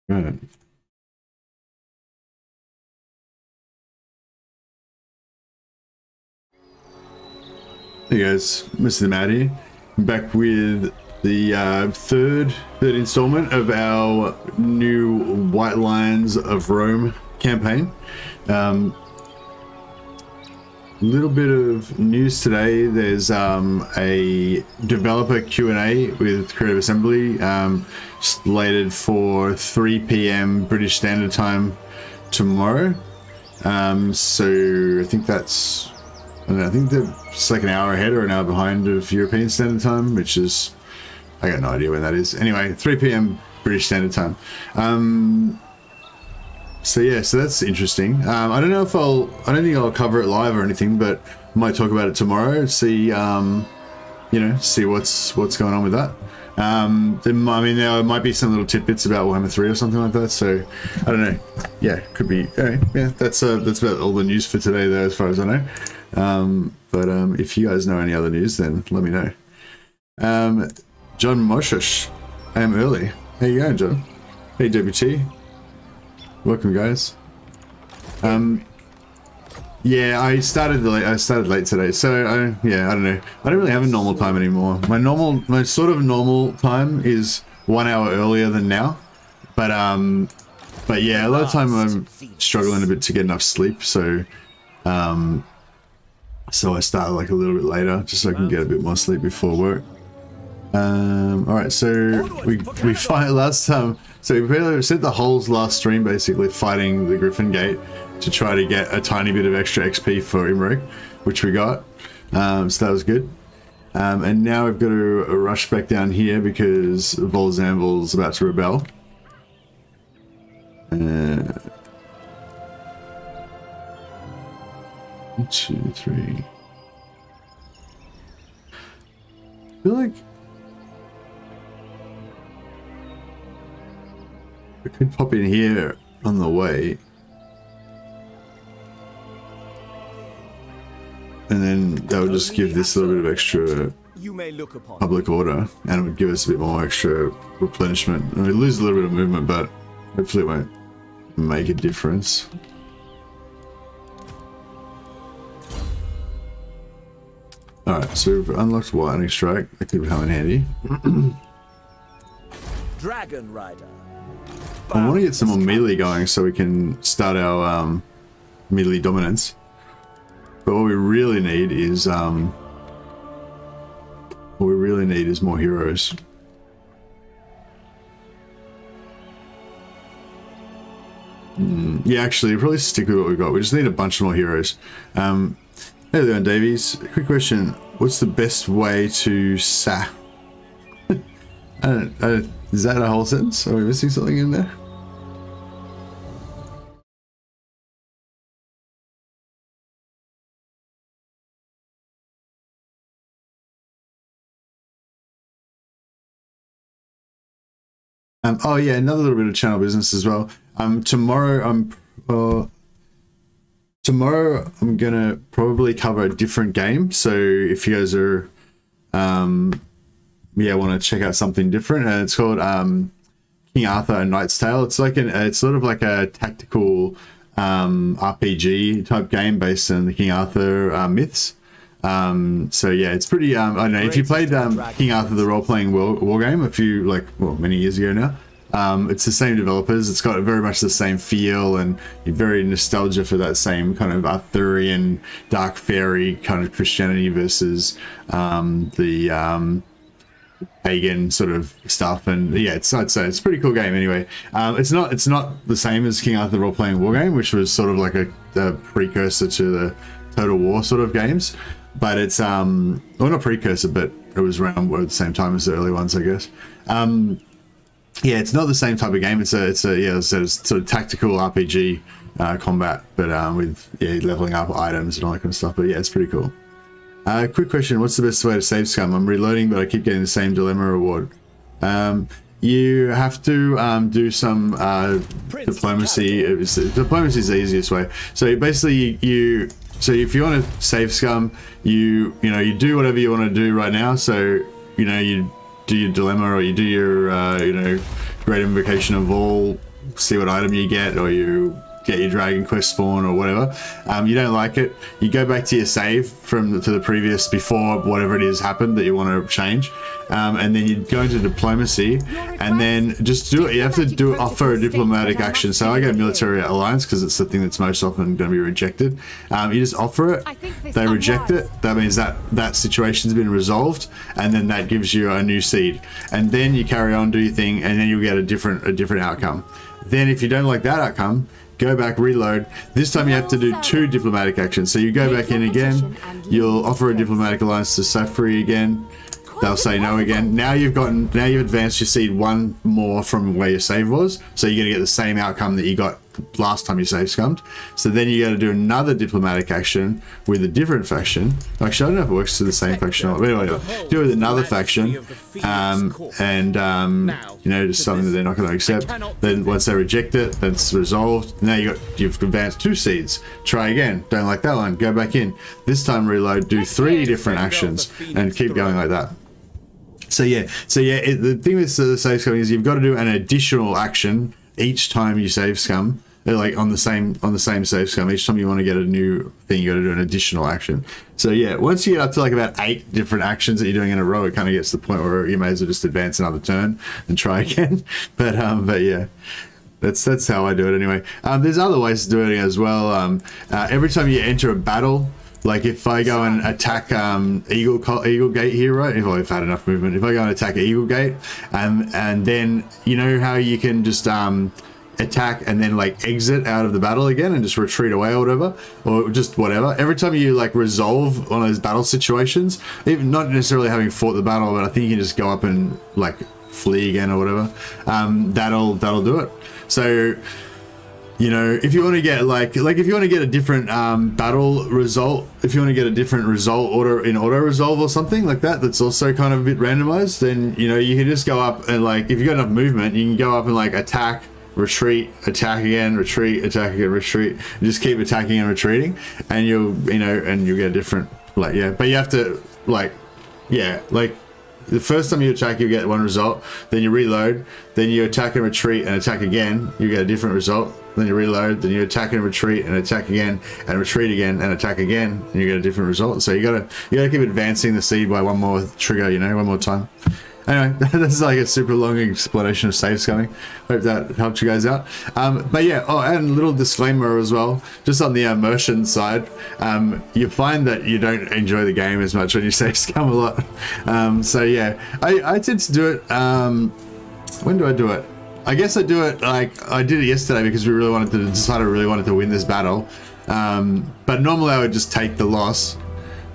Right. Hey guys, MercytheMad here, back with the third installment of our new White Lions of Rome campaign. Little bit of news today. There's a developer Q&A with Creative Assembly slated for 3 p.m. British Standard Time tomorrow. So I think that's, I don't know, I think it's like an hour ahead or an hour behind of European Standard Time, which is, I got no idea when that is. Anyway, 3 p.m. British Standard Time. So yeah, so that's interesting. I don't know if I don't think I'll cover it live or anything, but I might talk about it tomorrow. See, you know, see what's going on with that. There might be some little tidbits about Warhammer 3 or something like that. So I don't know. Yeah, could be. Anyway, yeah, that's about all the news for today, though, as far as I know. But if you guys know any other news, then let me know. John Moshesh, I am early. How you going, John? Hey, WT. Welcome, guys. Yeah, I started late today, so yeah, I don't know. I don't really have a normal time anymore. My sort of normal time is 1 hour earlier than now, but yeah, a lot of time I'm struggling a bit to get enough sleep, so I start like a little bit later just so I can get a bit more sleep before work. All right, so we fight last time. So we set the holes last stream, basically fighting the Griffin Gate to try to get a tiny bit of extra XP for Imrik, which we got. So that was good. And now we've got to rush back down here because Volzambal's about to rebel. 1, 2, 3. I feel like I could pop in here on the way, and then that would just give this a little bit of extra public order, and it would give us a bit more extra replenishment. And we lose a little bit of movement, but hopefully it won't make a difference. Alright, so we've unlocked Lightning Strike. That could come in handy. Dragon Rider. I want to get some more melee going so we can start our melee dominance. But what we really need is more heroes. Yeah, actually, probably stick with what we've got. We just need a bunch more heroes. Hey there, Davies. Quick question: what's the best way to sa? Is that a whole sentence? Are we missing something in there? Oh yeah, another little bit of channel business as well. Tomorrow I'm gonna probably cover a different game. So if you guys are yeah, want to check out something different, and it's called King Arthur: A Knight's Tale. It's like it's sort of like a tactical RPG type game based on the King Arthur myths. So yeah, it's pretty. I don't know if you played King Arthur the role-playing war game a few many years ago now. It's the same developers. It's got very much the same feel and very nostalgia for that same kind of Arthurian dark fairy kind of Christianity versus the pagan sort of stuff. And yeah, I'd say it's a pretty cool game anyway. It's not the same as King Arthur role-playing war game, which was sort of like a precursor to the Total War sort of games, but it's well, not precursor, but it was around at the same time as the early ones, I guess. Yeah, it's not the same type of game. It's a yeah, it's sort of tactical RPG combat, but with leveling up items and all that kind of stuff. But yeah, it's pretty cool. Quick question: what's the best way to save scum? I'm reloading, but I keep getting the same dilemma reward. You have to do some diplomacy. Diplomacy is the easiest way. So basically, so if you want to save scum, you do whatever you want to do right now. So you do your dilemma, or you do your great invocation of all see what item you get, or you get your Dragon Quest spawn or whatever, you don't like it, you go back to your save to the previous, before whatever it is happened that you want to change, and then you go into diplomacy, and then just do it. You have to offer a diplomatic action. So I go military alliance because it's the thing that's most often going to be rejected. You just offer it, they reject it, that means that situation's been resolved, and then that gives you a new seed, and then you carry on, do your thing, and then you'll get a different outcome. Then if you don't like that outcome, go back, reload. This time you have to do 2 diplomatic actions. So you go back in again, you'll offer a diplomatic alliance to Safri again, they'll say no again. Now you've advanced your seed 1 more from where your save was, so you're going to get the same outcome that you got last time you save scummed. So then you got to do another diplomatic action with a different faction. Actually, I don't know if it works to the same faction or not. Anyway, do it with another faction, you know, just something that they're not going to accept. Then once they reject it, that's resolved. Now you've advanced 2 seeds. Try again. Don't like that one. Go back in. This time reload. Do 3 different actions and keep going like that. So yeah, the thing with the save scumming is you've got to do an additional action each time you save scum. Like on the same save scum, each time you want to get a new thing, you got to do an additional action. So yeah, once you get up to like about 8 different actions that you're doing in a row, it kind of gets to the point where you may as well just advance another turn and try again. But yeah, that's how I do it anyway. There's other ways to do it as well. Every time you enter a battle, like if I go and attack Eagle Gate here, right? If I've had enough movement, if I go and attack Eagle Gate, and then you know how you can just attack and then like exit out of the battle again and just retreat away or whatever, or just whatever. Every time you like resolve one of those battle situations, even not necessarily having fought the battle, but I think you can just go up and like flee again or whatever. That'll do it. So you know, if you want to get like if you want to get a different battle result, if you want to get a different result auto resolve or something like that, that's also kind of a bit randomized, then you know you can just go up and like if you've got enough movement, you can go up and like attack, retreat, attack again, retreat, attack again, retreat, and just keep attacking and retreating, and you'll get a different but you have to like the first time you attack you get one result, then you reload, then you attack and retreat and attack again, you get a different result, then you reload, then you attack and retreat and attack again and retreat again and attack again, and you get a different result. So you gotta keep advancing the seed by one more trigger, one more time. Anyway, that's like a super long explanation of save scumming. Hope that helped you guys out. But yeah, and a little disclaimer as well, just on the immersion side, you find that you don't enjoy the game as much when you save scum a lot. So yeah, I tend to do it, when do I do it? I guess I do it like, I did it yesterday because we really wanted to win this battle. But normally I would just take the loss,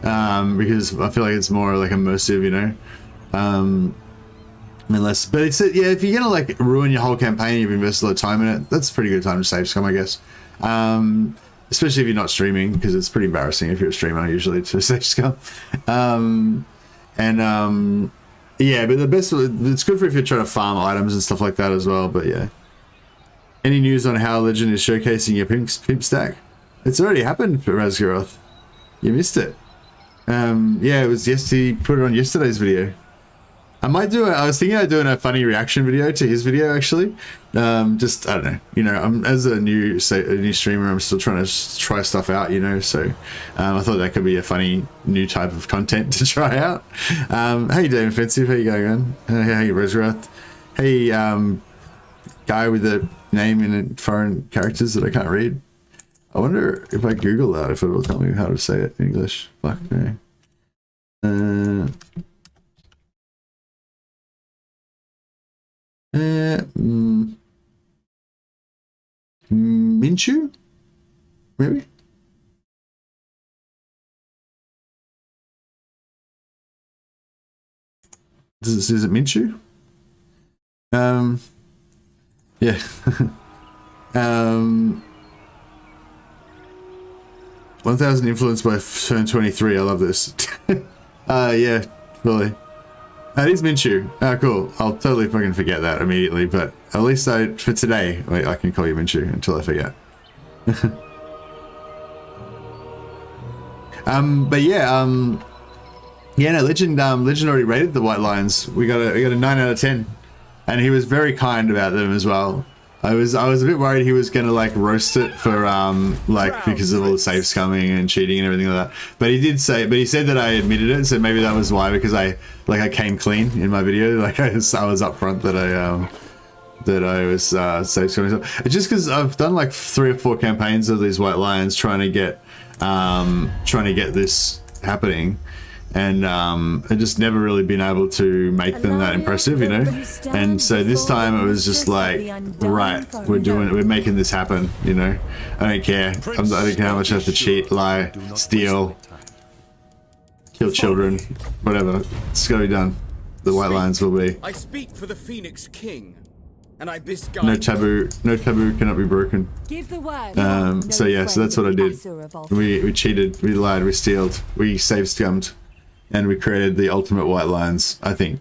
because I feel like it's more like immersive, but it's if you're gonna like ruin your whole campaign, you've invested a lot of time in it, that's a pretty good time to save scum, I guess. Especially if you're not streaming, because it's pretty embarrassing if you're a streamer usually to save scum. Yeah, but it's good for if you're trying to farm items and stuff like that as well. But yeah, any news on how Legend is showcasing your pimp stack? It's already happened for Razgaroth. You missed it. Yeah, it was he put it on yesterday's video. I was thinking of doing a funny reaction video to his video actually. Just, I don't know, I'm as a new streamer, I'm still trying to try stuff out, so I thought that could be a funny new type of content to try out. Hey Dave Offensive, how you going, man? Hey Resrath. Hey guy with the name in foreign characters that I can't read. I wonder if I Google that, if it will tell me how to say it in English. Fuck no. Minshew? Maybe? Is it Minshew? Yeah. 1000 influenced by turn 23. I love this. Yeah, really. That is Minshew. Oh, cool. I'll totally fucking forget that immediately, but at least for today, I can call you Minshew until I forget. But yeah, no, Legend already rated the White Lions. We got a 9 out of 10, and he was very kind about them as well. I was a bit worried he was gonna like roast it for like because of all the save scumming and cheating and everything like that. But he said that I admitted it, so maybe that was why, because I came clean in my video. Like I was upfront that I was save scumming. It's just because I've done like 3 or 4 campaigns of these White Lions trying to get this happening. And I just never really been able to make them that impressive, you know. And so this time it was just like, right, we're making this happen, you know. I don't care. I don't care how much I have to cheat, lie, steal, kill children, whatever. It's gotta be done. The White Lions will be. I speak for the Phoenix King, and I no taboo cannot be broken. Give the word. So yeah, so that's what I did. We cheated, we lied, we stealed, we save scummed. And we created the ultimate White Lions, I think.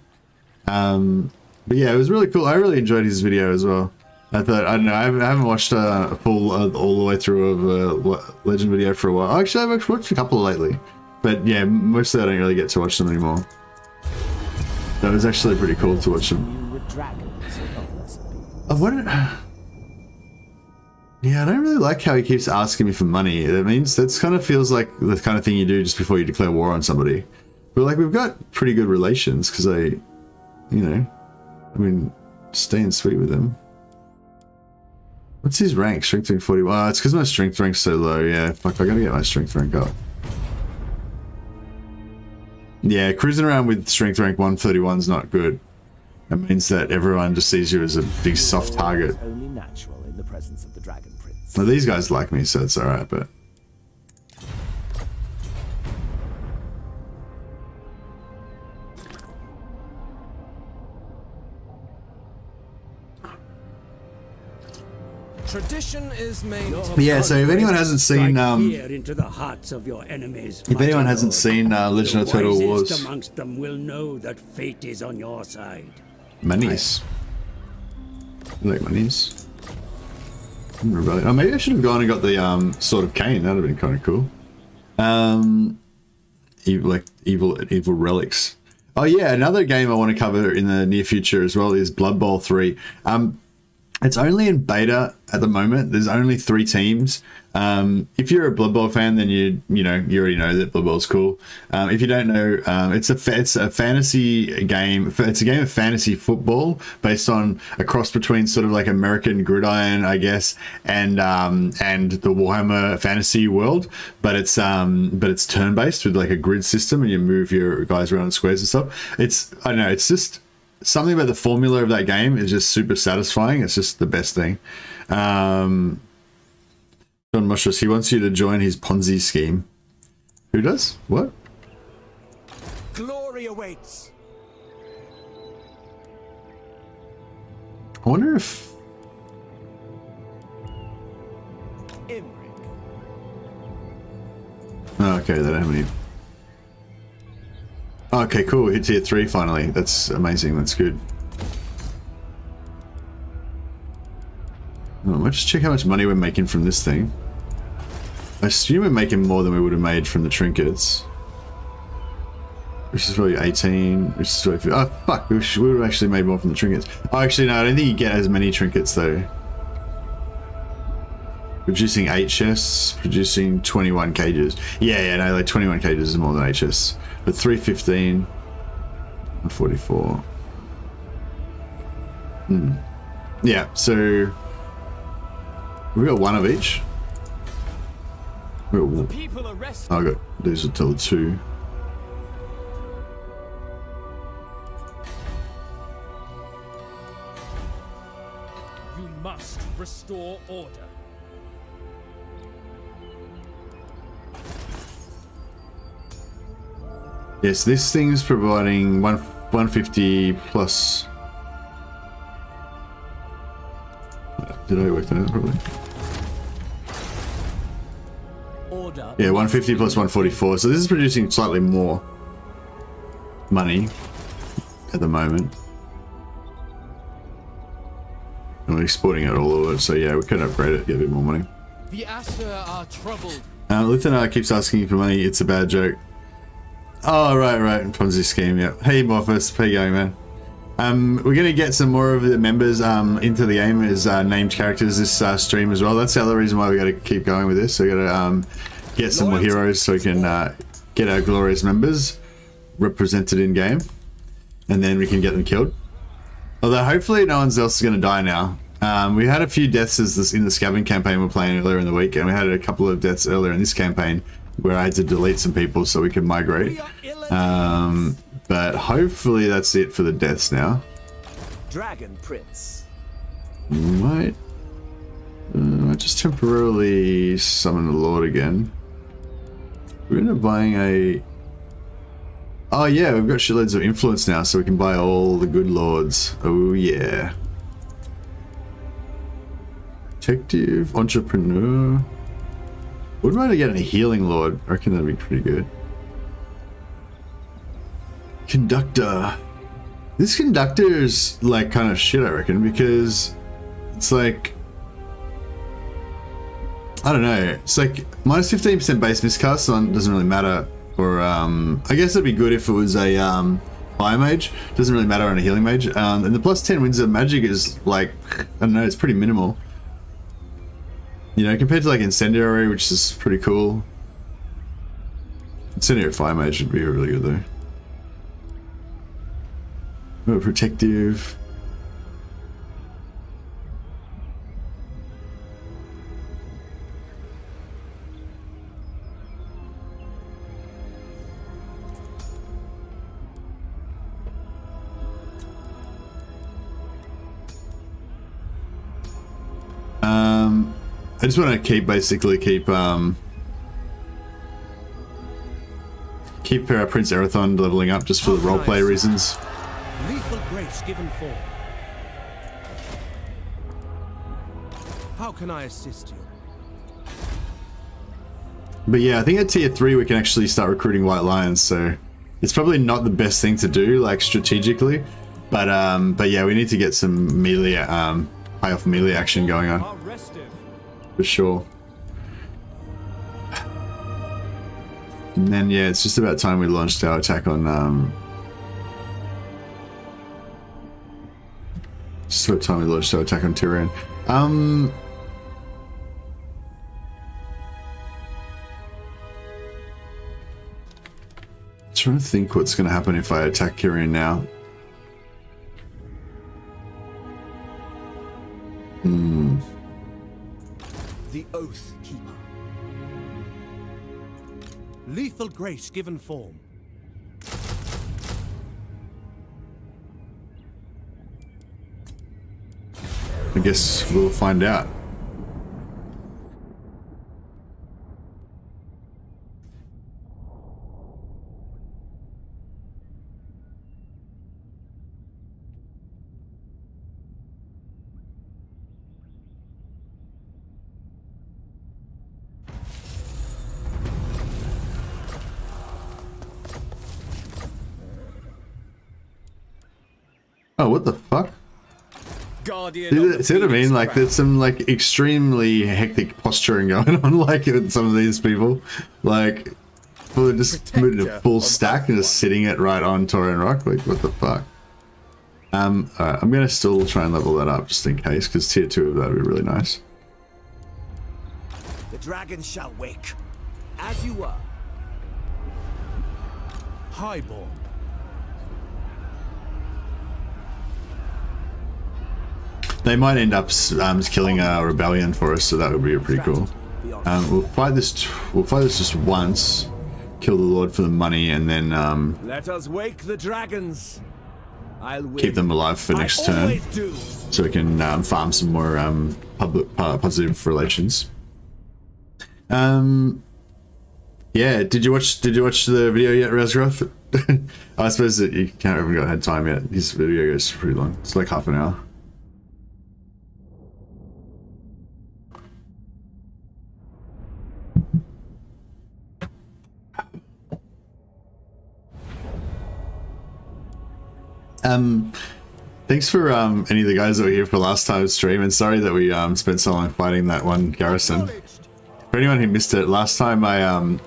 But yeah, it was really cool. I really enjoyed his video as well. I thought, I don't know, I haven't watched a full all the way through of a Legend video for a while. Actually, I've watched a couple lately. But yeah, mostly I don't really get to watch them anymore. That was actually pretty cool to watch them. Yeah, I don't really like how he keeps asking me for money. That means that's kind of feels like the kind of thing you do just before you declare war on somebody. But like, we've got pretty good relations because I mean, staying sweet with him. What's his rank? Strength rank 40. Well, it's because my strength rank's so low. Yeah, fuck, I gotta get my strength rank up. Yeah, cruising around with strength rank 131 is not good. It means that everyone just sees you as a big soft target. Only natural in the presence of the Dragon Prince. Well, these guys like me, so it's alright, but... Tradition is made. Yeah, so if anyone hasn't seen into the hearts of your enemies, if anyone hasn't seen Legend of Total Wars, amongst them will know that fate is on your side. Minis. I like minis. Oh, maybe I should have gone and got the Sword of Cain. That'd have been kind of cool. Evil relics. Oh yeah, another game I want to cover in the near future as well is Blood Bowl 3. It's only in beta at the moment. There's only 3 teams. If you're a Blood Bowl fan, then you already know that Blood Bowl's cool. If you don't know, it's a fantasy game. It's a game of fantasy football based on a cross between sort of like American Gridiron, I guess, and the Warhammer fantasy world. But it's turn-based with like a grid system, and you move your guys around in squares and stuff. I don't know. It's just something about the formula of that game is just super satisfying. It's just the best thing. John Mushroom, he wants you to join his Ponzi scheme. Who does? What? Glory awaits. I wonder if... Imrik. Oh, okay, they don't have any... Okay, cool. Hit tier 3 finally. That's amazing. That's good. Oh, let's just check how much money we're making from this thing. I assume we're making more than we would have made from the trinkets. Which is probably 18, which is probably... Oh, fuck. We would have actually made more from the trinkets. Oh, actually, no. I don't think you get as many trinkets, though. Producing 8 chests, producing 21 cages. Yeah, no, like 21 cages is more than 8 chests. But 315 and 44. Yeah, so we got 1 of each. The people are resting. I got these until 2. You must restore order. Yes, this thing's providing 150 plus. Did I work that out probably? Order. Yeah, 150 plus 144. So this is producing slightly more money at the moment. And we're exporting it all over, so yeah, we could upgrade it, get a bit more money. The Asur are troubled. Lithanar keeps asking you for money. It's a bad joke. Oh, right. Ponzi scheme, yeah. Hey, Morphus. How you going, man? We're gonna get some more of the members into the game as named characters this stream as well. That's the other reason why we got to keep going with this. So we got to get some more heroes so we can get our glorious members represented in game, and then we can get them killed. Although hopefully no one else is going to die now. We had a few deaths in the scumming campaign we were playing earlier in the week, and we had a couple of deaths earlier in this campaign where I had to delete some people so we could migrate. But hopefully that's it for the deaths now. Dragon Prince. Might just temporarily summon the Lord again. We're gonna buying a... Oh yeah, we've got shitloads of influence now, so we can buy all the good lords. Oh yeah. Detective, entrepreneur. What about getting a healing lord? I reckon that'd be pretty good. Conductor. This conductor is like kind of shit, I reckon, because it's like, I don't know, it's like minus 15% base miscast on doesn't really matter. Or I guess it'd be good if it was a fire mage. Doesn't really matter on a healing mage. And the plus 10 wins of magic is like, I don't know, it's pretty minimal. You know, compared to like incendiary, which is pretty cool. Incendiary fire mage would be really good though. Oh, protective. I just want to basically keep Prince Erathon leveling up just for the roleplay reasons. Lethal grace given form. How can I assist you? But yeah, I think at tier 3 we can actually start recruiting White Lions, so it's probably not the best thing to do, like strategically, but yeah, we need to get some melee, high off melee action going on. For sure. And then yeah, it's just about time we launched our attack on just about time we launched our attack on Tyrion. Trying to think what's going to happen if I attack Tyrion now. The Oath Keeper. Lethal grace given form. I guess we'll find out. Oh, what the fuck? See what I mean? Like, there's some like extremely hectic posturing going on, like with some of these people. Like, we're just moving a full stack and just sitting it right on Taurian Rock. Like, what the fuck? Alright, I'm gonna still try and level that up just in case, because tier 2 of that would be really nice. The dragon shall wake, as you were. Highborn. They might end up killing a rebellion for us, so that would be pretty cool. We'll fight this. We'll fight this just once, kill the Lord for the money, and then let us wake the dragons. I'll keep them alive for next turn, so we can farm some more positive relations. Yeah, did you watch the video yet, Resgroth? I suppose that you can't even had time yet. His video goes pretty long. It's like half an hour. Thanks for any of the guys that were here for last time's stream, and sorry that we spent so long fighting that one garrison. For anyone who missed it, last time I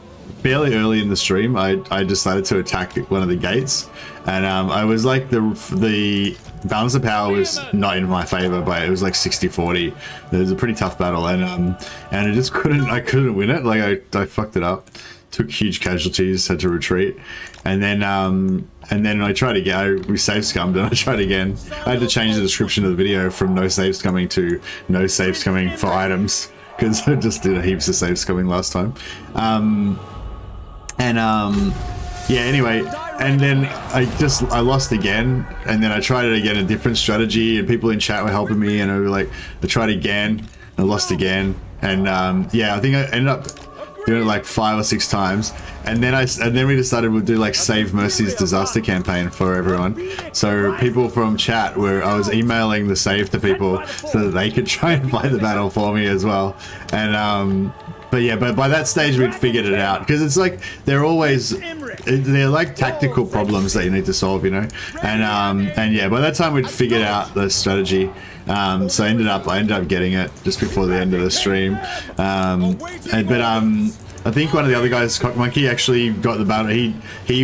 fairly early in the stream, I decided to attack one of the gates, and I was like the balance of power was not in my favor, but it was like 60-40. It was a pretty tough battle, and I just couldn't win it. Like I fucked it up, took huge casualties, had to retreat, and then I tried again. We save scummed, and I tried again. I had to change the description of the video from no save scumming to no save scumming for items, because I just did heaps of save scumming last time. Yeah, anyway, and then I lost again, and then I tried it again, a different strategy, and people in chat were helping me, and I tried again, and I lost again, and yeah, I think I ended up doing it like 5 or 6 times, and then we decided we'd do like Save Mercy's disaster campaign for everyone. So people from chat I was emailing the save to people so that they could try and fight the battle for me as well, and but yeah, but by that stage we'd figured it out, because it's like they're like tactical problems that you need to solve, you know, and yeah, by that time we'd figured out the strategy. So I ended up getting it just before the end of the stream. I think one of the other guys, Cock Monkey, actually got the battle. He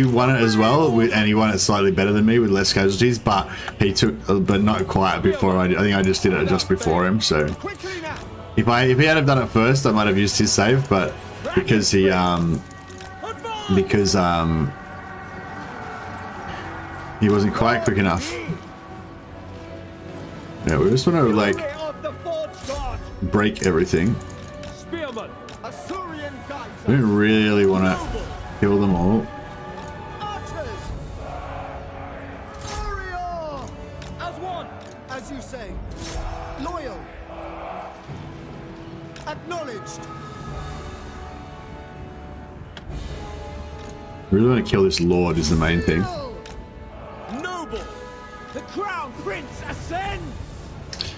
won it as well, and he won it slightly better than me with less casualties, but he took, but not quite before I think I just did it just before him. So if he had have done it first, I might have used his save, but because he wasn't quite quick enough. Yeah, we just want to like break everything. Spearmen, Asurian guys, We don't really want to kill them all. archers, warrior, as one, as you say, loyal, acknowledged. We really want to kill this lord is the main thing. Noble, the crown prince ascends.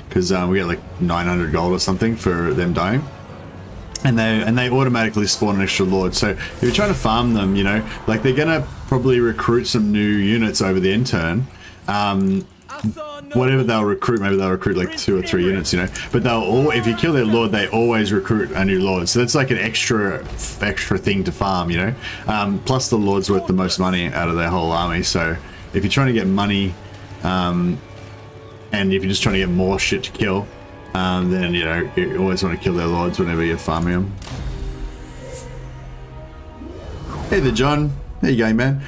Because we get like 900 gold or something for them dying, and they automatically spawn an extra lord. So if you're trying to farm them, you know, like they're gonna probably recruit some new units over the end turn. Whatever they'll recruit, maybe they'll recruit like 2 or 3 units, you know. But if you kill their lord, they always recruit a new lord. So that's like an extra thing to farm, you know. Plus the lord's worth the most money out of their whole army. So if you're trying to get money, and if you're just trying to get more shit to kill, then, you know, you always want to kill their lords whenever you're farming them. Hey there, John. There you go, man.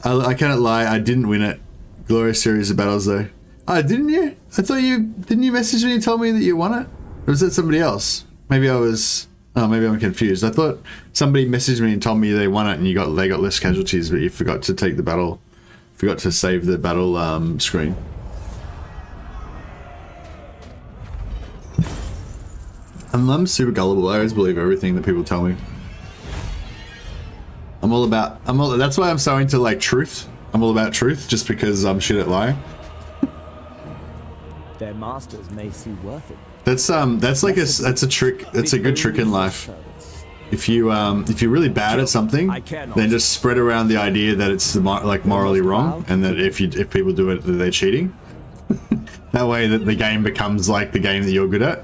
I cannot lie, I didn't win it. Glorious series of battles, though. Oh, didn't you? I thought didn't you message me and tell me that you won it? Or was that somebody else? Maybe maybe I'm confused. I thought somebody messaged me and told me they won it and they got less casualties, but you forgot to take the battle. Forgot to save the battle screen. I'm super gullible. I always believe everything that people tell me. That's why I'm so into like truth. I'm all about truth, just because I'm shit at lying. Their masters may see worth it. That's a trick. That's a good trick in life. If you're really bad at something, then just spread around the idea that it's like morally wrong, and that if people do it, that they're cheating. That way, that the game becomes like the game that you're good at.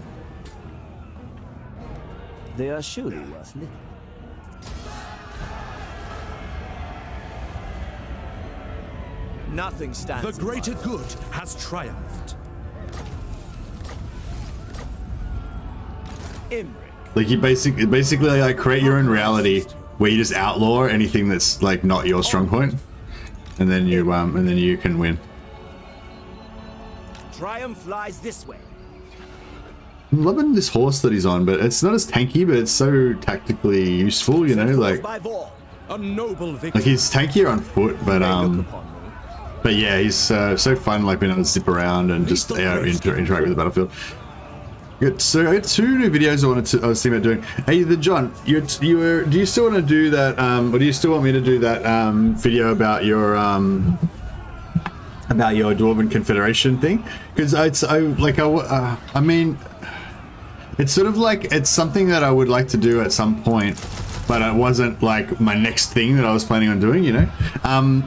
They are surely worth living. Nothing stands. The greater good has triumphed. Imrik. Like you basically like create your own reality where you just outlaw anything that's like not your strong point, and then you can win. Triumph lies this way. I'm loving this horse that he's on, but it's not as tanky, but it's so tactically useful, you know, like A noble victory. like he's tankier on foot, but yeah, he's so fun, like being able to zip around and just interact with the battlefield. Good. So I had 2 new videos I was thinking about doing. Hey, John, do you still want to do that, or do you still want me to do that video about your Dwarven Confederation thing? Because I mean, it's sort of like, it's something that I would like to do at some point, but it wasn't like my next thing that I was planning on doing, you know.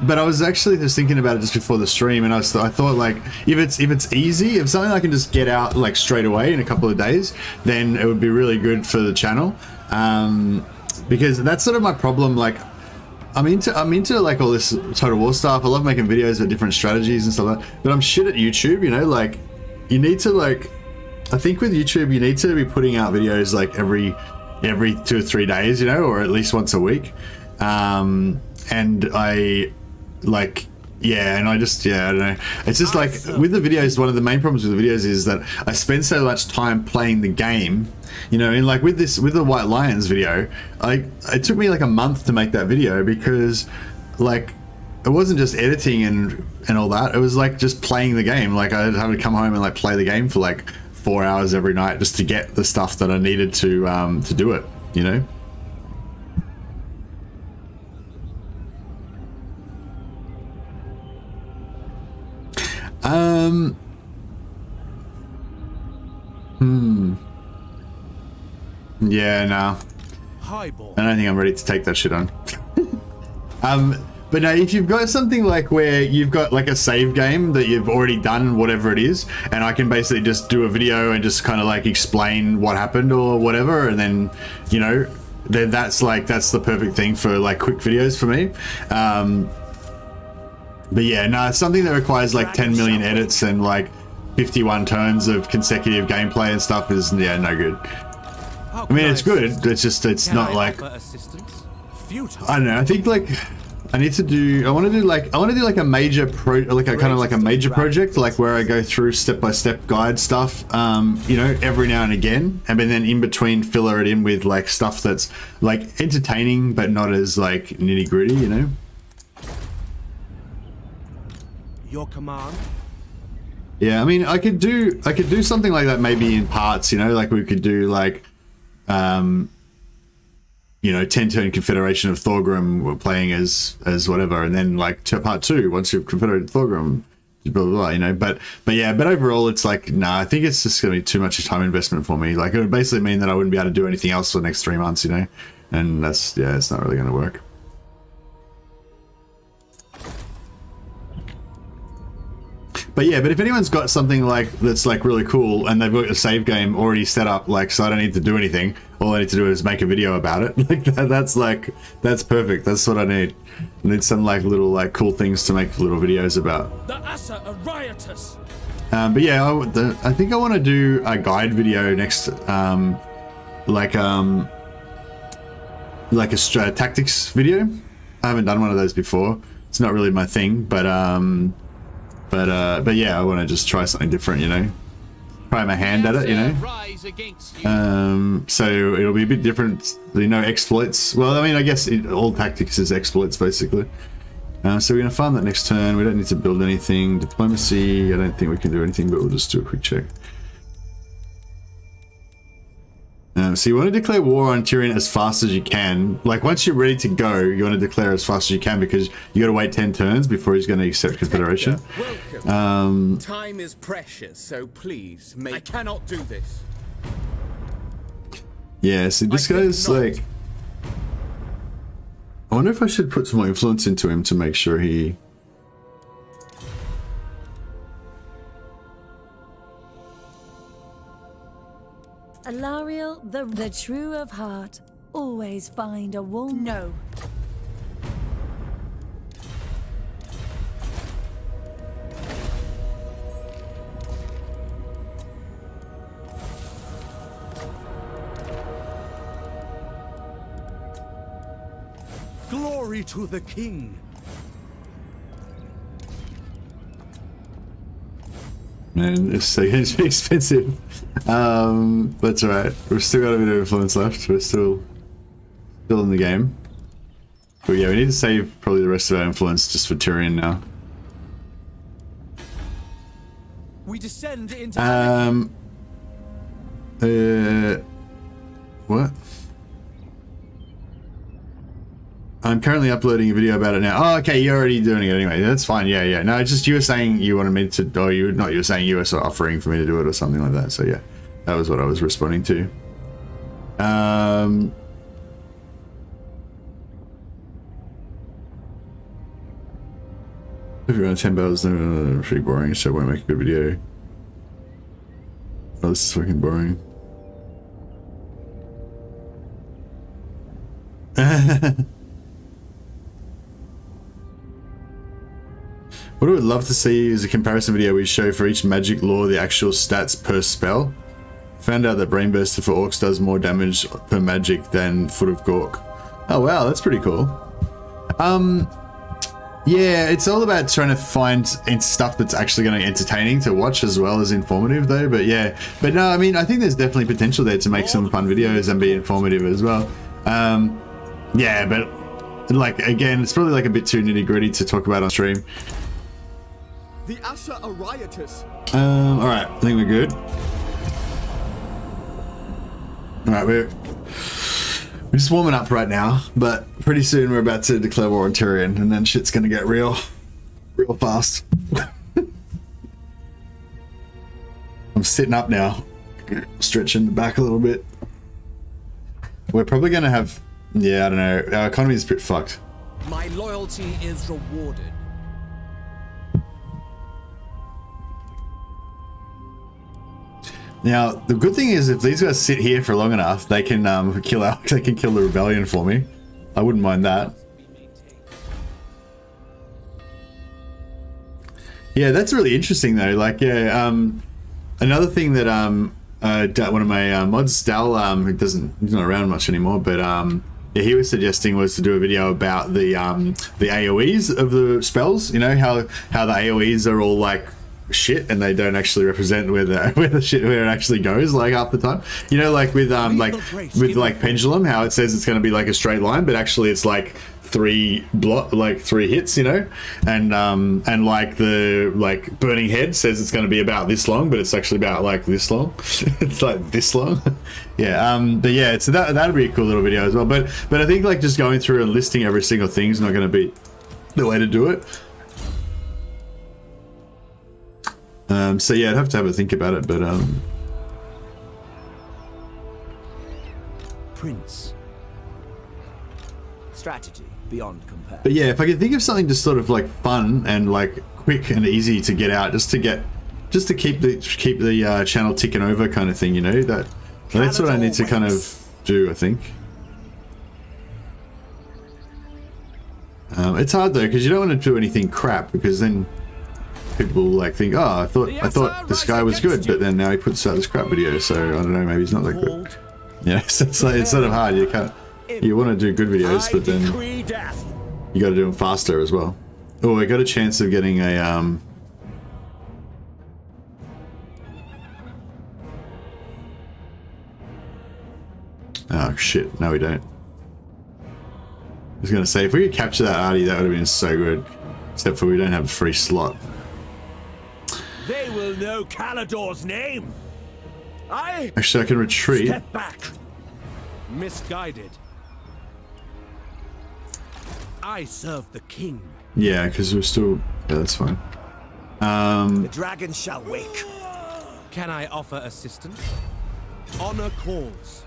But I was actually just thinking about it just before the stream, and I thought like, if it's easy, if something I can just get out like straight away in a couple of days, then it would be really good for the channel. because that's sort of my problem. Like, I'm into like all this Total War stuff. I love making videos with different strategies and stuff like that, but I'm shit at YouTube, you know. Like, you need to, like, I think with YouTube you need to be putting out videos like every 2 or 3 days, you know, or at least once a week. And I like, yeah, and I just, yeah, I don't know. It's just like with the videos, one of the main problems with the videos is that I spend so much time playing the game, you know. And like with the White Lions video, it took me like a month to make that video because like it wasn't just editing and all that. It was like just playing the game. Like I had to come home and like play the game for like 4 hours every night just to get the stuff that I needed to do it, you know. Yeah, no. Highball. I don't think I'm ready to take that shit on. But no, if you've got something like where you've got like a save game that you've already done, whatever it is, and I can basically just do a video and just kind of like explain what happened or whatever, and then, you know, then that's the perfect thing for like quick videos for me. But yeah, no, it's something that requires like 10 million edits and like 51 turns of consecutive gameplay and stuff is, yeah, no good. I mean, it's good. It's just, it's not like, I don't know. I think like I want to do like a major major project, like where I go through step-by-step guide stuff, you know, every now and again, and then in between filler it in with like stuff that's like entertaining but not as like nitty-gritty, you know. Your command. Yeah, I mean, I could do something like that maybe in parts, you know, like we could do like, you know, 10-turn Confederation of Thorgrim, we're playing as whatever, and then like to part 2 once you've confederated Thorgrim, blah, blah, blah, you know. But overall it's like, nah, I think it's just gonna be too much time investment for me. Like it would basically mean that I wouldn't be able to do anything else for the next 3 months, you know, and that's, yeah, it's not really gonna work. But yeah, but if anyone's got something like that's like really cool and they've got a save game already set up, like, so I don't need to do anything, all I need to do is make a video about it. Like that's perfect. That's what I need. I need some like little like cool things to make little videos about. The Asa are riotous. But yeah, I think I want to do a guide video next, like a tactics video. I haven't done one of those before. It's not really my thing, but yeah, I want to just try something different, you know. Try my hand at it, you know. So it'll be a bit different, you know, exploits. Well, I mean, I guess all tactics is exploits, basically. So we're going to farm that next turn. We don't need to build anything. Diplomacy, I don't think we can do anything, but we'll just do a quick check. So you want to declare war on Tyrion as fast as you can. Like once you're ready to go, you want to declare as fast as you can because you got to wait 10 turns before he's going to accept Confederation. Welcome. Time is precious, so please make. I cannot do this. Yeah, so this guy's like, I wonder if I should put some more influence into him to make sure he. Alariel, the true of heart, always find a warm. No. Glory to the king. Man, it's so expensive. That's alright. We've still got a bit of influence left. We're still in the game. But yeah, we need to save probably the rest of our influence just for Tyrion now. We descend into what? I'm currently uploading a video about it now. Oh, okay, you're already doing it anyway. That's fine. Yeah, yeah. No, it's just you were saying you wanted me to, or you were saying you were sort of offering for me to do it or something like that. So yeah, that was what I was responding to. If you're on 10 battles, then pretty boring, so I won't make a good video. Oh, this is fucking boring. What I would love to see is a comparison video we show for each magic lore the actual stats per spell. Found out that Brainburster for Orcs does more damage per magic than Foot of Gork. Oh wow, that's pretty cool. Yeah, it's all about trying to find stuff that's actually going to be entertaining to watch as well as informative though, but yeah. But no, I mean, I think there's definitely potential there to make some fun videos and be informative as well. Yeah, but like, again, it's probably like a bit too nitty gritty to talk about on stream. The Asa are riotous. Alright, I think we're good. Alright, we're just warming up right now, but pretty soon we're about to declare war on Tyrion, and then shit's gonna get real fast. I'm sitting up now, stretching back a little bit. We're probably gonna have, yeah, I don't know, our economy is a bit fucked. My loyalty is rewarded. Now, the good thing is if these guys sit here for long enough, they can kill the rebellion for me. I wouldn't mind that. Yeah, that's really interesting though. Like, yeah, another thing that one of my mods, Dal, he's not around much anymore, but yeah, he was suggesting was to do a video about the AoEs of the spells. You know how the AoEs are all like shit and they don't actually represent where it actually goes like half the time. You know, like with Pendulum, how it says it's going to be like a straight line, but actually it's like three hits, you know, and like the Burning Head says it's going to be about this long, but it's actually about like this long. It's like this long. Yeah, but yeah, so that'd be a cool little video as well. But I think like just going through and listing every single thing is not going to be the way to do it. So yeah, I'd have to have a think about it, but Prince. Strategy beyond compare. But yeah, if I could think of something just sort of like fun and like quick and easy to get out, just to keep the channel ticking over kind of thing, you know, that's what I need to kind of do, I think. It's hard though, because you don't want to do anything crap, because then people like think, oh, I thought this guy was good, but then now he puts out this crap video, so I don't know, maybe he's not that good. Yeah, so it's sort of hard. You want to do good videos, but then you got to do them faster as well. Oh, I got a chance of getting a oh shit, no we don't. I was gonna say, if we could capture that arty, that would have been so good. Except for we don't have a free slot. They will know Caledor's name. Actually, I can retreat. Step back. Misguided. I serve the king. Yeah, because we're still... Yeah, that's fine. The dragon shall wake. Can I offer assistance? Honor calls.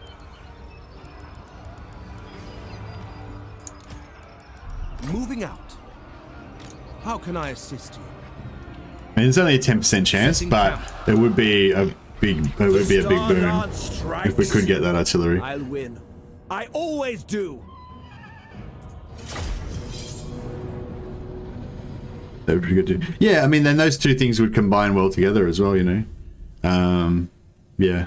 Moving out. How can I assist you? I mean, it's only a 10% chance, but it would be a big boon if we could get that artillery. I'll win. I always do. That would be good too. Yeah, I mean, then those two things would combine well together as well, you know. Yeah.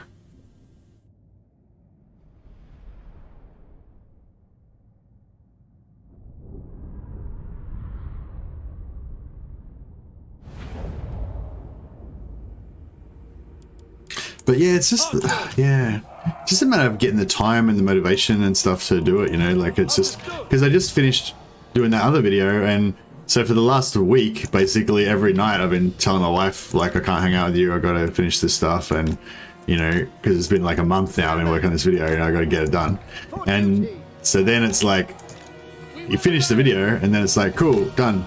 But yeah, it's just, yeah, just a matter of getting the time and the motivation and stuff to do it, you know, like it's just, because I just finished doing that other video, and so for the last week, basically every night I've been telling my wife, like, I can't hang out with you, I've got to finish this stuff, and, you know, because it's been like a month now I've been working on this video, and I've got to get it done. And so then it's like, you finish the video, and then it's like, cool, done.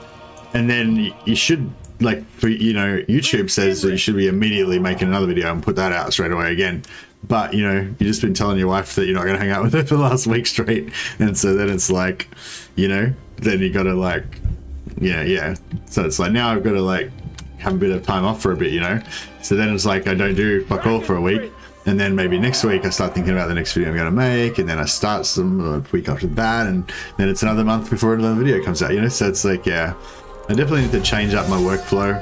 And then you should, like, you know, YouTube says that you should be immediately making another video and put that out straight away again. But, you know, you've just been telling your wife that you're not going to hang out with her for the last week straight. And so then it's like, you know, then you got to like, yeah. So it's like, now I've got to like have a bit of time off for a bit, you know. So then it's like, I don't do fuck all for a week. And then maybe next week I start thinking about the next video I'm going to make, and then I start some a week after that, and then it's another month before another video comes out, you know? So it's like, yeah, I definitely need to change up my workflow,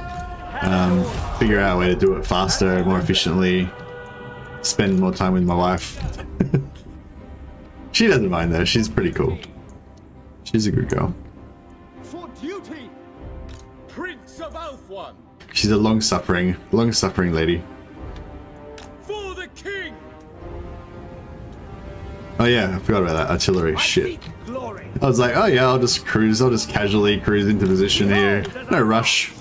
figure out a way to do it faster, more efficiently, spend more time with my wife. She doesn't mind though, she's pretty cool. She's a good girl. For duty! Prince of Elfone! She's a long-suffering lady. For the king! Oh yeah, I forgot about that artillery shit. Glory. I was like, oh yeah, I'll just casually cruise into position here, no rush.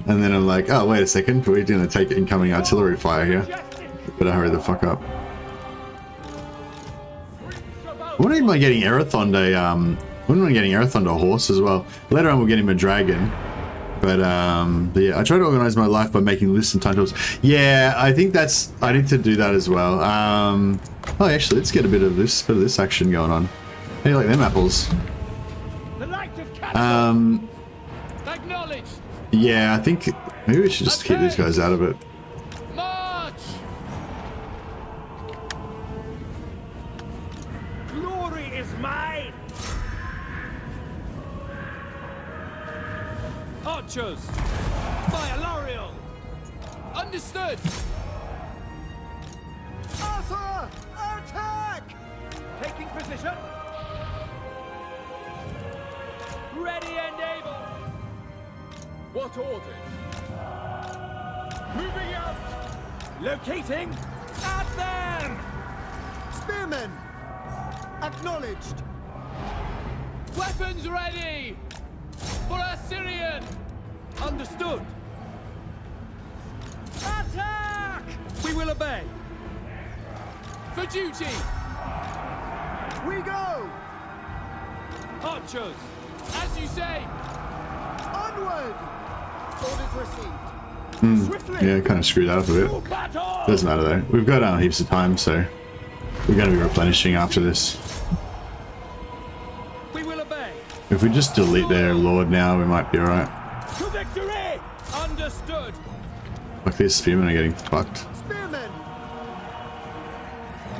And then I'm like, oh wait a second, we're gonna take incoming artillery fire here. Better hurry the fuck up. When am I getting Erathond a horse as well? Later on we'll get him a dragon. But yeah, I try to organize my life by making lists and titles. Yeah, I think I need to do that as well. Oh, actually, let's get a bit of this action going on. How do you like them apples? The light of Caledor. Acknowledged! Yeah, I think maybe we should just keep these guys out of it. March! Glory is mine. Archers! By Ellyrian! Understood! Arthur! Attack! Taking position. Ready and able. What order? Moving out! Locating. At them. Spearmen! Acknowledged! Weapons ready! For Asurian! Understood. Attack! We will obey. For duty! We go! Archers! As you say! Onward! Orders received. Swiftly! Yeah, kind of screwed that up a bit. Battle. Doesn't matter though. We've got heaps of time, so we're going to be replenishing after this. We will obey. If we just delete their lord now, we might be alright. To victory. Understood. Like these spearmen are getting fucked. Spearmen!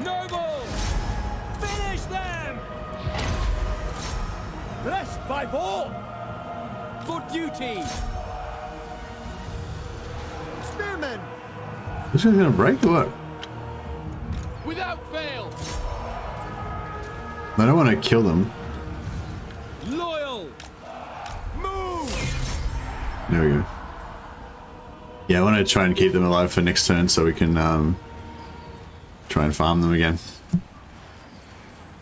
Noble. Finish them. Blessed by all. For duty. Spearmen! This guy's gonna break or what? Without fail! I don't want to kill them. Loyal. Move. There we go. Yeah, I want to try and keep them alive for next turn so we can try and farm them again.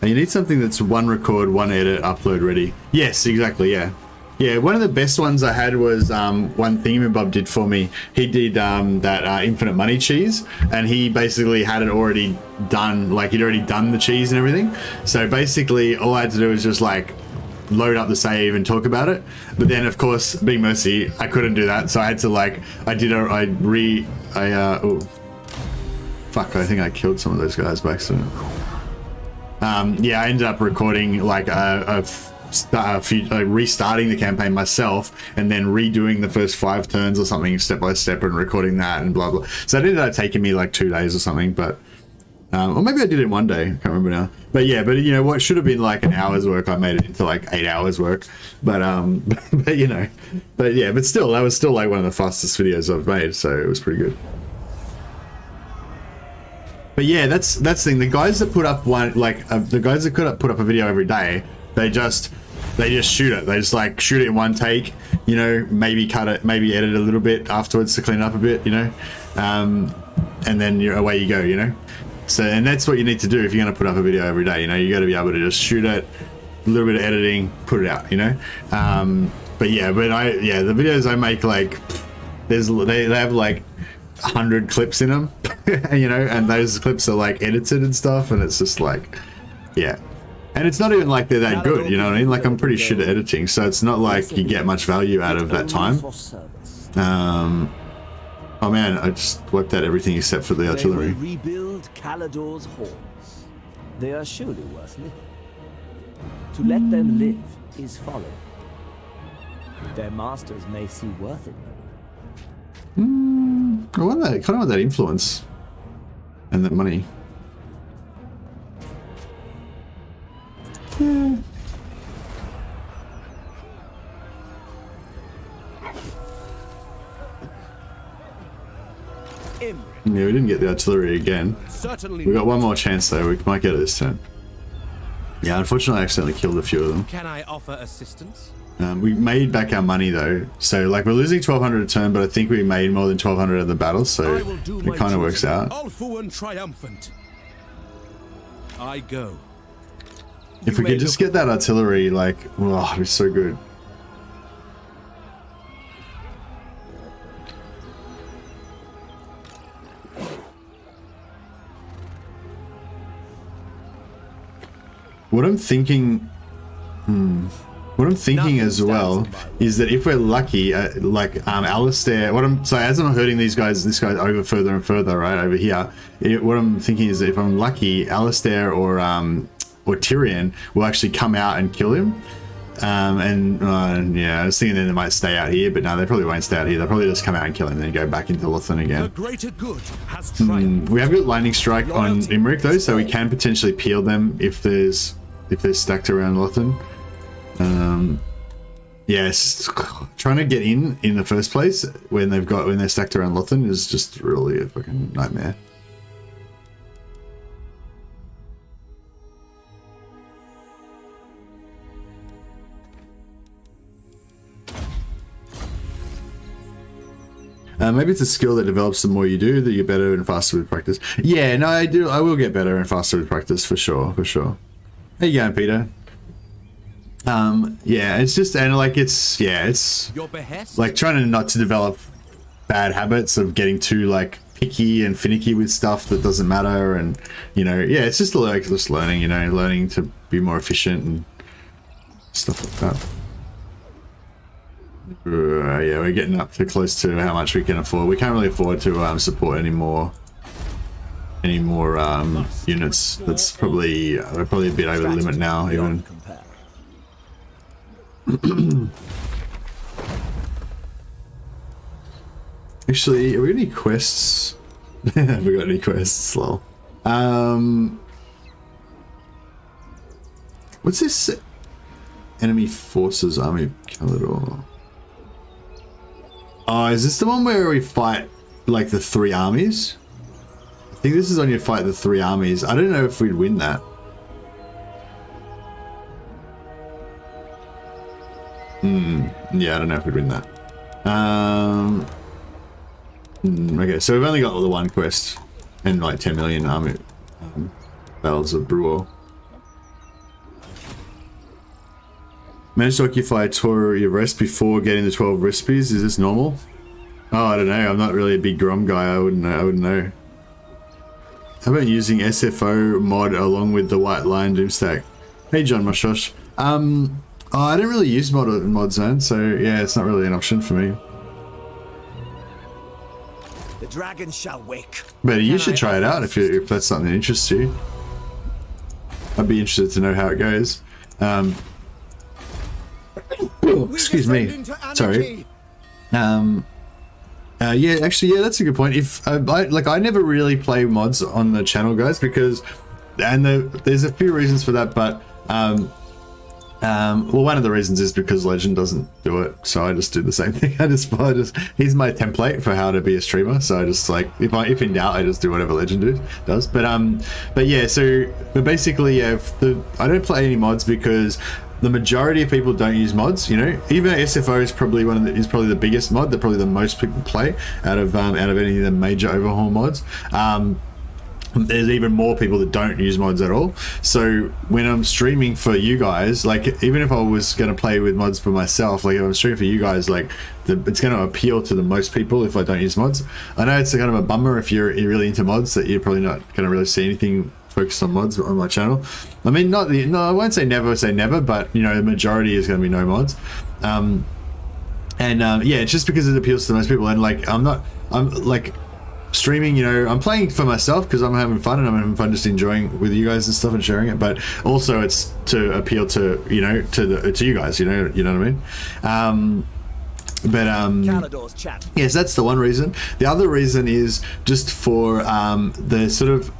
And you need something that's one record, one edit, upload ready. Yes, exactly, yeah. Yeah, one of the best ones I had was one Thingamabob did for me. He did that infinite money cheese, and he basically had it already done, like he'd already done the cheese and everything. So basically all I had to do was just like load up the save and talk about it. But then of course, being Mercy, I couldn't do that. So I had to like, oh, fuck, I think I killed some of those guys by accident. Yeah, I ended up recording like restarting the campaign myself and then redoing the first 5 turns or something step by step and recording that and blah blah. So it ended up taking me like 2 days or something, but or maybe I did it in 1 day, I can't remember now. But yeah, but you know what should have been like an hour's work, I made it into like 8 hours work. But but you know, but yeah, but still, that was still like one of the fastest videos I've made, so it was pretty good. But yeah, that's the thing. The guys that put up the guys that could put up a video every day, they just shoot it. They just like shoot it in one take, you know, maybe cut it, maybe edit a little bit afterwards to clean it up a bit, you know, and then away you go, you know. So, and that's what you need to do if you're going to put up a video every day, you know. You got to be able to just shoot it, a little bit of editing, put it out, you know. But yeah, the videos I make, like they have like 100 clips in them, you know, and those clips are like edited and stuff, and it's just like, yeah. And it's not even like they're that good, you know what I mean? Like, I'm pretty shit at editing, so it's not like you get much value out of that time. Oh man, I just wiped out everything except for the artillery. They will rebuild Caledor's halls. They are surely worth living. To let them live is folly. Their masters may see worth it, though. I want that, kind of want that influence. and that money. Yeah. Imrik. Yeah, we didn't get the artillery again. Certainly. We got one more chance though. We might get it this turn. Yeah, unfortunately, I accidentally killed a few of them. Can I offer assistance? We made back our money though, so like we're losing 1,200 a turn, but I think we made more than 1,200 at the battle, so it kind of works out. All and triumphant. I go. If we could just get that artillery, like, oh, it'd be so good. What I'm thinking, as well is that if we're lucky, like Alistair, so as I'm hurting this guy's over further and further, right over here. What I'm thinking is that if I'm lucky, Alistair or Tyrion will actually come out and kill him. Yeah, I was thinking then they might stay out here, but no, they probably won't stay out here. They'll probably just come out and kill him and then go back into Lothan again. The greater good has triumphed. We have got lightning strike on Imrik though, so we can potentially peel them if they're stacked around Lothan. Yes, trying to get in the first place when they're stacked around Lothan is just really a fucking nightmare. Maybe it's a skill that develops the more you do, that you're better and faster with practice. Yeah, no, I will get better and faster with practice for sure. How you going, Peter? Yeah, it's just, and like it's your behest? Like trying not to develop bad habits of getting too like picky and finicky with stuff that doesn't matter, and yeah, it's just like learning, learning to be more efficient and stuff like that. Yeah, we're getting up to close to how much we can afford. We can't really afford to support any more units. That's probably we're probably a bit over the limit now even. Actually, have we got any quests? Have we got any quests? Lol. What's this? Enemy forces, army of Caledor. Oh, is this the one where we fight like the 3 armies? I think this is on your fight the 3 armies. I don't know if we'd win that. Yeah, I don't know if we'd win that. Okay, so we've only got the one quest and like 10 million army battles of Brewer. Managed to occupy a tour of rest before getting the 12 recipes. Is this normal? Oh, I don't know. I'm not really a big Grom guy. I wouldn't know. How about using SFO mod along with the White Lion Doomstack? Hey, John Moshosh. Oh, I don't really use mod zone, so yeah, it's not really an option for me. The dragon shall wake. But you should try it out if that's something that interests you. I'd be interested to know how it goes. Excuse me. Sorry. Yeah, actually, yeah, that's a good point. If I never really play mods on the channel, guys, because there's a few reasons for that, but well, one of the reasons is because Legend doesn't do it, so I just do the same thing. I just here's my template for how to be a streamer. So I just like if in doubt, I just do whatever Legend does. But yeah, but basically, yeah, I don't play any mods because the majority of people don't use mods. Even SFO is probably probably the biggest mod that probably the most people play out of any of the major overhaul mods. There's even more people that don't use mods at all. So when I'm streaming for you guys, like even if I was going to play with mods for myself, like if I'm streaming for you guys, like it's going to appeal to the most people if I don't use mods. I know it's kind of a bummer if you're really into mods that you're probably not going to really see anything focused on mods on my channel. I mean, I won't say never, but the majority is going to be no mods. Yeah, it's just because it appeals to the most people, and like I'm like streaming, I'm playing for myself because I'm having fun, and I'm having fun just enjoying with you guys and stuff and sharing it, but also it's to appeal to to you guys, you know what I mean. Caledor's champ. yes, that's the one reason. The other reason is just for the sort of,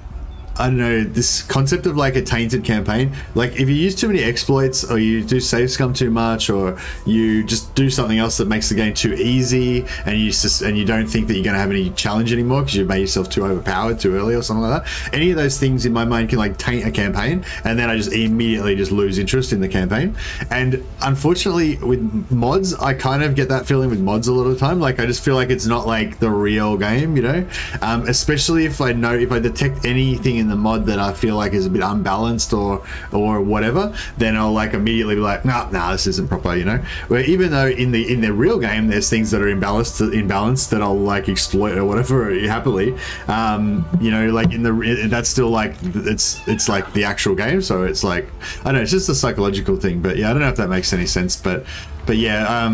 I don't know, this concept of like a tainted campaign. Like if you use too many exploits, or you do save scum too much, or you just do something else that makes the game too easy, and you don't think that you're going to have any challenge anymore because you've made yourself too overpowered too early or something like that. Any of those things in my mind can like taint a campaign, and then I just immediately just lose interest in the campaign. And unfortunately with mods, I kind of get that feeling with mods a lot of the time. Like I just feel like it's not like the real game, you know, especially if I detect anything in the mod that I feel like is a bit unbalanced or whatever, then I'll like immediately be like, nah, this isn't proper, you know. Where even though in the real game there's things that are imbalanced that I'll like exploit or whatever happily, you know, like that's still like it's like the actual game, so it's like, I don't know, it's just a psychological thing. But yeah, I don't know if that makes any sense, but yeah,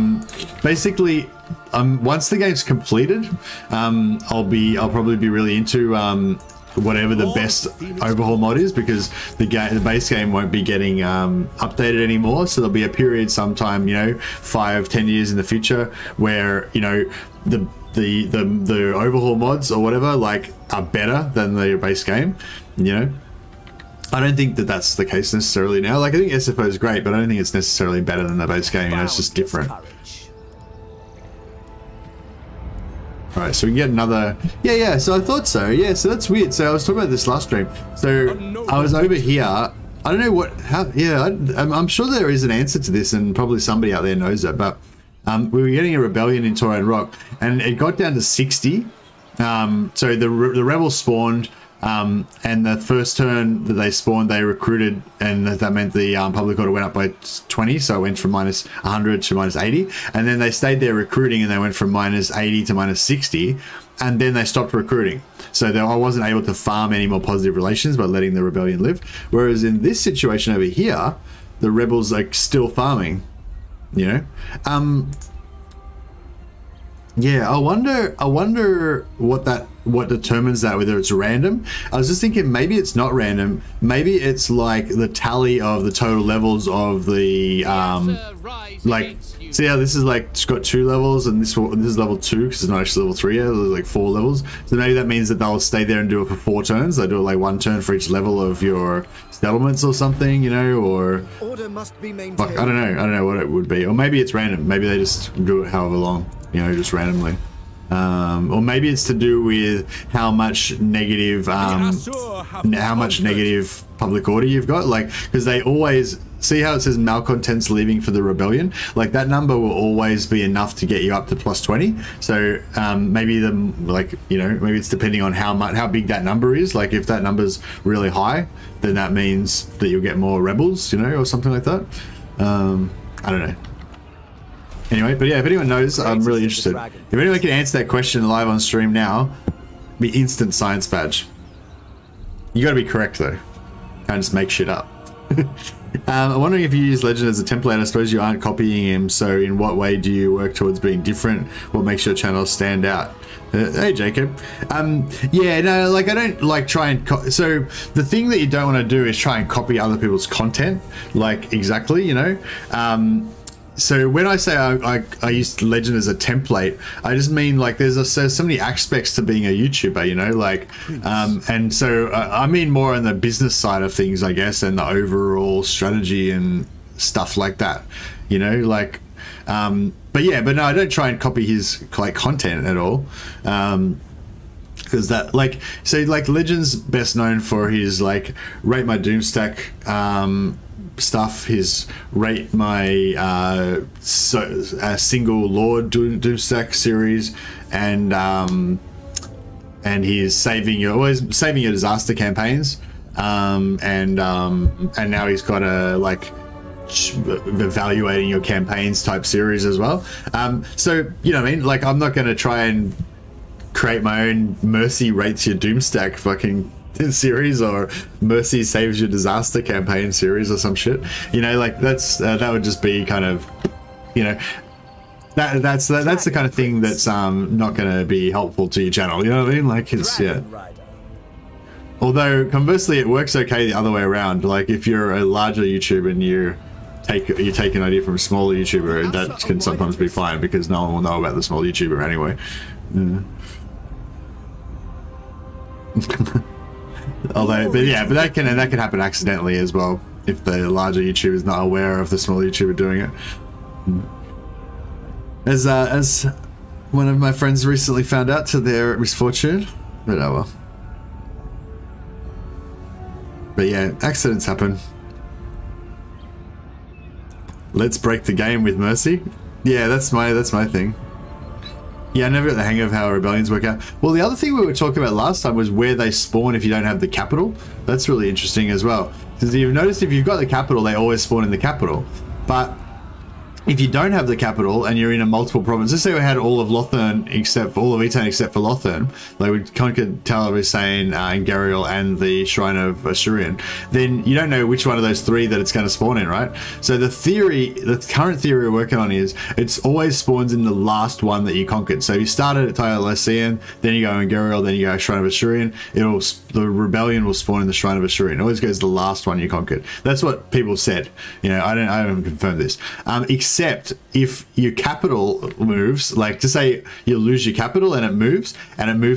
basically once the game's completed, I'll probably be really into whatever the best overhaul mod is, because the base game won't be getting updated anymore. So there'll be a period sometime, you know, 5-10 years in the future where, you know, the overhaul mods or whatever like are better than the base game, you know. I don't think that that's the case necessarily now. Like I think SFO is great, but I don't think it's necessarily better than the base game, you know. It's just different. All right, so we can get another. Yeah. So I thought so. Yeah. So that's weird. So I was talking about this last stream. So I was over here. I don't know I'm sure there is an answer to this, and probably somebody out there knows it. But we were getting a rebellion in Tyrion Rock, and it got down to 60. So the rebels spawned. And the first turn that they spawned, they recruited, and that meant the public order went up by 20, so it went from minus 100 to minus 80, and then they stayed there recruiting, and they went from minus 80 to minus 60, and then they stopped recruiting. So I wasn't able to farm any more positive relations by letting the rebellion live. Whereas in this situation over here, the rebels are still farming, you know. Yeah, I wonder what determines that, whether it's random. I was just thinking maybe it's not random. Maybe it's like the tally of the total levels of the like, see how this is like, it's got 2 levels, and this is level 2 because it's not actually level 3 yet. There's like 4 levels. So maybe that means that they'll stay there and do it for 4 turns. They do it like 1 turn for each level of your settlements or something, you know, or order must be maintained. Fuck, I don't know what it would be. Or maybe it's random. Maybe they just do it however long, you know, just randomly. Or maybe it's to do with how much negative public order you've got, like, because they always see how it says malcontents leaving for the rebellion, like that number will always be enough to get you up to plus 20. So maybe maybe it's depending on how big that number is. Like if that number's really high, then that means that you'll get more rebels, you know, or something like that. I don't know. Anyway, but yeah, if anyone knows, I'm really interested. If anyone can answer that question live on stream now, be instant science badge. You got to be correct though. Can't just make shit up. I'm wondering if you use Legend as a template. I suppose you aren't copying him. So in what way do you work towards being different? What makes your channel stand out? Hey Jacob. Yeah, no, like I don't like try and so the thing that you don't want to do is try and copy other people's content, like exactly, you know. So when I say I use Legend as a template, I just mean like there's so many aspects to being a YouTuber, you know, like, and so I mean more on the business side of things, I guess, and the overall strategy and stuff like that, you know, like, but no, I don't try and copy his like content at all. Because that, like, so like Legend's best known for his like rate my Doomstack stuff, his rate my single Lord Doomstack series, and he's saving your disaster campaigns, and now he's got a like evaluating your campaigns type series as well. So you know what I mean, like I'm not going to try and create my own Mercy rates your Doomstack fucking series or Mercy saves your disaster campaign series or some shit, you know, like that's that would just be kind of, you know, that's the kind of thing that's not going to be helpful to your channel, you know what I mean, like it's, yeah. Although conversely it works okay the other way around, like if you're a larger YouTuber and you you take an idea from a smaller YouTuber, that can sometimes be fine because no one will know about the small YouTuber anyway. Although, but that can happen accidentally as well if the larger YouTuber is not aware of the small YouTuber doing it. As one of my friends recently found out to their misfortune, but oh well. But yeah, accidents happen. Let's break the game with Mercy. Yeah, that's my thing. Yeah, I never got the hang of how rebellions work out. Well, the other thing we were talking about last time was where they spawn if you don't have the capital. That's really interesting as well. Because you've noticed if you've got the capital, they always spawn in the capital. But if you don't have the capital and you're in a multiple province, let's say we had all of Lothern except for all of Etain except for Lothern, like we conquered Talabheim, Ingariel, and the Shrine of Asurian, then you don't know which one of those three that it's going to spawn in, right? So the current theory we're working on is it's always spawns in the last one that you conquered. So you started at Talabheim, then you go Ingariel, then you go Shrine of Asurian. The rebellion will spawn in the Shrine of Asurian. It always goes the last one you conquered. That's what people said. You know, I haven't confirmed this. Except if your capital moves, like to say you lose your capital and it moves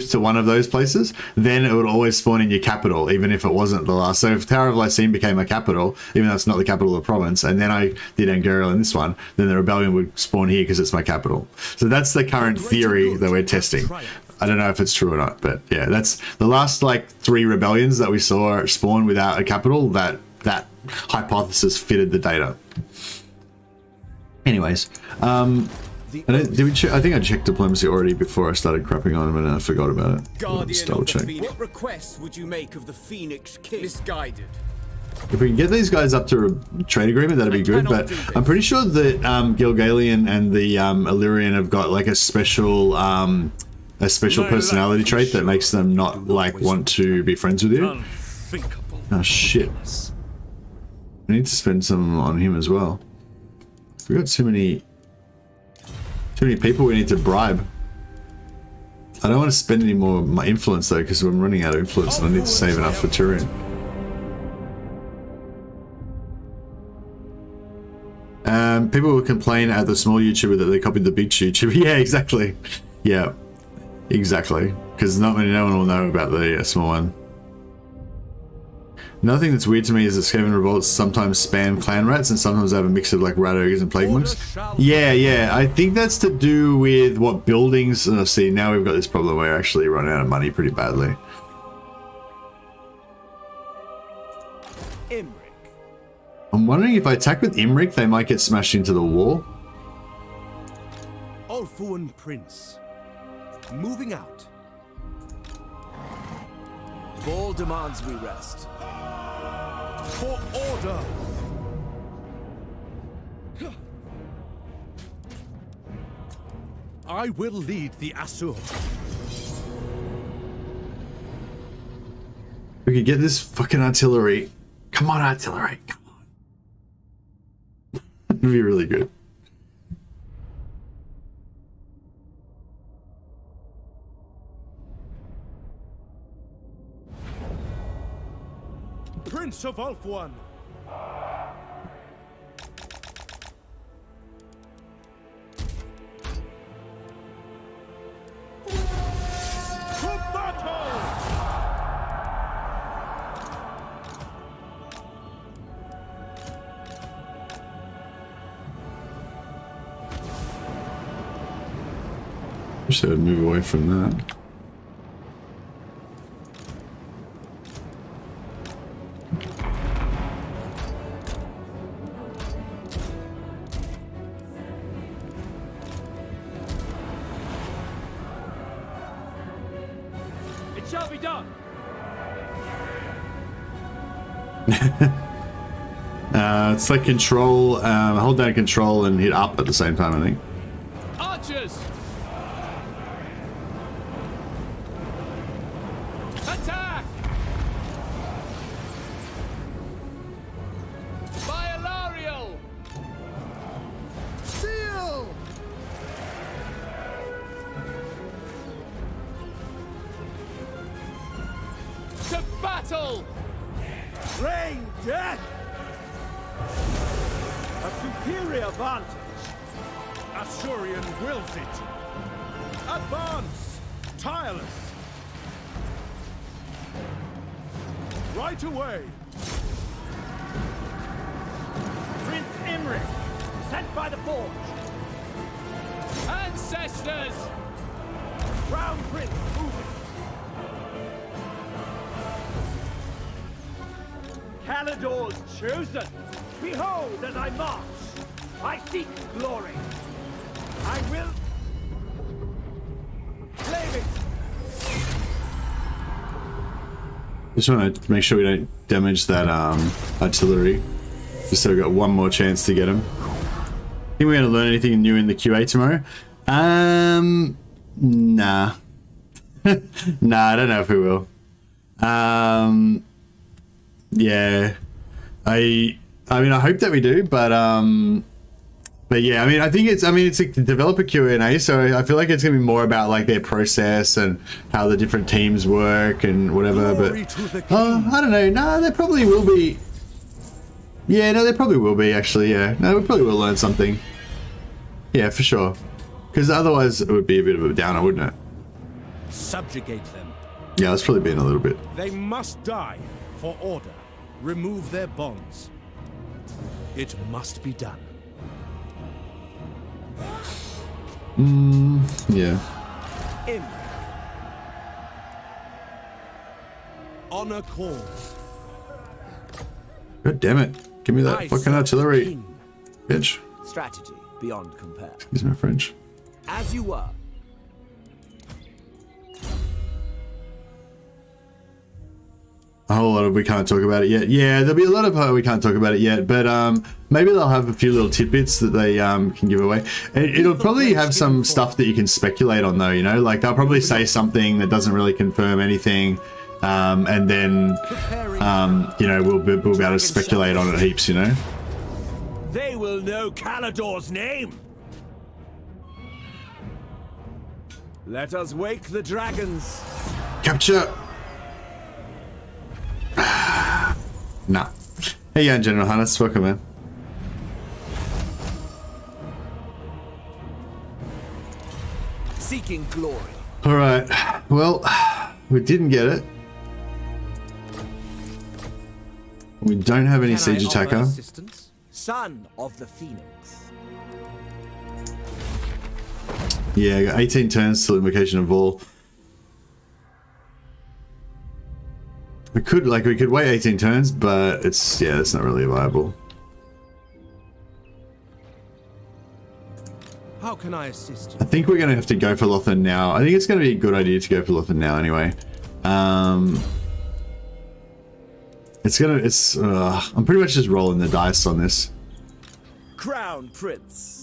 to one of those places, then it would always spawn in your capital, even if it wasn't the last. So if Tower of Lycene became a capital, even though it's not the capital of the province, and then I did Angariel in this one, then the rebellion would spawn here because it's my capital. So that's the current theory that we're testing. I don't know if it's true or not, but yeah, that's the last like 3 rebellions that we saw spawn without a capital. That hypothesis fitted the data. Anyways, I think I checked diplomacy already before I started crapping on him and I forgot about it. Guardian of the Phoenix. What requests would you make of the Phoenix King? Misguided. If we can get these guys up to a trade agreement, that'd be good. But I'm pretty sure that Gilgalian and the Ellyrian have got like a special personality trait that makes them not like want to be friends with you. Oh shit! I need to spend some on him as well. We've got too many people we need to bribe. I don't want to spend any more of my influence though, because I'm running out of influence and I need to save enough for Tyrion. People will complain at the small YouTuber that they copied the big YouTuber. Yeah, exactly. Yeah, exactly. Because no one will know about the small one. Another thing that's weird to me is that Skaven revolts sometimes spam clan rats and sometimes they have a mix of like rat ogres and plague monks. Yeah, I think that's to do with what buildings. See, now we've got this problem where we're actually running out of money pretty badly. Imrik. I'm wondering if I attack with Imrik, they might get smashed into the wall. Ulfuan Prince. Moving out. Ball demands we rest. For order! I will lead the Asur. We could get this fucking artillery. Come on, artillery. Come on. It'd be really good. Prince of Ulfuan. Wish they would move away from that. It shall be done. It's like control, hold down control and hit up at the same time, I think. Archers! Attack! Violarial! Seal! To battle! Rain death! A superior vantage. Asurian wills it. Advance! Tireless! Right away! Prince Imrik, sent by the forge. Ancestors! Crown Prince moving. Caledor's chosen. Behold as I march. I seek glory. I will claim it. Just want to make sure we don't damage that artillery. Just so we've got one more chance to get him. Think we're going to learn anything new in the QA tomorrow? Nah. Nah, I don't know if we will. Yeah. I mean, I hope that we do, but yeah, I mean, I think it's a developer Q&A, so I feel like it's gonna be more about like their process and how the different teams work and whatever. But I don't know. No, there probably will be. Yeah, no, there probably will be actually. Yeah, no, we probably will learn something. Yeah, for sure. Because otherwise, it would be a bit of a downer, wouldn't it? Subjugate them. Yeah, it's probably been a little bit. They must die for order. Remove their bonds. It must be done. Yeah. Imrik. Honor calls. God damn it! Give me that fucking artillery, bitch. Strategy beyond compare. Excuse my French. As you were. A whole lot of we can't talk about it yet. Yeah, there'll be a lot of we can't talk about it yet, but maybe they'll have a few little tidbits that they can give away. It'll probably have some stuff that you can speculate on though, you know, like they'll probably say something that doesn't really confirm anything, and then you know, we'll be able to speculate on it heaps, you know. They will know Caledor's name. Let us wake the dragons. Capture. Nah. Hey, yeah, General Hannes, welcome, man. Seeking glory. All right. Well, we didn't get it. We don't have any siege attacker. Son of the Phoenix. Yeah, I got 18 turns till invocation of all. We could wait 18 turns, but it's not really viable. How can I assist you? I think we're gonna have to go for Lothar now. I think it's gonna be a good idea to go for Lothar now anyway. I'm pretty much just rolling the dice on this. Crown Prince.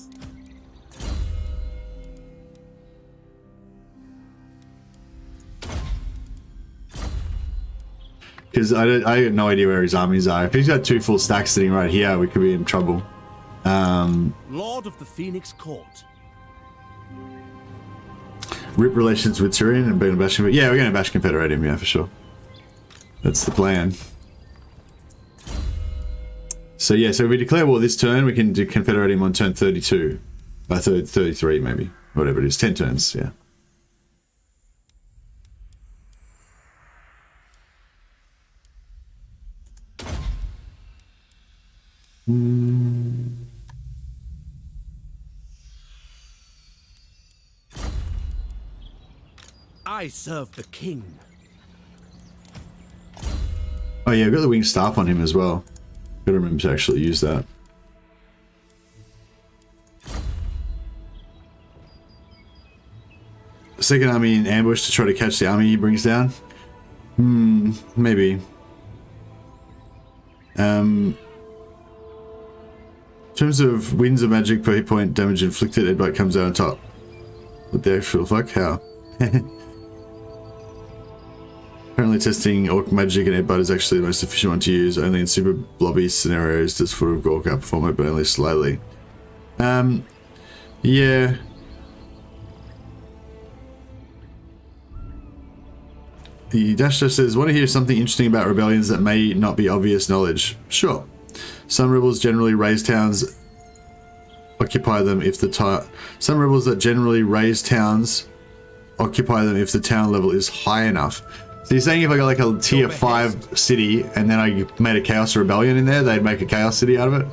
Because I have no idea where his armies are. If he's got 2 full stacks sitting right here, we could be in trouble. Lord of the Phoenix Court. Rip relations with Tyrion and being a bash. Yeah, we're going to bash confederate him, yeah, for sure. That's the plan. So yeah, so if we declare war this turn, we can confederate him on turn 32. By 33 maybe. Whatever it is. 10 turns, yeah. I serve the king. Oh yeah, I've got the winged staff on him as well. Gotta remember to actually use that. Second army in ambush to try to catch the army he brings down? Maybe. In terms of wins of magic per hit point damage inflicted, Edbite comes out on top. What the actual fuck? How? Apparently testing Orc Magic and Edbite is actually the most efficient one to use. Only in super blobby scenarios does Foot of Gork outperform it, but only slightly. Yeah. The Dash says, want to hear something interesting about rebellions that may not be obvious knowledge? Sure. Some rebels generally raise towns occupy them if the some rebels that generally raise towns occupy them if the town level is high enough. So you're saying if I got like a tier 5 city and then I made a chaos rebellion in there, they'd make a chaos city out of it?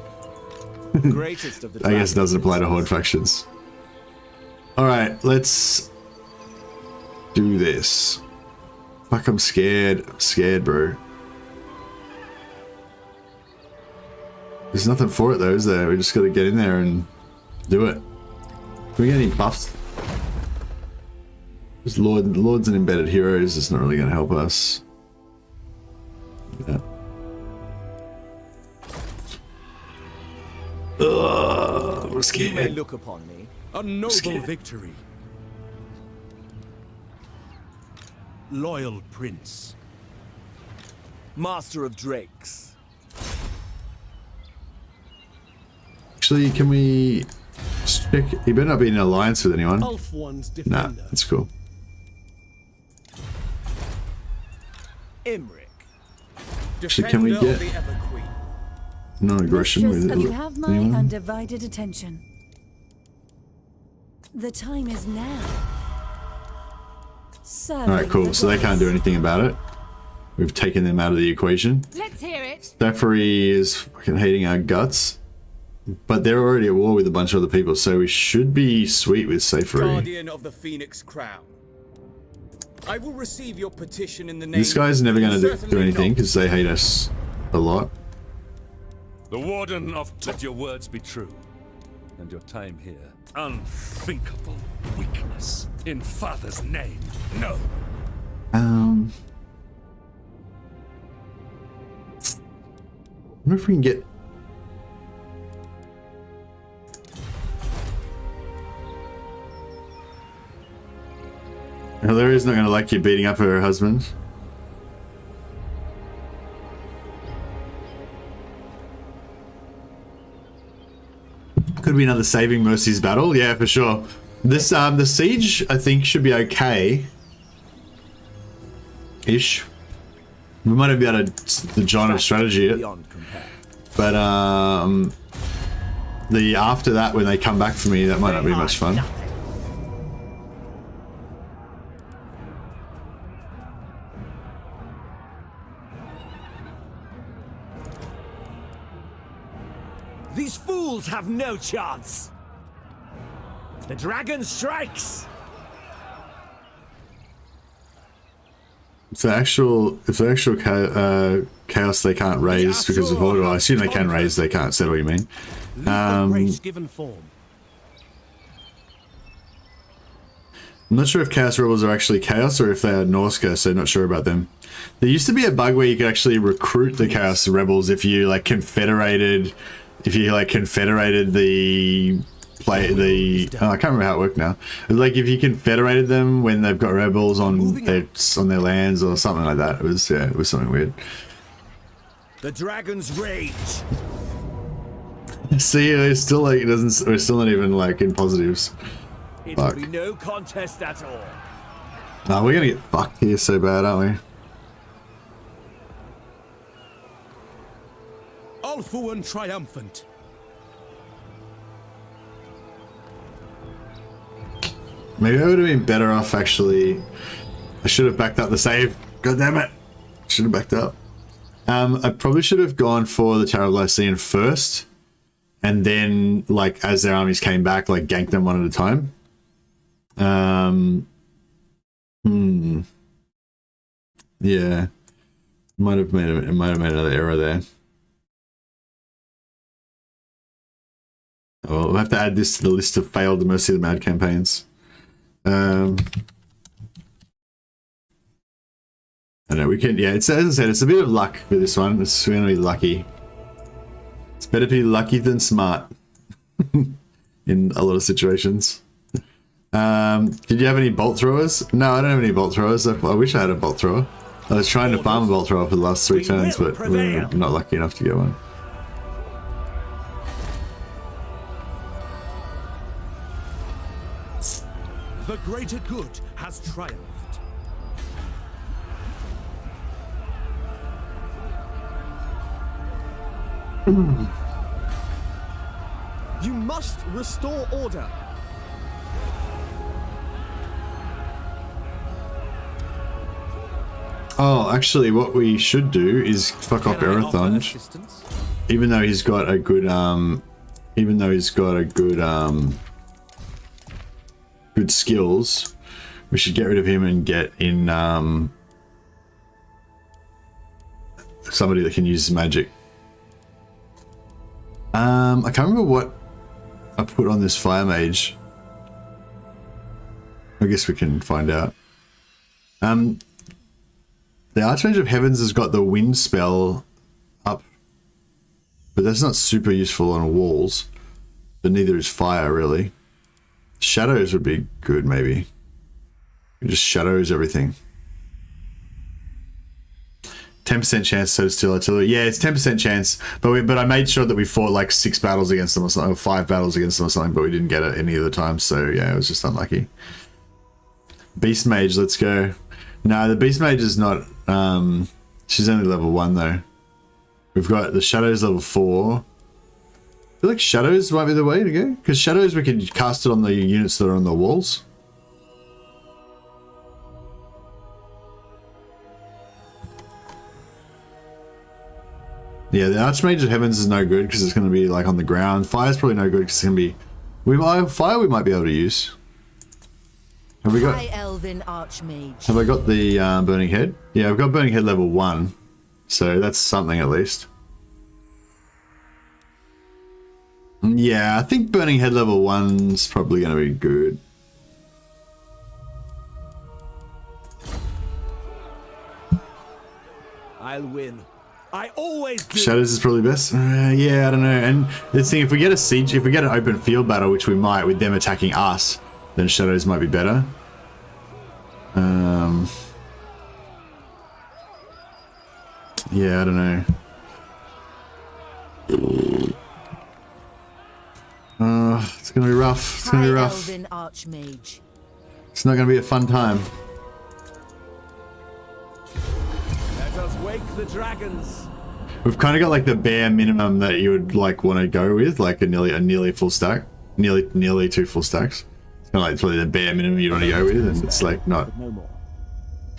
Greatest of the I guess it doesn't apply to horde factions. Alright, let's do this. Fuck, I'm scared. I'm scared, bro. There's nothing for it though, is there? We just gotta get in there and do it. Can we get any buffs? Just Lords and Embedded Heroes is not really gonna help us. Yeah. Ugh, we're scared. You may look upon me. A noble victory. Loyal prince. Master of Drakes. Actually, can we check? You better not be in an alliance with anyone. Nah, that's cool. Imrik. Actually, can we get non-aggression with You have my anyone? undivided attention. The time is now. Alright, cool. So they can't do anything about it. We've taken them out of the equation. Let's hear it. Theffery is fucking hating our guts. But they're already at war with a bunch of other people, so we should be sweet with Safery. Guardian of the Phoenix Crown. I will receive your petition in the name. This guy's never going to do anything because they hate us a lot. The Warden of... Let your words be true, and your time here. Unthinkable weakness. In Father's name, no. I wonder if we can get... Ellyrian's not going to like you beating up her husband. Could be another saving Mercy's battle, yeah, for sure. This the siege I think should be okay. Ish. We might have been able to the John of strategy it. But the after that when they come back for me, that might not be much fun. These fools have no chance. The dragon strikes. It's the actual chaos they can't raise because of order. I assume they can raise, they can't. Is that what you mean? Given form. I'm not sure if Chaos Rebels are actually Chaos or if they are Norska, so not sure about them. There used to be a bug where you could actually recruit the Chaos Rebels if you like confederated the I can't remember how it worked now. Like if you confederated them when they've got rebels on their lands or something like that. It was something weird. The dragon's rage. See, it's still like it doesn't. We're still not even like in positives. It'll be no contest at all. Nah, we're gonna get fucked here so bad, aren't we? Ulfuan triumphant. Maybe I would have been better off actually. I should have backed up the save. God damn it! Should have backed up. I probably should have gone for the Tower of Lycian first, and then like as their armies came back, like ganked them one at a time. Yeah, might have made another error there. Well, we'll have to add this to the list of failed MercytheMad campaigns. I know we can. Yeah, it's as I said, it's a bit of luck with this one. It's going to be lucky. It's better to be lucky than smart in a lot of situations. Did you have any bolt throwers? No, I don't have any bolt throwers. I wish I had a bolt thrower. I was trying to farm a bolt thrower for the last 3 turns, but we were not lucky enough to get one. The greater good has triumphed. You must restore order. Oh, actually, what we should do is fuck off Erathon, even though he's got a good, good skills. We should get rid of him and get in somebody that can use magic. I can't remember what I put on this fire mage. I guess we can find out. The Archmage of Heavens has got the wind spell up, but that's not super useful on walls, but neither is fire really. Shadows would be good maybe. It just shadows everything. 10% chance so still artillery. Yeah, it's 10% chance, but I made sure that we fought like 6 battles against them or something, or 5 battles against them or something, but we didn't get it any of the time, so yeah, it was just unlucky. Beast Mage, let's go. No, the Beast Mage is not, she's only level 1 though. We've got the Shadows level 4. I feel like Shadows might be the way to go, because Shadows we can cast it on the units that are on the walls. Yeah, the Archmage of Heavens is no good because it's going to be like on the ground. Fire's probably no good because it's going to be... Fire we might be able to use. Have we got... Elven Archmage. Have I got the Burning Head? Yeah, I've got Burning Head level 1. So that's something at least. Yeah, I think Burning Head level 1's probably going to be good. I'll win. I always do. Shadows is probably best. Yeah, I don't know. And let's see, if we get a siege, if we get an open field battle, which we might, with them attacking us, then Shadows might be better. Yeah, I don't know. It's gonna be rough. It's gonna be rough. It's not gonna be a fun time. Let us wake the dragons. We've kind of got like the bare minimum that you would like want to go with, like a nearly full stack, nearly 2 full stacks. It's kind of like it's probably the bare minimum you want to go with, and it's like not.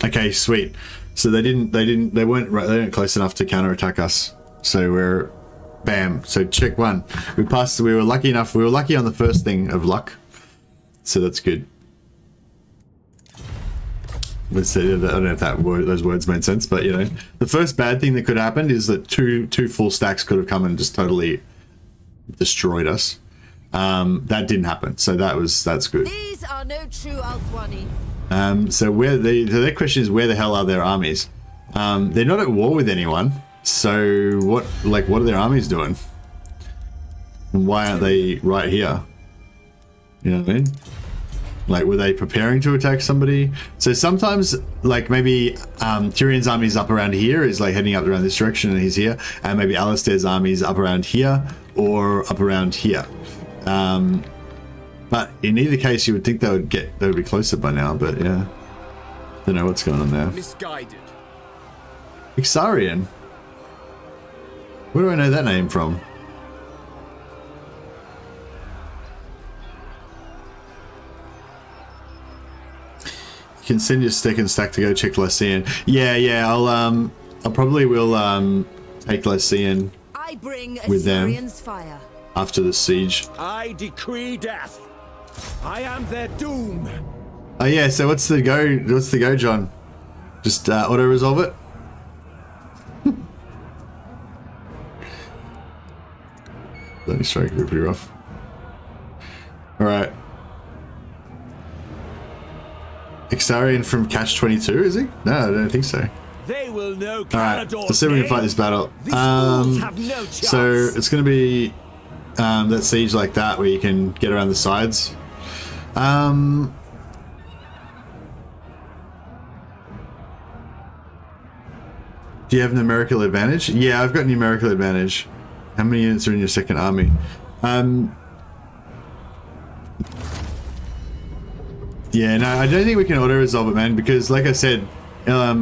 Okay, sweet. So they weren't close enough to counterattack us. So we're, bam. So check 1. We passed. We were lucky enough. We were lucky on the first thing of luck. So that's good. Let's say, I don't know if those words made sense, but you know, the first bad thing that could have happened is that two full stacks could have come and just totally destroyed us. That didn't happen, so that's good. These are no true Althwani. So their question is, where the hell are their armies? They're not at war with anyone, so what are their armies doing? And why aren't they right here? You know what I mean? Like, were they preparing to attack somebody? So sometimes, like, maybe Tyrion's army's up around here, is like heading up around this direction, and he's here, and maybe Alistair's army's up around here or up around here. But in either case, you would think they would be closer by now. But yeah, don't know what's going on there. Misguided. Asurian. Where do I know that name from? You can send your second stack to go check Lycian. Yeah, I'll probably will take Lycian with them fire. after the siege. I decree death. I am their doom. Oh yeah, so what's the go, John? Just auto resolve it? Let me strike it pretty rough. Alright. Asurian from Catch 22, is he? No, I don't think so. They will know. Alright, let's see if we can fight this battle. Have no chance. So it's going to be that siege like that where you can get around the sides. Do you have numerical advantage? Yeah, I've got numerical advantage. How many units are in your second army? Yeah, no, I don't think we can auto-resolve it, man, because like I said, I'll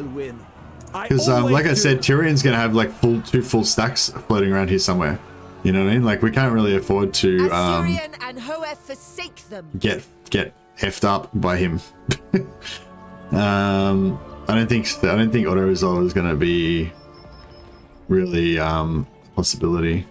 win. Because like I said, Tyrion's going to have like 2 full stacks floating around here somewhere. You know what I mean? Like we can't really afford to Asurian and Hoeth forsake them. get effed up by him. I don't think auto resolve is going to be really a possibility.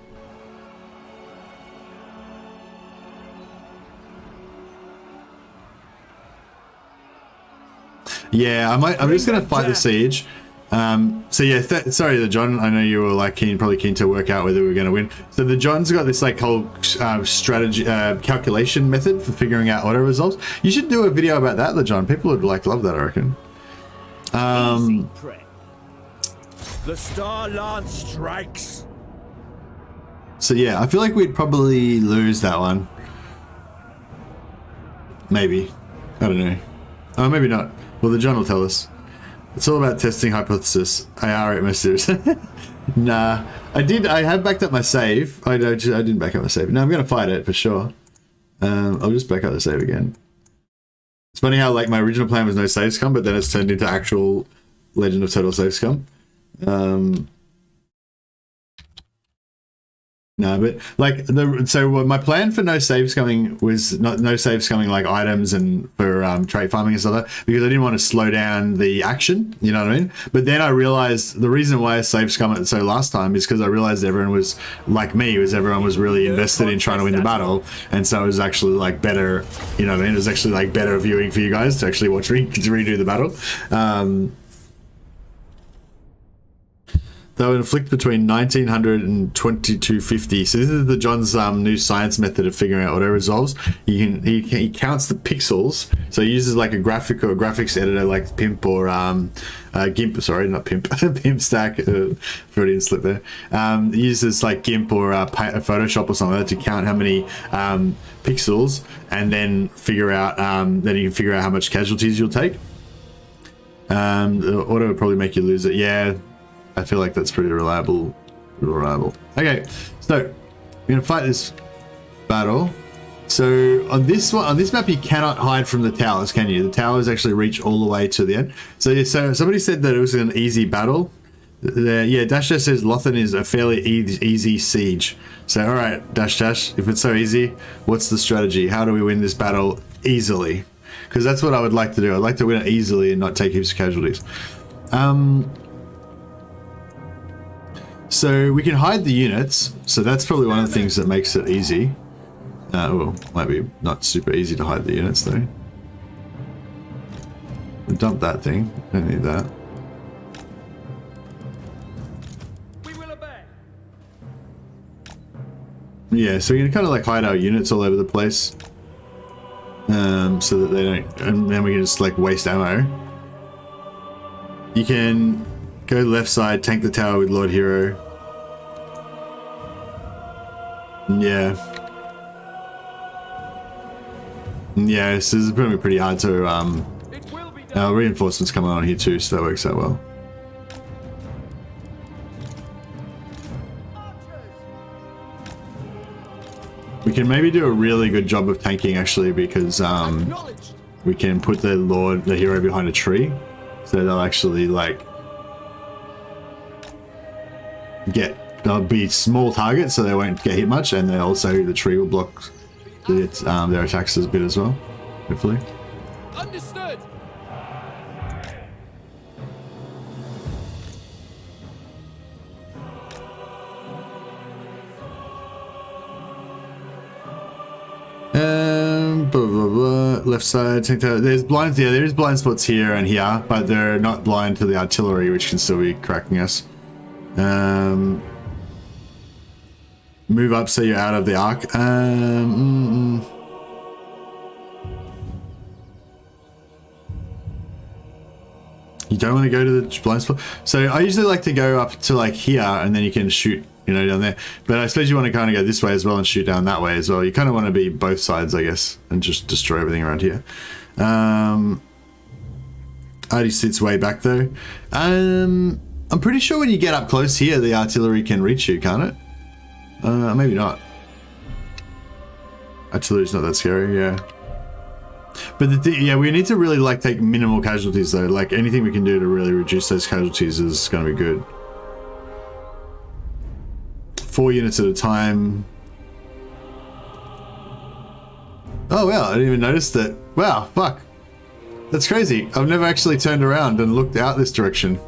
Yeah, I'm just going to fight the siege. So yeah, sorry, John. I know you were like probably keen to work out whether we were going to win. So the John's got this like whole strategy calculation method for figuring out auto resolves. You should do a video about that, the John. People would like love that, I reckon. The Star Lance strikes. So yeah, I feel like we'd probably lose that one. Maybe. I don't know. Oh, maybe not. Well, the John will tell us. It's all about testing hypothesis. I most serious. Nah, I have backed up my save. I didn't back up my save. No, I'm gonna fight it for sure. I'll just back up the save again. It's funny how like my original plan was no save scum, but then it's turned into actual Legend of Total Save Scum. No, but like so my plan for no save scumming was no save scumming like items and for trait farming and stuff like that, because I didn't want to slow down the action, you know what I mean? But then I realized the reason why I save scum it so last time is because I realized everyone was like me, everyone was really invested in trying to win the battle, and so it was actually like better, you know what I mean? It was actually like better viewing for you guys to actually watch me to redo the battle. They would inflict between 1900 and 2250. So this is the John's new science method of figuring out auto resolves. He counts the pixels. So he uses like a graphics editor like Pimp or GIMP. Sorry, not Pimp. Pimp Stack. Freudian slip there. He uses like GIMP or Photoshop or something like that to count how many pixels, and then figure out. Then you can figure out how much casualties you'll take. The auto would probably make you lose it. Yeah. I feel like that's pretty reliable. Okay, so we're gonna fight this battle. So on this map, you cannot hide from the towers, can you? The towers actually reach all the way to the end. So somebody said that it was an easy battle. Yeah, Dash Dash says Lothan is a fairly easy siege. So all right, Dash Dash, if it's so easy, what's the strategy? How do we win this battle easily? Because that's what I would like to do. I'd like to win it easily and not take heaps of casualties. So we can hide the units, so that's probably one of the things that makes it easy. Well, might be not super easy to hide the units though. Dump that thing, don't need that. We will obey. Yeah, so we can kind of like hide our units all over the place. So that they don't, and then we can just like waste ammo. You can go left side, tank the tower with Lord Hero. Yeah. Yeah, so this is going to be pretty hard to, reinforcements coming on here too, so that works out well. We can maybe do a really good job of tanking actually, because we can put the hero behind a tree, so they'll actually like they'll be small targets, so they won't get hit much, and then also the tree will block their attacks a bit as well, hopefully. Understood. Blah, blah, blah. Left side, there's blinds. Yeah, there is blind spots here and here, but they're not blind to the artillery, which can still be cracking us. Move up so you're out of the arc. You don't want to go to the blind spot. So I usually like to go up to like here, and then you can shoot, you know, down there. But I suppose you want to kind of go this way as well and shoot down that way as well. You kind of want to be both sides, I guess, and just destroy everything around here. Artie sits way back though. I'm pretty sure when you get up close here, the artillery can reach you, can't it? Maybe not. Artillery's not that scary, yeah. But yeah, we need to really like take minimal casualties though. Like anything we can do to really reduce those casualties is going to be good. 4 units at a time. Oh wow, I didn't even notice that. Wow, fuck. That's crazy. I've never actually turned around and looked out this direction.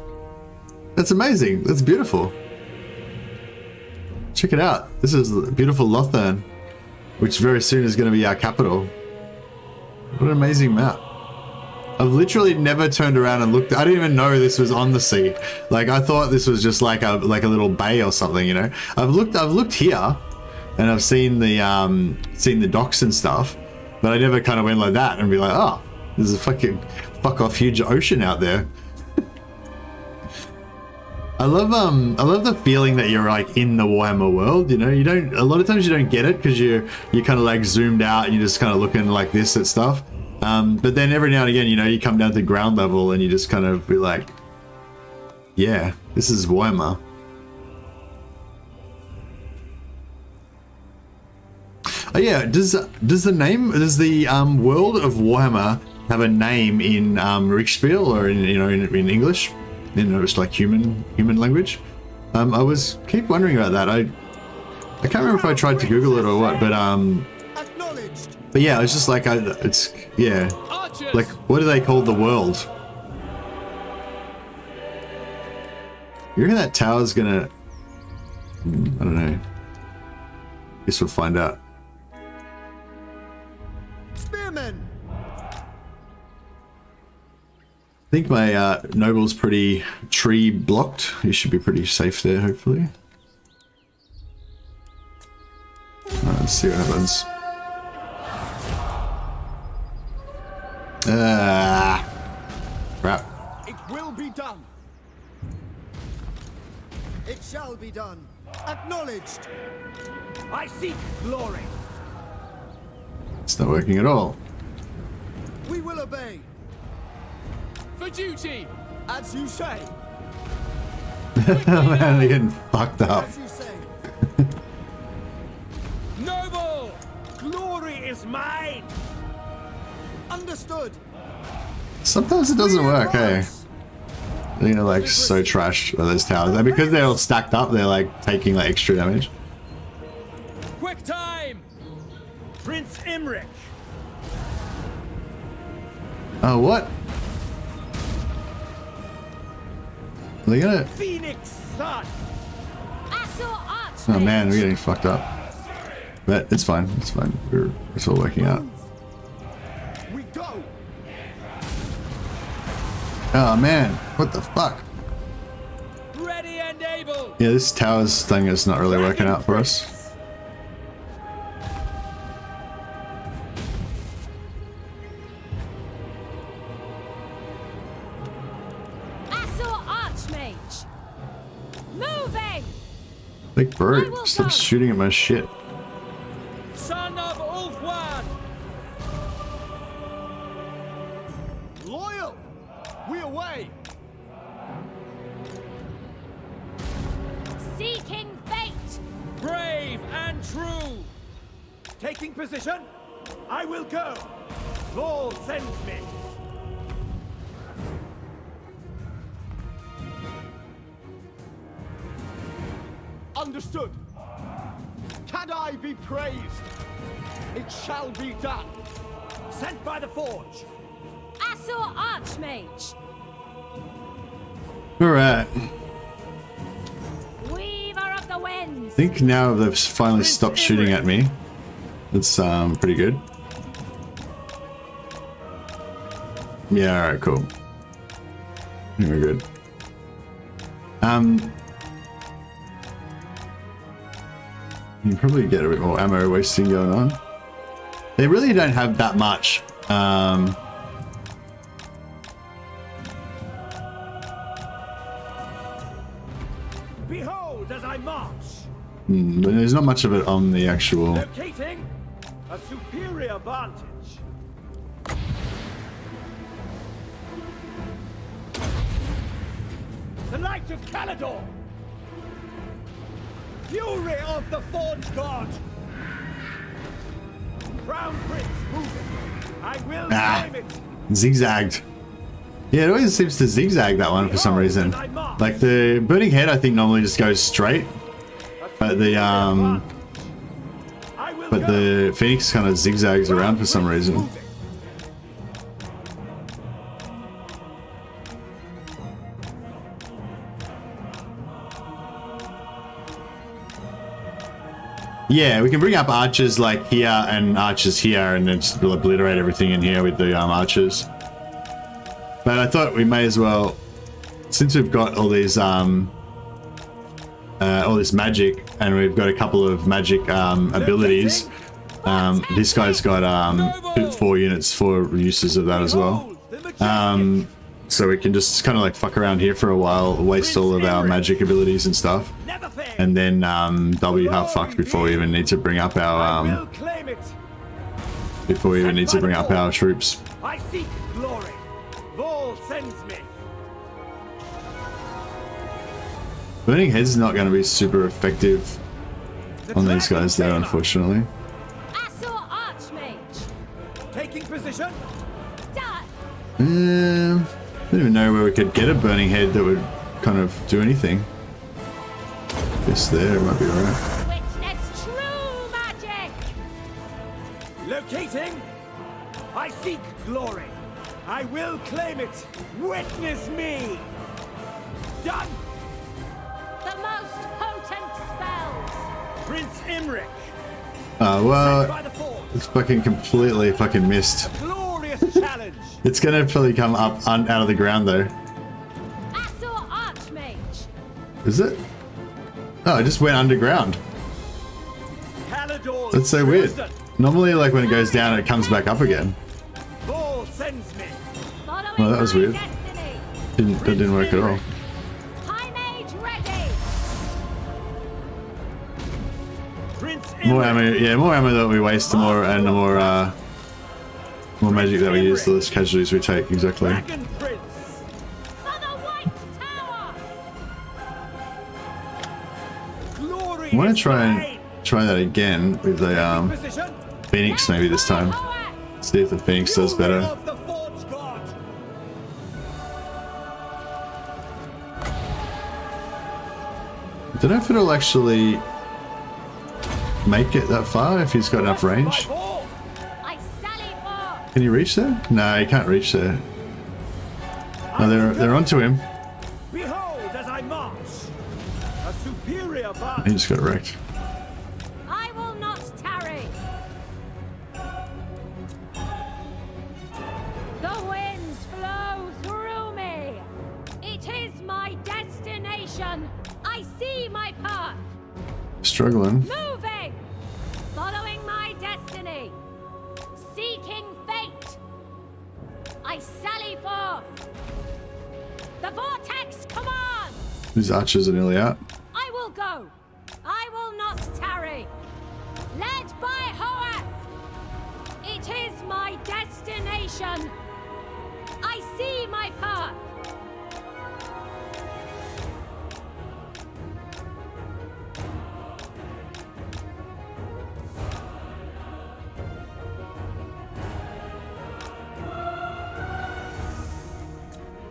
That's amazing. That's beautiful. Check it out. This is beautiful Lothern, which very soon is going to be our capital. What an amazing map. I've literally never turned around and looked. I didn't even know this was on the sea. Like, I thought this was just like a little bay or something, you know. I've looked here, and I've seen the docks and stuff, but I never kind of went like that and be like, oh, there's a fucking fuck off huge ocean out there. I love the feeling that you're like in the Warhammer world, you know. You don't, a lot of times you don't get it because you're kind of like zoomed out and you're just kind of looking like this at stuff. But then every now and again, you know, you come down to ground level and you just kind of be like, yeah, this is Warhammer. Oh yeah, does the world of Warhammer have a name in Riksspiel or in English? It's like human language. I keep wondering about that. I can't remember if I tried to Google it or what, but yeah, it's just like like, what do they call the world? You reckon that tower's gonna? I don't know. Guess we'll find out. Spearmen. I think my noble's pretty tree blocked. He should be pretty safe there, hopefully. Let's see what happens. Crap. It will be done. It shall be done. Acknowledged. I seek glory. It's not working at all. We will obey. For duty, As you say. Man, they're getting fucked up. As you say. noble, glory is mine. Understood. Sometimes it doesn't work, hey. They're like so trash with those towers. And because they're all stacked up, they're like taking like extra damage. Quick time. Prince Imrik. Oh, what? Are they gonna... Phoenix son. Oh man, we're getting fucked up. But it's fine, it's fine. It's all working out. We go. Oh man, what the fuck? Ready and able. Yeah, this tower's thing is not really working out for us. Like, bro, stop shooting at my shit. Son of Ulfwan. Loyal. We away. Seeking fate. Brave and true. Taking position. I will go. Lord sends me. Understood. Can I be praised? It shall be done. Sent by the forge. Asur Archmage. Alright. Weaver of the winds. I think now they've finally stopped shooting at me. That's pretty good. Yeah, alright, cool. I think we're good. You can probably get a bit more ammo wasting going on. They really don't have that much. Behold as I march. There's not much of it on the actual. Locating a superior vantage. The light of Caledor. Fury of the Forge God! Crown Prince moving. I will claim it. Zigzagged. Yeah, it always seems to zigzag that one for some reason. Like the Burning Head, I think normally just goes straight. But the Phoenix kind of zigzags around for some reason. Yeah, we can bring up archers like here and archers here, and then just obliterate everything in here with the archers. But I thought we may as well, since we've got all these all this magic, and we've got a couple of magic abilities. This guy's got 4 units, 4 uses of that as well. So we can just kind of like fuck around here for a while, waste all of our magic abilities and stuff, and then they'll be half fucked before we even need to bring up our troops. I seek glory. Lord sends me. Burning Head's not going to be super effective on these guys there, unfortunately. Asur Archmage. Taking position. I don't even know where we could get a Burning Head that would kind of do anything. This there might be alright. Witness true magic. Locating. I seek glory. I will claim it. Witness me. Done. The most potent spells. Prince Imrik. Oh, well, it's fucking completely fucking missed. Glorious challenge. It's gonna probably come up out of the ground though. Asur Archmage. Is it? Oh, it just went underground. Caledor. That's so weird. Normally, like when it goes down, it comes back up again. Lord sends me. Well, that was weird. That didn't work at all. More ammo, yeah, more ammo that we waste, the more more magic that we use, the less casualties we take. Exactly. I want to try that again with the Phoenix maybe this time. See if the Phoenix does better. I don't know if it'll actually make it that far if he's got enough range. Can you reach there? No, he can't reach there. No, they're onto him. Behold as I march. A superior He just got wrecked. I will not tarry. The winds flow through me. It is my destination. I see my path. Struggling. Moving. Following my destiny. Seeking fate. I sally forth. The vortex commands. These archers are nearly out. I will go. I will not tarry. Led by Hoath. It is my destination. I see my path.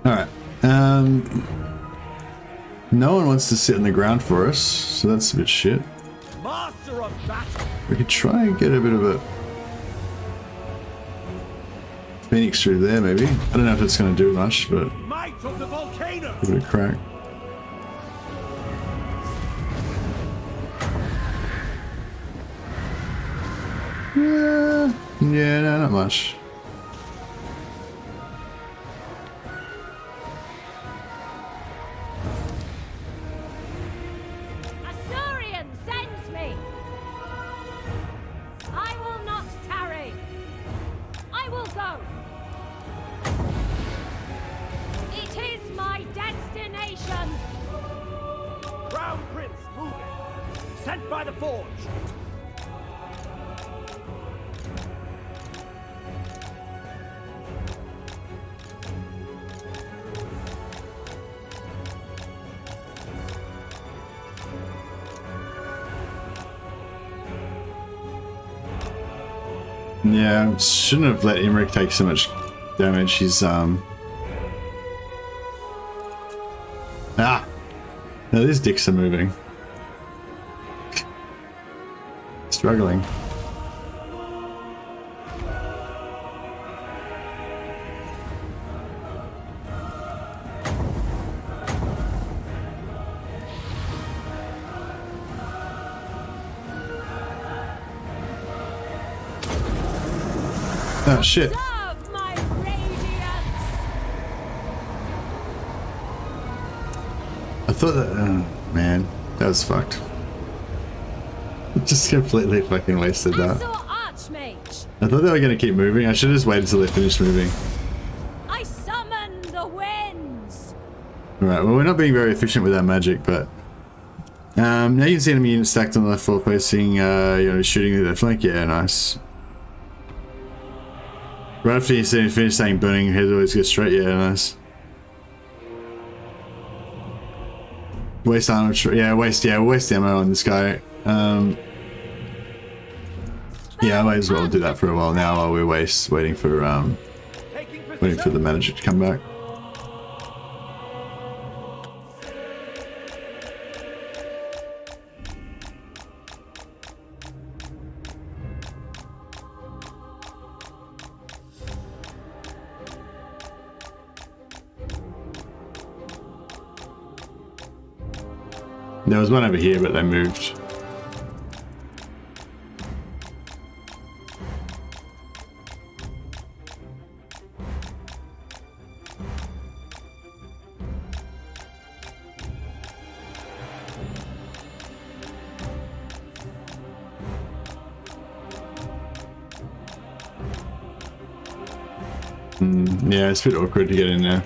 Alright. No one wants to sit on the ground for us, so that's a bit shit. Master of battle. We could try and get a bit of a Phoenix through there, maybe. I don't know if it's going to do much, but Might of the volcano. give it a crack. Yeah, no, not much. Asurian sends me. I will not tarry. I will go. It is my destination. Crown Prince moving. Sent by the forge. Yeah, shouldn't have let Imrik take so much damage. He's no, these dicks are moving. Struggling. Oh shit. Serve my radiance. I thought that, oh man, that was fucked. Just completely fucking wasted that. Archmage. I thought they were gonna keep moving. I should have just waited until they finished moving. I summon the winds. Alright, well we're not being very efficient with our magic, but now you can see enemy units stacked on the left floor facing, you know, shooting their flank. Yeah, nice. Right after you finish saying burning head, always go straight. Yeah, nice. Waste armor. Yeah, waste ammo on this guy. Yeah, I might as well do that for a while now while we're waiting for the manager to come back. There was one over here, but they moved. Yeah, it's a bit awkward to get in there.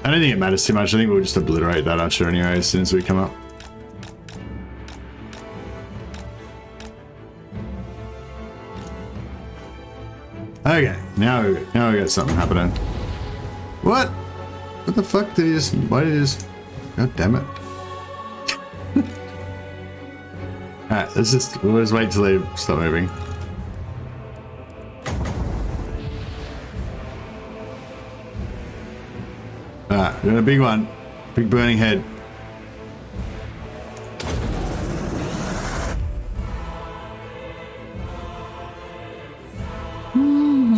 I don't think it matters too much. I think we'll just obliterate that archer anyway as soon as we come up. Okay, now we got something happening. What? What the fuck did he just? Why did he just? God damn it! Alright, we'll just wait till they stop moving. Alright, we're in a big one. Big burning head.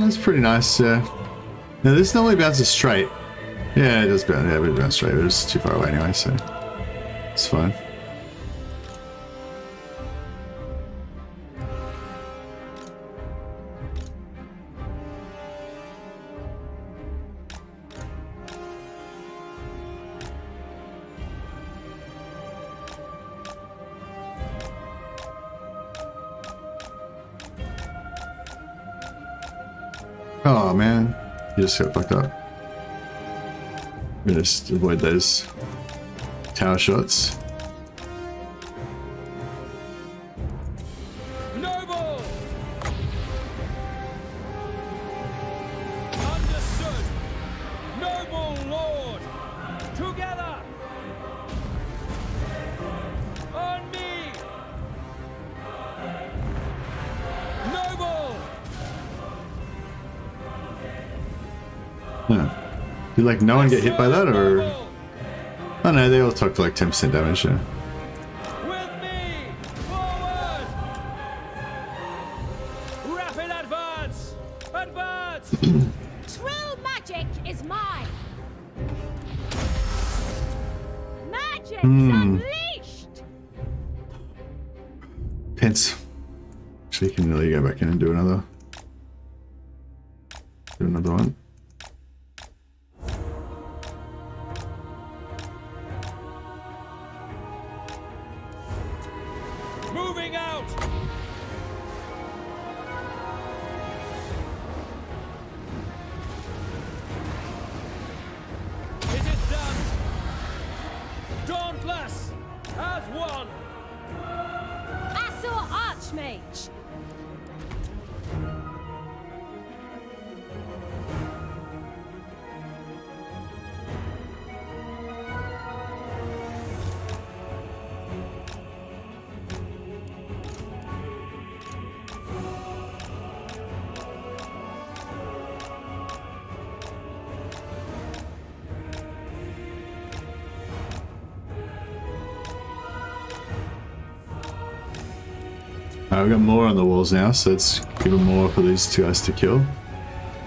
That's pretty nice, yeah. Now this normally bounces straight. Yeah, it does bounce, yeah, it bounces straight, but it's too far away anyway, so it's fine. Oh man, you just got fucked up. I'm gonna just avoid those tower shots. Noble! Understood! Noble Lord! Together! On me! Noble! Huh. Did like no one get hit by that, or? Oh no, they all took like 10% damage. Yeah. With me! Forward! Rapid advance! Advance! True magic is mine. Magic's unleashed. Tense. Actually, you can really go back in and do another one. Moving out! It is done! Dauntless as one! Asur Archmage. We've got more on the walls now, so let's give them more for these two guys to kill.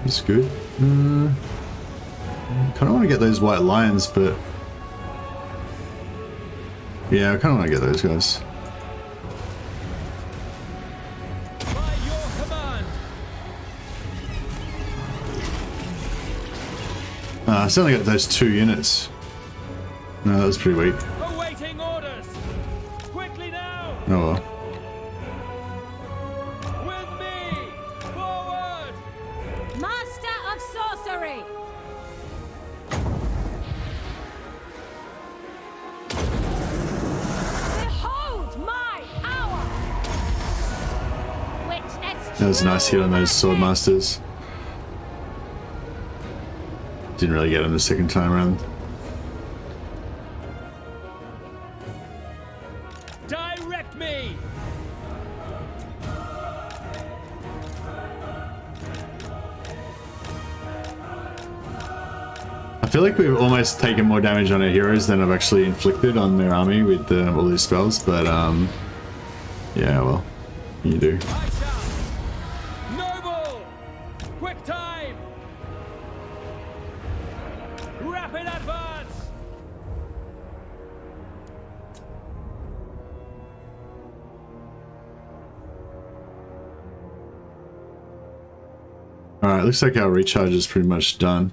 That's good. Kind of want to get those white lions, but yeah, I kind of want to get those guys. By your command. I still only got those 2 units. No, that was pretty weak. Awaiting orders. Quickly now. Oh well. With me. Forward. Master of sorcery. Behold my power. Witness. That was a nice hit on those sword masters. Didn't really get them the second time around. Direct me. I feel like we've almost taken more damage on our heroes than I've actually inflicted on their army with all these spells, but yeah, well, you do. I shall. Noble. Quick time. Rapid advance. Alright, looks like our recharge is pretty much done.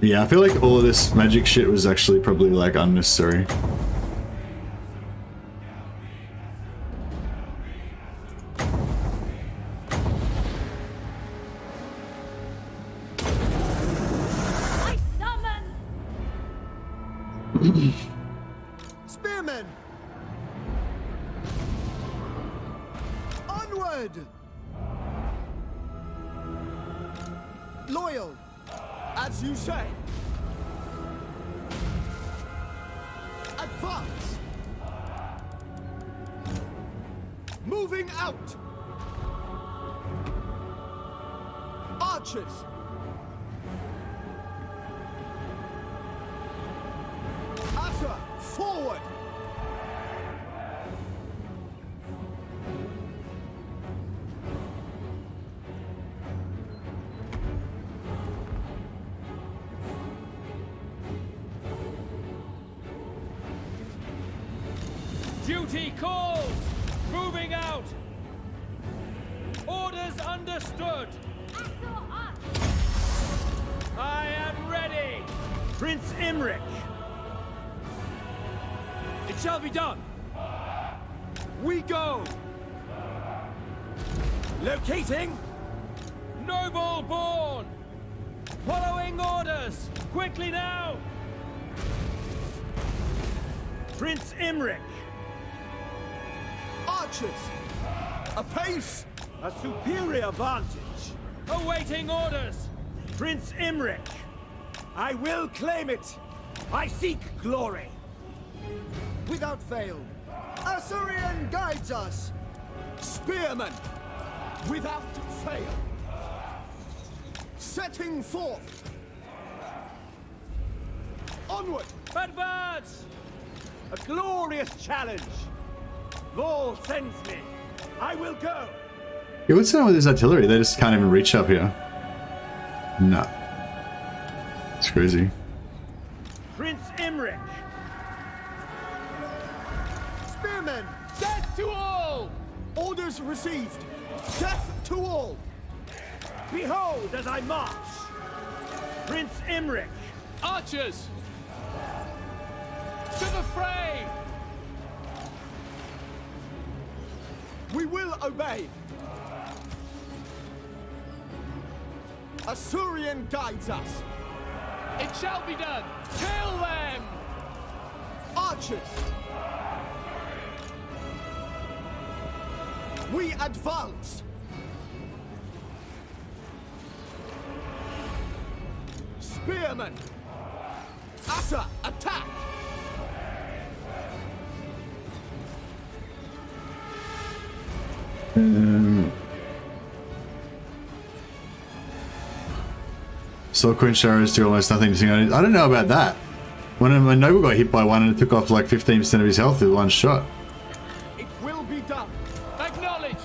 Yeah, I feel like all of this magic shit was actually probably like unnecessary. I summon. Spearmen! Onward! Loyal, as you say. Advance! Moving out! Archers! Asher, forward! Duty calls. Moving out. Orders understood. I am ready. Prince Imrik. It shall be done. We go. Locating. Noble born. Following orders. Quickly now. Prince Imrik. Archers! Apace! A superior vantage. Awaiting orders. Prince Imrik. I will claim it. I seek glory. Without fail. Asurian guides us. Spearmen! Without fail. Setting forth. Onward! Advance! A glorious challenge. Vol sends me. I will go. Yeah, what's going on with this artillery? They just can't even reach up here. No. It's crazy. Prince Imrik. Spearmen! Death to all! Orders received. Death to all! Behold as I march. Prince Imrik. Archers! To the fray! We will obey. Asurian guides us. It shall be done. Kill them! Archers! We advance! Spearmen! Asa, attack! So quench arrows do almost nothing to sing. I don't know about that. When my noble got hit by one and it took off like 15% of his health with one shot. It will be done. Acknowledged.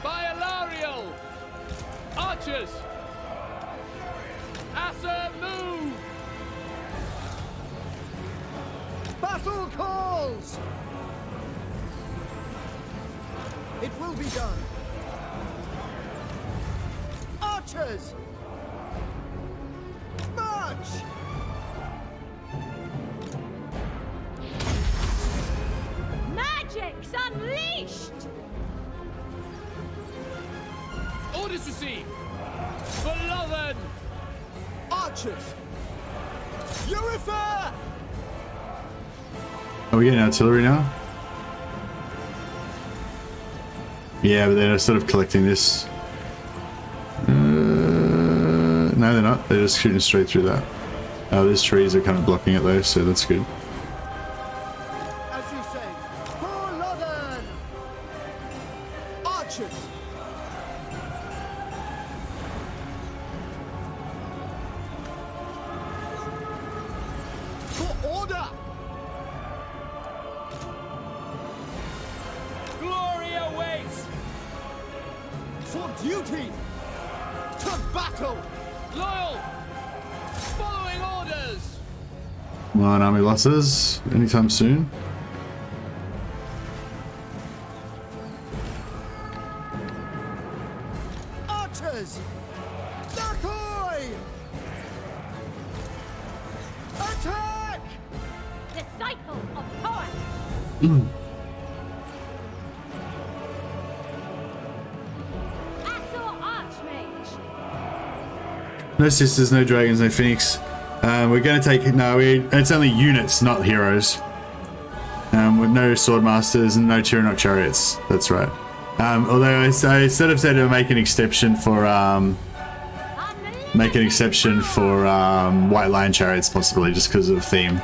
By Ellyrian. Archers. Asur, move. Battle calls. It will be done. Archers. March. Magic's unleashed! Orders received. For Lothen. Archers. Reaver. Are we getting artillery now? Yeah, but they're sort of collecting this. No, they're not. They're just shooting straight through that. Oh, these trees are kind of blocking it though, so that's good. As you say. For Lothen. Archers. For order. Glory awaits. For duty. To battle. Loyal. Following orders. Line army losses anytime soon. Archers. Decoy. Attack. Disciple of Hoeth! Asur Archmage! No sisters, no dragons, no phoenix. We're gonna take it. No, it's only units, not heroes. With no sword masters and no Tyrion chariots. That's right. Although I sort of said to make an exception for White Lion chariots, possibly just because of theme.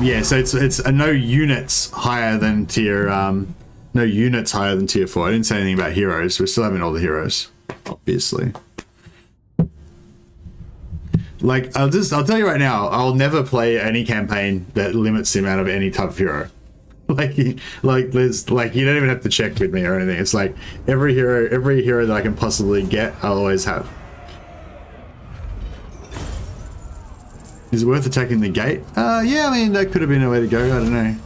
Yeah, so it's no units higher than tier no units higher than tier 4. I didn't say anything about heroes. We're still having all the heroes, obviously. Like I'll tell you right now, I'll never play any campaign that limits the amount of any type of hero. Like there's like you don't even have to check with me or anything. It's like every hero that I can possibly get, I'll always have. Is it worth attacking the gate? Yeah, I mean, that could have been a way to go. I don't know.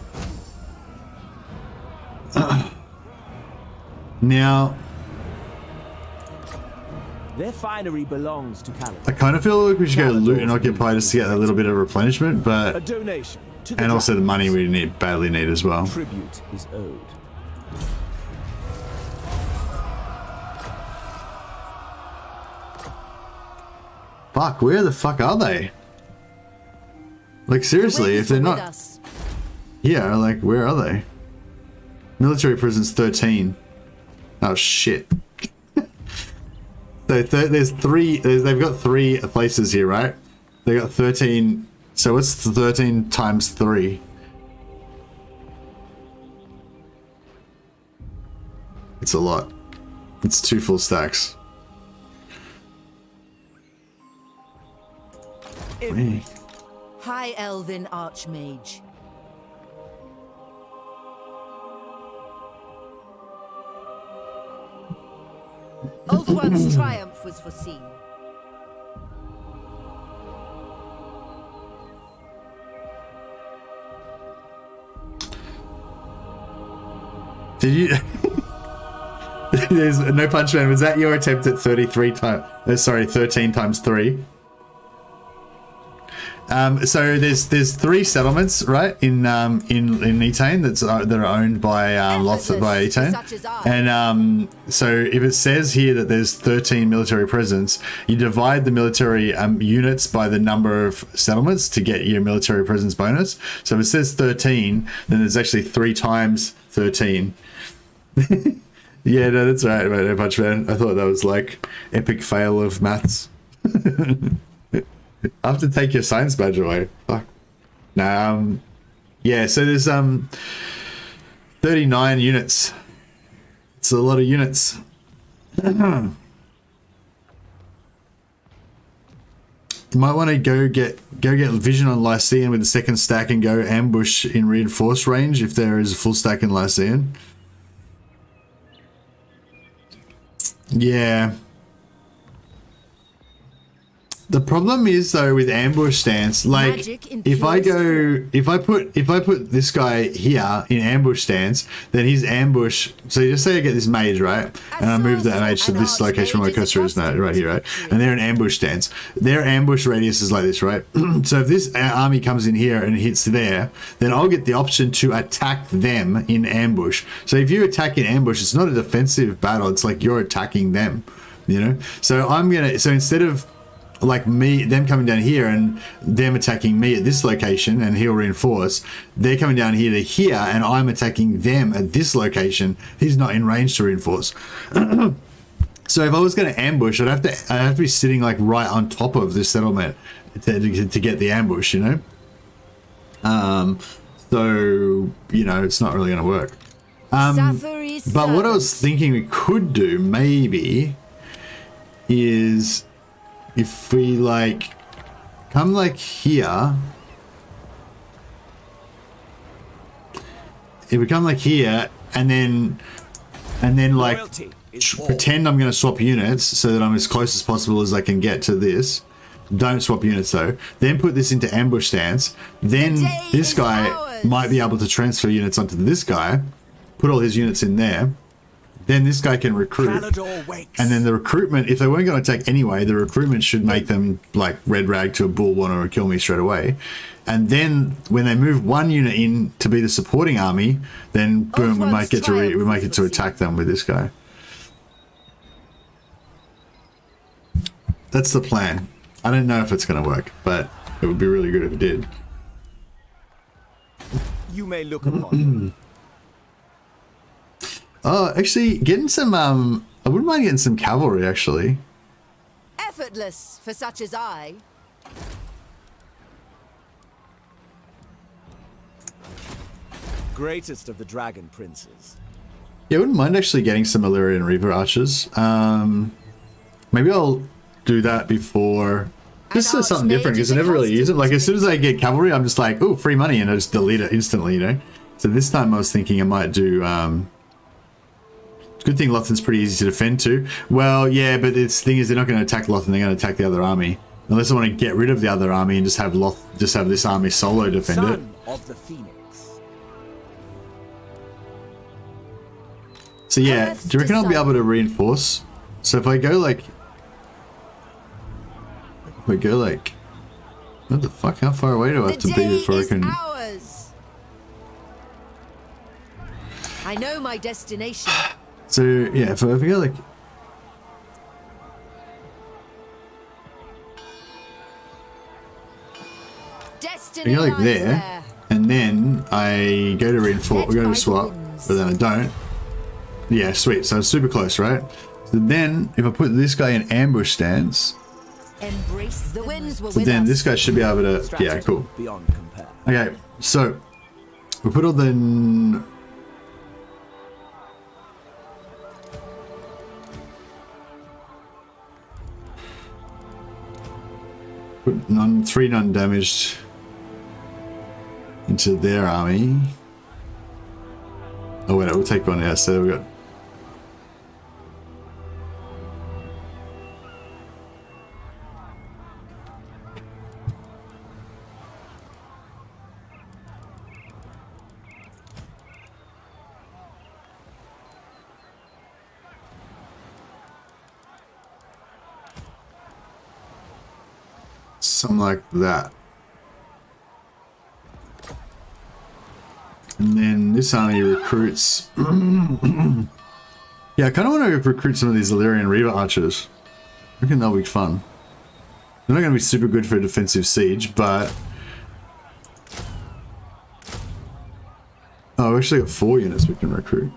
Now, Their finery belongs to Caledor. I kind of feel like we should go loot and occupy just to get a little bit of replenishment, but A donation to the and also the dragons. money we badly need as well. Tribute is owed. Fuck, where the fuck are they? Like seriously, if they're not here, like where are they? Military prisons 13. Oh shit. So there's three. They've got 3 places here, right? They got 13. So what's 13 times 3? It's a lot. It's 2 full stacks. Imrik, High Elven Archmage. Old One's triumph was foreseen. Did you? There's no punchman. Was that your attempt at 33 times? Sorry, 13 times 3. So there's 3 settlements, right, in Etain that are owned by lots of by Etain, and so if it says here that there's 13 military presence, you divide the military units by the number of settlements to get your military presence bonus. So if it says 13, then there's actually 3 times 13. Yeah, no, that's right, mate. No punch man. I thought that was like epic fail of maths. I have to take your science badge away. Fuck. Yeah, so there's 39 units It's a lot of units. You might want to go get vision on Lycian with the second stack and go ambush in reinforced range if there is a full stack in Lycian. Yeah. The problem is though with ambush stance, like if I put this guy here in ambush stance, then his ambush. So just say I get this mage, right, and I move that mage to this location where my cursor is now, right here, right, and they're in ambush stance. Their ambush radius is like this, right? So if this army comes in here and hits there, then I'll get the option to attack them in ambush. So if you attack in ambush, it's not a defensive battle. It's like you're attacking them, you know. So so instead of like them coming down here and them attacking me at this location and he'll reinforce, they're coming down here to here and I'm attacking them at this location. He's not in range to reinforce. So if I was going to ambush, I'd have to be sitting like right on top of this settlement to get the ambush, you know. So you know it's not really going to work. But what I was thinking we could do maybe is if we like come like here, if we come like here and then like pretend I'm going to swap units so that I'm as close as possible as I can get to this. Don't swap units though. Then put this into ambush stance. Then this guy might be able to transfer units onto this guy, put all his units in there. Then this guy can recruit, and then the recruitment, if they weren't going to attack anyway, the recruitment should make them like red rag to a bull wanna kill me straight away. And then when they move one unit in to be the supporting army, then boom, we might get to attack them with this guy. That's the plan. I don't know if it's going to work, but it would be really good if it did. You may look upon. Oh, actually, getting some, I wouldn't mind getting some cavalry, actually. Effortless for such as I. Greatest of the dragon princes. Yeah, I wouldn't mind actually getting some Ellyrian Reaver archers. Maybe I'll do that before. Just so something different, because I never really use it. Like, as soon as I get cavalry, I'm just like, oh, free money, and I just delete it instantly, you know? So this time I was thinking I might do, good thing Lothan's pretty easy to defend too. Well, yeah, but the thing is they're not going to attack Lothan, they're going to attack the other army. Unless I want to get rid of the other army and just have this army solo defend it. Of the Phoenix. So yeah, do you reckon I'll be able to reinforce? So if I go like... what the fuck? How far away do I have to be before I can... I know my destination. So yeah, if I go like... I go like there, and then I go to reinforce, we go to swap, but then I don't. Yeah, sweet, so it's super close, right? So then, if I put this guy in ambush stance, Embrace the winds so then this guy should be able to... yeah, cool. Okay, so we put all the... put 3 non-damaged into their army. Oh wait, we'll take one out. So we got... something like that. And then this army recruits... yeah, I kind of want to recruit some of these Ellyrian Reaver archers. I reckon that'll be fun. They're not going to be super good for a defensive siege, but... oh, we actually got 4 units we can recruit.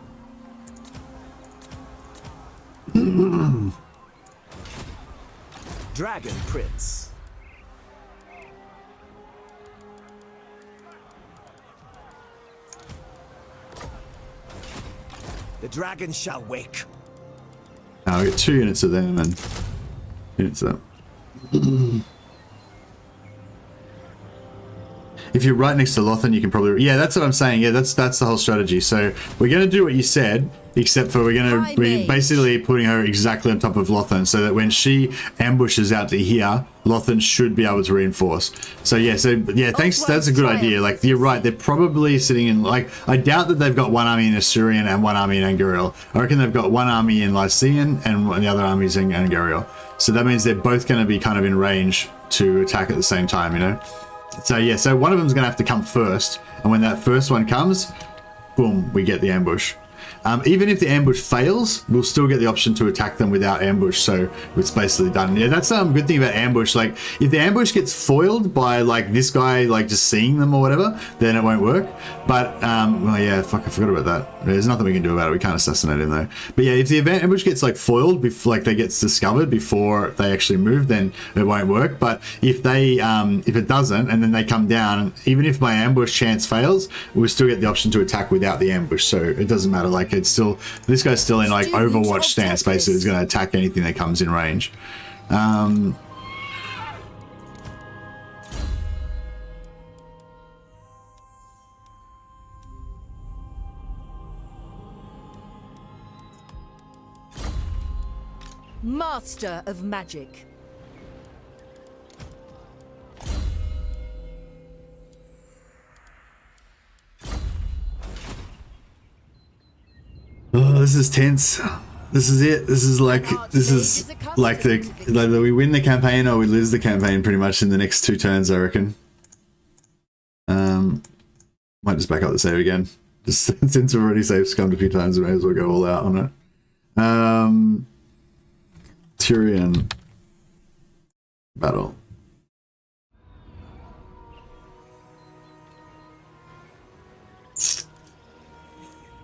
Dragon Prince. The dragon shall wake. We get 2 units of them and units of them. If you're right next to Lothan, you can probably... Yeah, that's what I'm saying. Yeah, that's the whole strategy. So we're going to do what you said, except for we're basically putting her exactly on top of Lothan, so that when she ambushes out to here, Lothan should be able to reinforce. So yeah, thanks. That's a good idea. Like, you're right. They're probably sitting in, like, I doubt that they've got one army in Asurian and one army in Angariel. I reckon they've got one army in Lycian and the other army's in Angariel. So that means they're both going to be kind of in range to attack at the same time, you know? So yeah, so one of them's going to have to come first, and when that first one comes, boom, we get the ambush. Even if the ambush fails, we'll still get the option to attack them without ambush, so it's basically done. Yeah, that's a good thing about ambush. Like, if the ambush gets foiled by, like, this guy, like, just seeing them or whatever, then it won't work. But, well, yeah, fuck, I forgot about that. There's nothing we can do about it. We can't assassinate him, though. But yeah, if the ambush gets, like, foiled, before, like, they get discovered before they actually move, then it won't work. But if they, if it doesn't, and then they come down, even if my ambush chance fails, we'll still get the option to attack without the ambush, so it doesn't matter. Like, it's still, this guy's still in, like, Overwatch stance, basically. Is going to attack anything that comes in range. Master of magic. Oh, this is tense. This is it. This is like the we win the campaign or we lose the campaign pretty much in the next 2 turns, I reckon. Might just back up the save again. Just since we've already saved scummed a few times, we may as well go all out on it. Tyrion battle.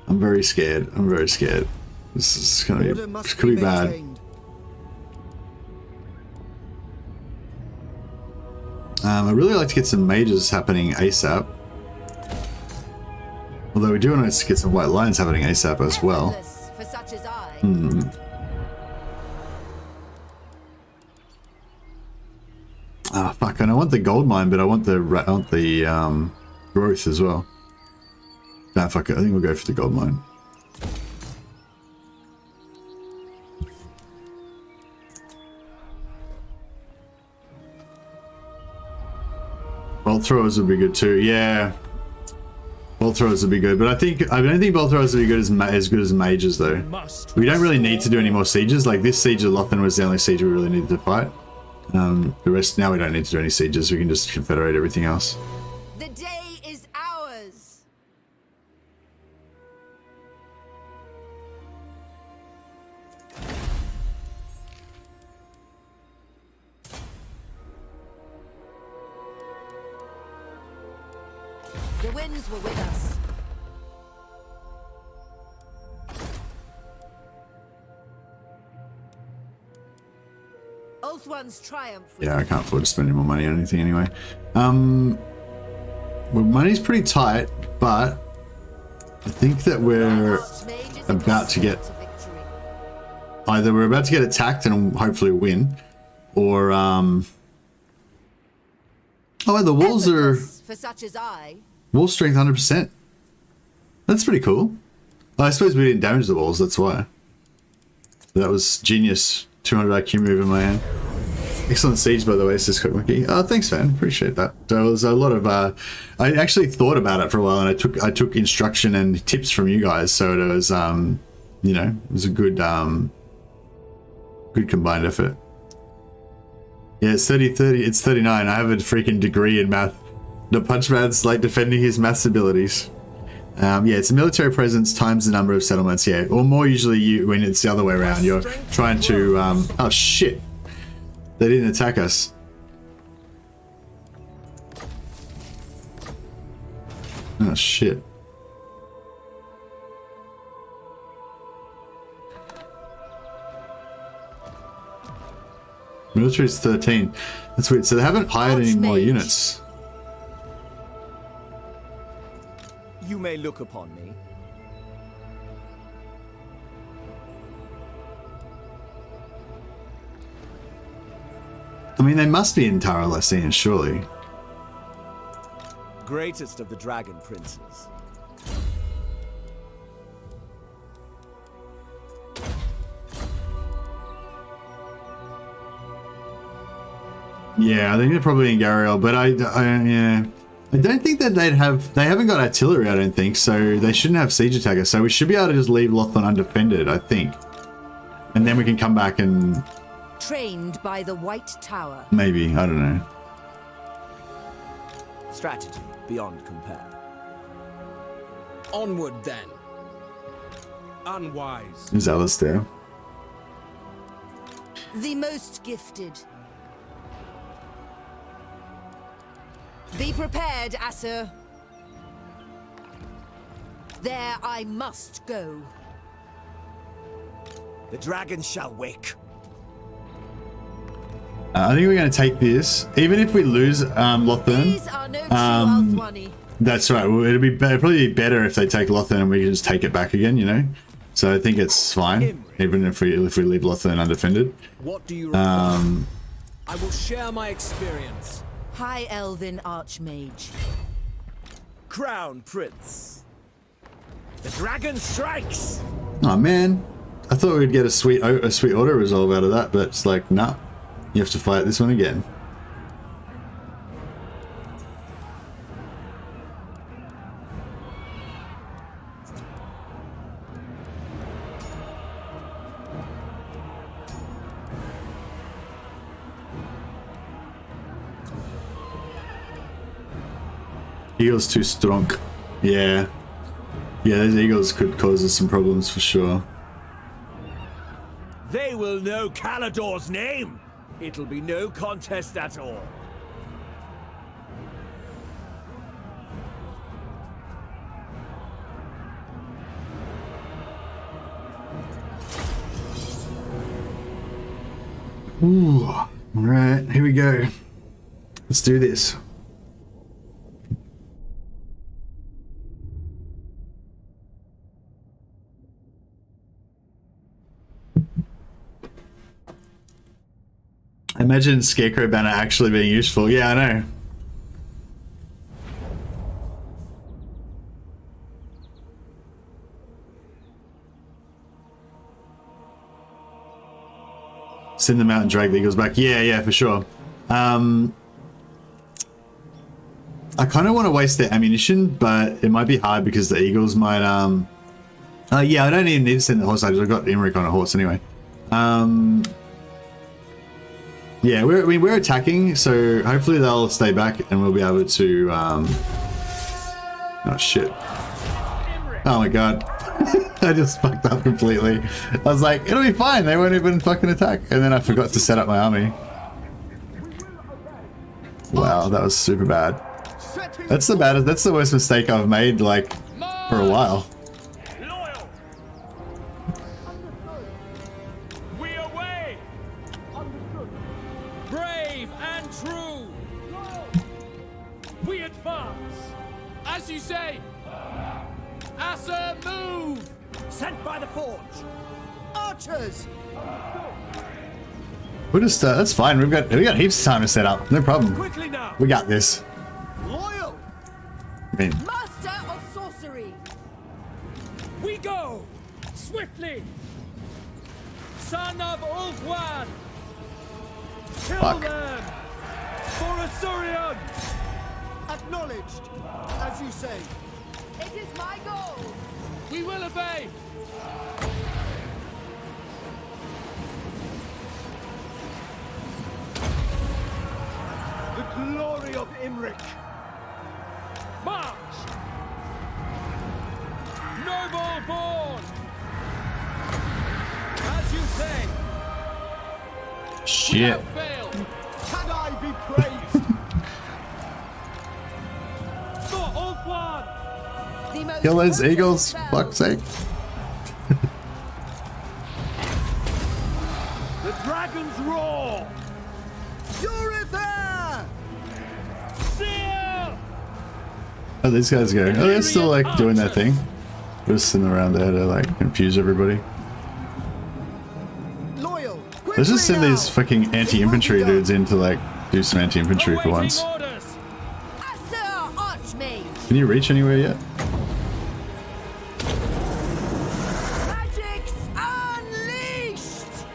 I'm very scared. I'm very scared. This is gonna be, this could be bad. I really like to get some mages happening ASAP. Although we do want to get some white lions happening ASAP as well. Ah, fuck! And I want the gold mine, but I want the growth as well. Nah, fuck it. I think we'll go for the gold mine. Bolt throwers would be good too. Yeah, bolt throwers would be good, but I don't think bolt throwers would be good as good as mages though. We don't really need to do any more sieges. Like, this siege of Lothan was the only siege we really needed to fight. The rest, now we don't need to do any sieges. We can just confederate everything else. The day is ours. The winds were with us. Both ones triumph. Yeah, I can't afford to spend any more money on anything anyway. Well, money's pretty tight, but I think that we're about to get either we're about to get attacked and hopefully win, or oh, the walls are for such as I. Wall strength 100%. That's pretty cool. I suppose we didn't damage the walls, that's why. That was genius. 200 IQ move in my hand. Excellent siege, by the way, says Cookmonkey. Oh, thanks, man. Appreciate that. There was a lot of I actually thought about it for a while, and I took instruction and tips from you guys, so it was you know, it was a good good combined effort. Yeah, it's 30. It's 39. I have a freaking degree in math. The Punchman's like defending his maths abilities. Yeah, it's a military presence times the number of settlements, yeah. Or more usually when it's the other way around. You're trying to... oh, shit. They didn't attack us. Oh, shit. Military's 13. That's weird. So they haven't hired any more units. You may look upon me. mean, they must be in Tara Lessine, surely. Greatest of the dragon princes. Yeah, I think they're probably in Gariel, but yeah. I don't think that they haven't got artillery, I don't think, so they shouldn't have siege attackers, so we should be able to just leave Lothern undefended, I think. And then we can come back and... Trained by the White Tower. Maybe, I don't know. Strategy beyond compare. Onward then. Unwise. Who's Alistair? The most gifted. Be prepared, Asur. There I must go. The dragon shall wake. I think we're going to take this. Even if we lose Lothern. These are no true Althwani. That's right. Well, it'd probably be better if they take Lothern and we can just take it back again, you know? So I think it's fine, even if we leave Lothern undefended. What do you require? I will share my experience. High Elven Archmage. Crown Prince. The dragon strikes. Oh man, I thought we'd get a sweet auto resolve out of that, but it's like, nah, you have to fight this one again. Eagles too strong. Yeah. Yeah, those eagles could cause us some problems for sure. They will know Caledor's name. It'll be no contest at all. Ooh. All right, here we go. Let's do this. Imagine Scarecrow banner actually being useful. Yeah, I know. Send them out and drag the eagles back. Yeah, yeah, for sure. I kind of want to waste their ammunition, but it might be hard because the eagles might... yeah, I don't even need to send the horse. I've got Imrik on a horse anyway. Yeah, we're attacking, so hopefully they'll stay back and we'll be able to, oh shit. Oh my god. I just fucked up completely. I was like, it'll be fine, they won't even fucking attack. And then I forgot to set up my army. Wow, that was super bad. That's the worst mistake I've made, like, for a while. As you say! Asur, move! Sent by the forge! Archers! We'll just, that's fine. We got heaps of time to set up. No problem. Quickly now! We got this. Loyal! I mean, Master of sorcery! We go! Swiftly! Son of Ulfwan! Kill Fuck. them! For Asurian! Acknowledged, as you say. It is my goal! We will obey! The glory of Imrik! March! Noble born! As you say! shit. Fail! Can I be praised? For Ulfwan! The most Kill those brutal eagles, spell. fuck's sake. The dragon's roar! You're there! Seal! Oh, these guys go. Oh, they're still like doing their thing. We're just sitting around there to like confuse everybody. Loyal, quick! Let's just send these fucking anti-infantry dudes in to like do some anti-infantry for once. Sir Archmage. Can you reach anywhere yet? Magic's unleashed.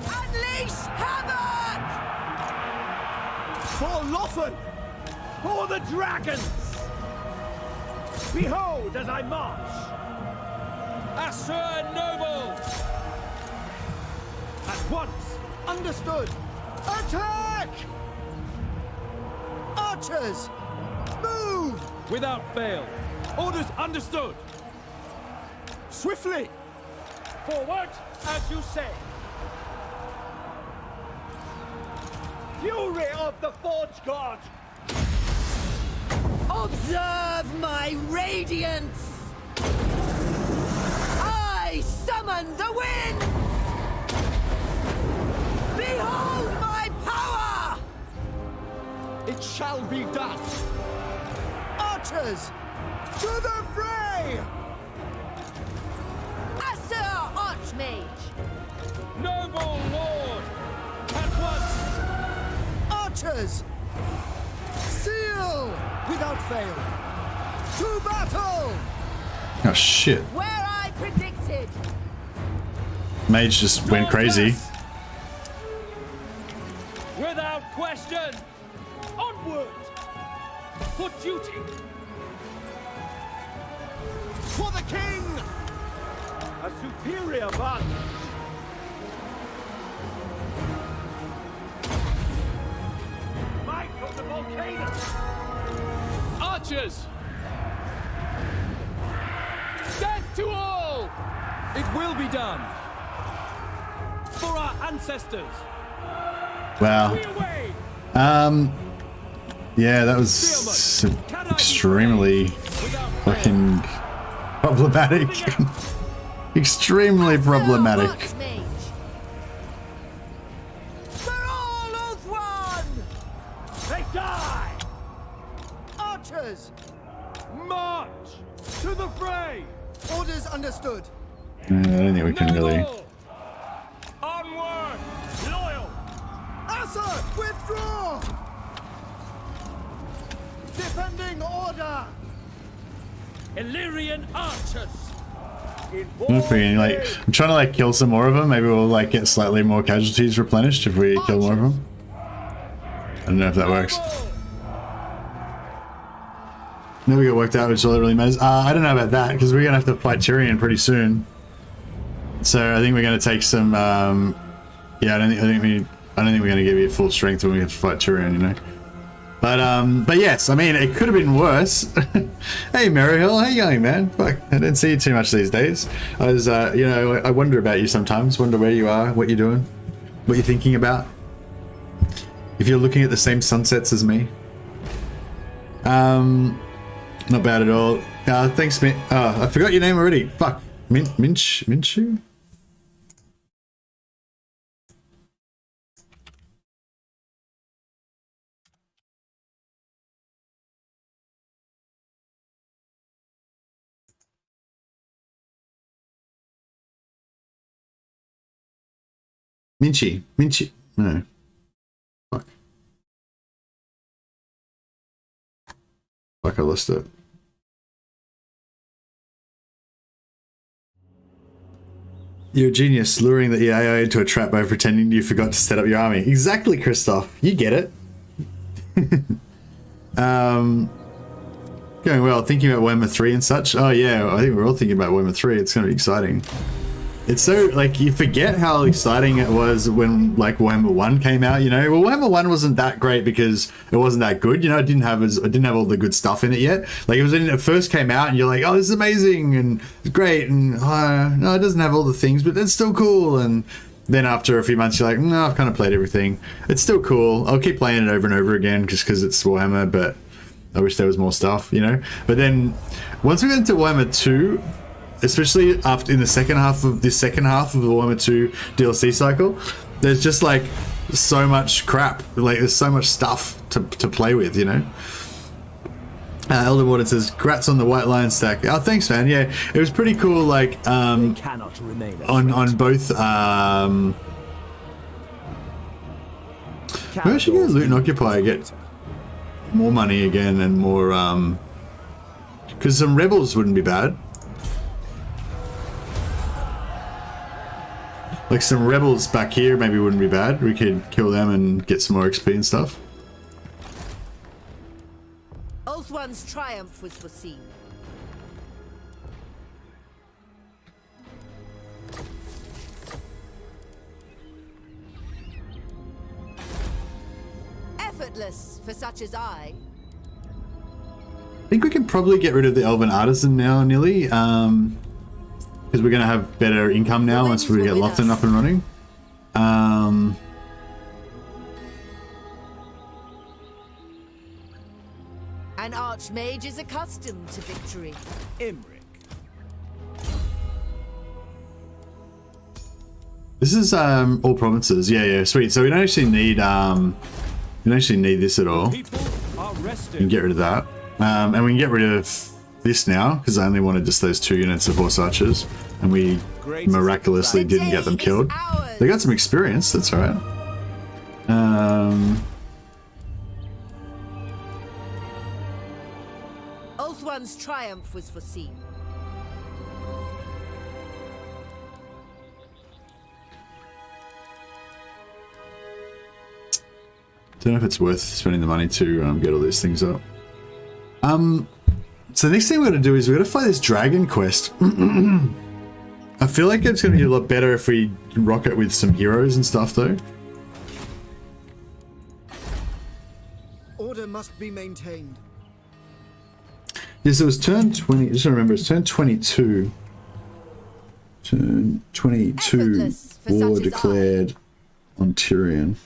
Unleash havoc. For Lothar! For the dragons! Behold as I march! Asur nobles! At once! Understood. Attack! Archers, move! Without fail! Orders understood! Swiftly! Forward, as you say! Fury of the Forge God! Observe my radiance! I summon the wind! Behold my power! It shall be done! Archers, to the fray! Asur Archmage! Noble Lord! At once! Archers, seal without fail! To battle! Oh shit. Where I predicted! Mage just went crazy. Without question! Onward! For duty! For the king! A superior advantage! Might of the volcano! Archers! Death to all! It will be done! For our ancestors! Wow. We away! Yeah, that was extremely fucking problematic. Extremely problematic. Archmage! For all of one! They die! Archers, March! To the fray! orders understood. I don't think we can really. Noble! Onward! Loyal! Asur, withdraw! Defending order! Ellyrian archers! I'm trying to like kill some more of them. Maybe we'll like get slightly more casualties replenished if we kill more of them. I don't know if that works. Never get worked out, which is all that really matters. I don't know about that because we're gonna have to fight Tyrion pretty soon. So I think we're gonna take some. Yeah, I don't think we're gonna give you full strength when we have to fight Tyrion, you know. But yes, I mean it could have been worse. Hey Maryhill, how you going, man? Fuck, I don't see you too much these days. I was, you know, I wonder about you sometimes. Wonder where you are, what you're doing, what you're thinking about. If you're looking at the same sunsets as me. Not bad at all. Thanks, Mint. Oh, I forgot your name already. Fuck, Minshu. Minchi. No. Fuck, I lost it. You're a genius, luring the EAO into a trap by pretending you forgot to set up your army. Exactly, Christoph. You get it. Going well. Thinking about Warhammer 3 and such. Oh yeah, I think we're all thinking about Warhammer 3. It's going to be exciting. It's so, like, you forget how exciting it was when, like, Warhammer 1 came out, you know? Well, Warhammer 1 wasn't that great because it wasn't that good, you know? It didn't have all the good stuff in it yet. Like, it first came out and you're like, oh, this is amazing and it's great and, no, it doesn't have all the things, but it's still cool. And then after a few months, you're like, no, I've kind of played everything. It's still cool. I'll keep playing it over and over again just because it's Warhammer, but I wish there was more stuff, you know? But then, once we get into Warhammer 2, especially after in the second half of the Warhammer 2 DLC cycle, there's just like so much crap, like there's so much stuff to play with, you know. Elder Warden says, "Grats on the White Lion stack." Oh, thanks, man. Yeah, it was pretty cool. Like cannot remain on both. Maybe I should get Loot and Occupy, get more money again and more. Because some rebels wouldn't be bad. Like some rebels back here maybe wouldn't be bad. We could kill them and get some more XP and stuff. Oath One's triumph was foreseen. Effortless for such as I. I think we can probably get rid of the Elven Artisan now, nearly. Because we're going to have better income now once we get Lofton up and running. An archmage is accustomed to victory. Imrik. This is all provinces. Yeah, sweet. So we don't actually need this at all. We can get rid of that. And we can get rid of this now because I only wanted just those 2 units of horse archers, and we miraculously didn't get them killed. They got some experience. That's all right. Oath One's triumph was foreseen. Don't know if it's worth spending the money to get all these things up. So the next thing we're going to do is we're going to fight this dragon quest. I feel like it's going to be a lot better if we rock it with some heroes and stuff, though. Order must be maintained. Yes, it was turn 20. Just remember, it's turn 22. Turn 22. War declared on Tyrion.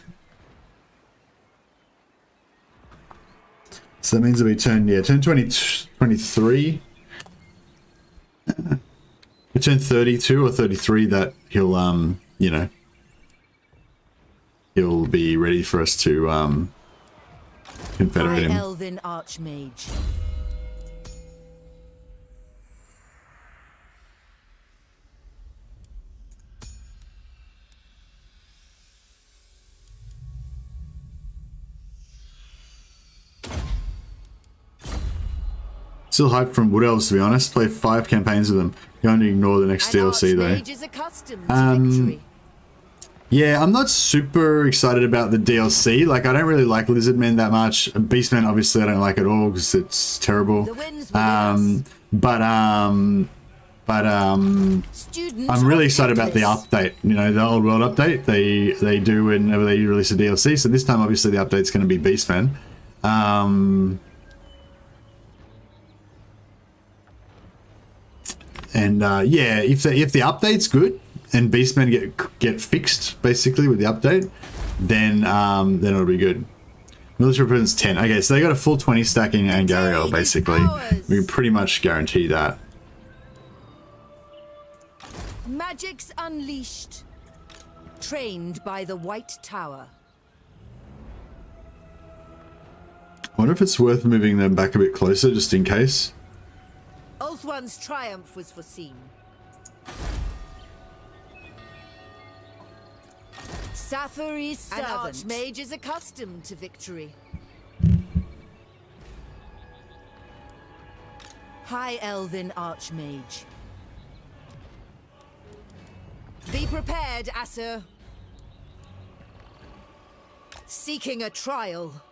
So that means it'll be turn 23. Turn 32 or 33 that he'll, you know, he'll be ready for us to, confederate him. Elven Archmage. Still hyped from Wood Elves, to be honest. Play 5 campaigns with them. Going to ignore the next DLC though. Yeah, I'm not super excited about the DLC. Like, I don't really like Lizardmen that much. Beastmen, obviously, I don't like at all because it's terrible. I'm really excited about the update. You know, the old world update they do whenever they release a DLC. So this time, obviously, the update's going to be Beastmen. Yeah, if the update's good and Beastmen get fixed basically with the update, then it'll be good. Military presence 10. Okay, so they got a full 20 stacking and Angariel basically. We can pretty much guarantee that. Magic's unleashed. Trained by the White Tower. I wonder if it's worth moving them back a bit closer just in case. Oath One's triumph was foreseen. Sathari's servant. An archmage is accustomed to victory. High Elven Archmage. Be prepared, Asur. Seeking a trial.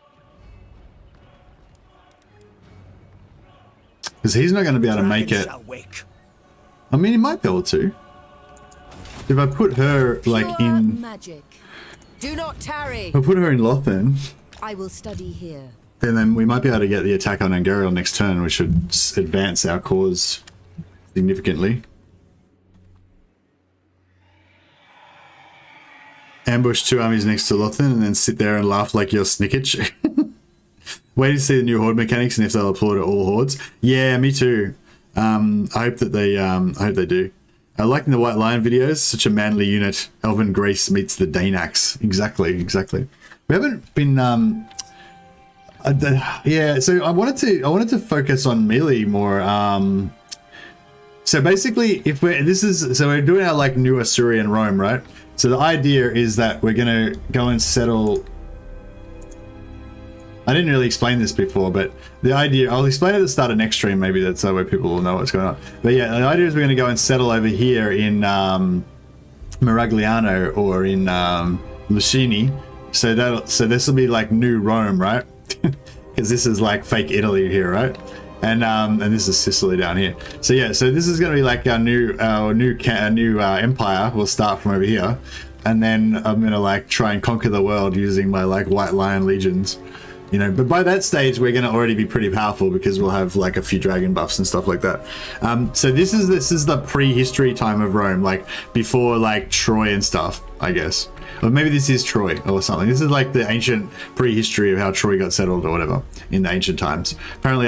Because he's not going to be able to make it. I mean, he might be able to. If I put her, like, in... Magic. Do not tarry. If I put her in Lothan, I will study here. Then we might be able to get the attack on Angariel next turn, which should advance our cause significantly. Ambush 2 armies next to Lothan and then sit there and laugh like you're Snickage. Wait to see the new horde mechanics and if they'll apply to all hordes. Yeah, me too. I hope that they do. I like the White Lion videos. Such a manly unit. Elven Grace meets the Danax. Exactly. We haven't been. Yeah, so I wanted to focus on melee more. So basically, if we're doing our like new Asurian Rome, right? So the idea is that we're gonna go and settle. I didn't really explain this before, but the idea, I'll explain it at the start of next stream. Maybe that's that way people will know what's going on. But yeah, the idea is we're gonna go and settle over here in Miragliano or in Lucini. So this will be like new Rome, right? Because this is like fake Italy here, right? And this is Sicily down here. So yeah, so this is going to be like our new empire. We'll start from over here, and then I'm going to like try and conquer the world using my like White Lion legions, you know. But by that stage, we're going to already be pretty powerful because we'll have like a few dragon buffs and stuff like that. So this is the prehistory time of Rome, like before like Troy and stuff, I guess. Or maybe this is Troy or something. This is like the ancient prehistory of how Troy got settled or whatever in the ancient times. Apparently,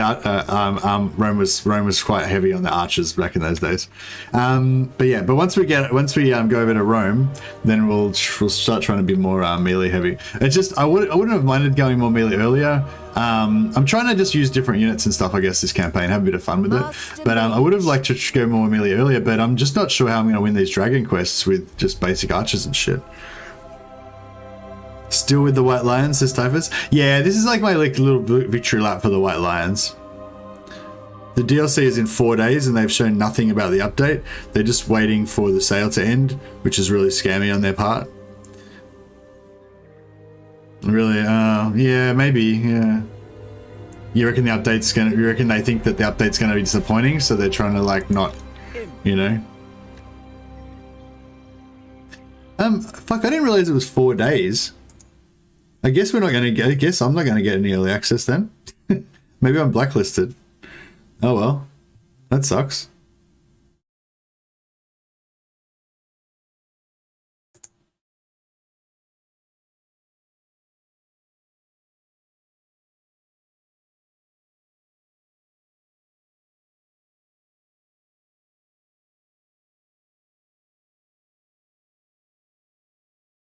Rome was quite heavy on the archers back in those days. But yeah, but once we go over to Rome, then we'll start trying to be more melee heavy. It's just I wouldn't have minded going more melee earlier. I'm trying to just use different units and stuff, I guess, this campaign, have a bit of fun with it. But I would have liked to go more melee earlier, but I'm just not sure how I'm going to win these dragon quests with just basic archers and shit. Still with the White Lions, says Typhus. Yeah, this is like my like little victory lap for the White Lions. The DLC is in 4 days and they've shown nothing about the update. They're just waiting for the sale to end, which is really scammy on their part. Really? Yeah, maybe. Yeah. You reckon the update's gonna? You reckon they think that the update's gonna be disappointing, so they're trying to like not, you know? Fuck! I didn't realize it was 4 days. I guess we're not gonna get. I guess I'm not gonna get any early access then. Maybe I'm blacklisted. Oh well, that sucks.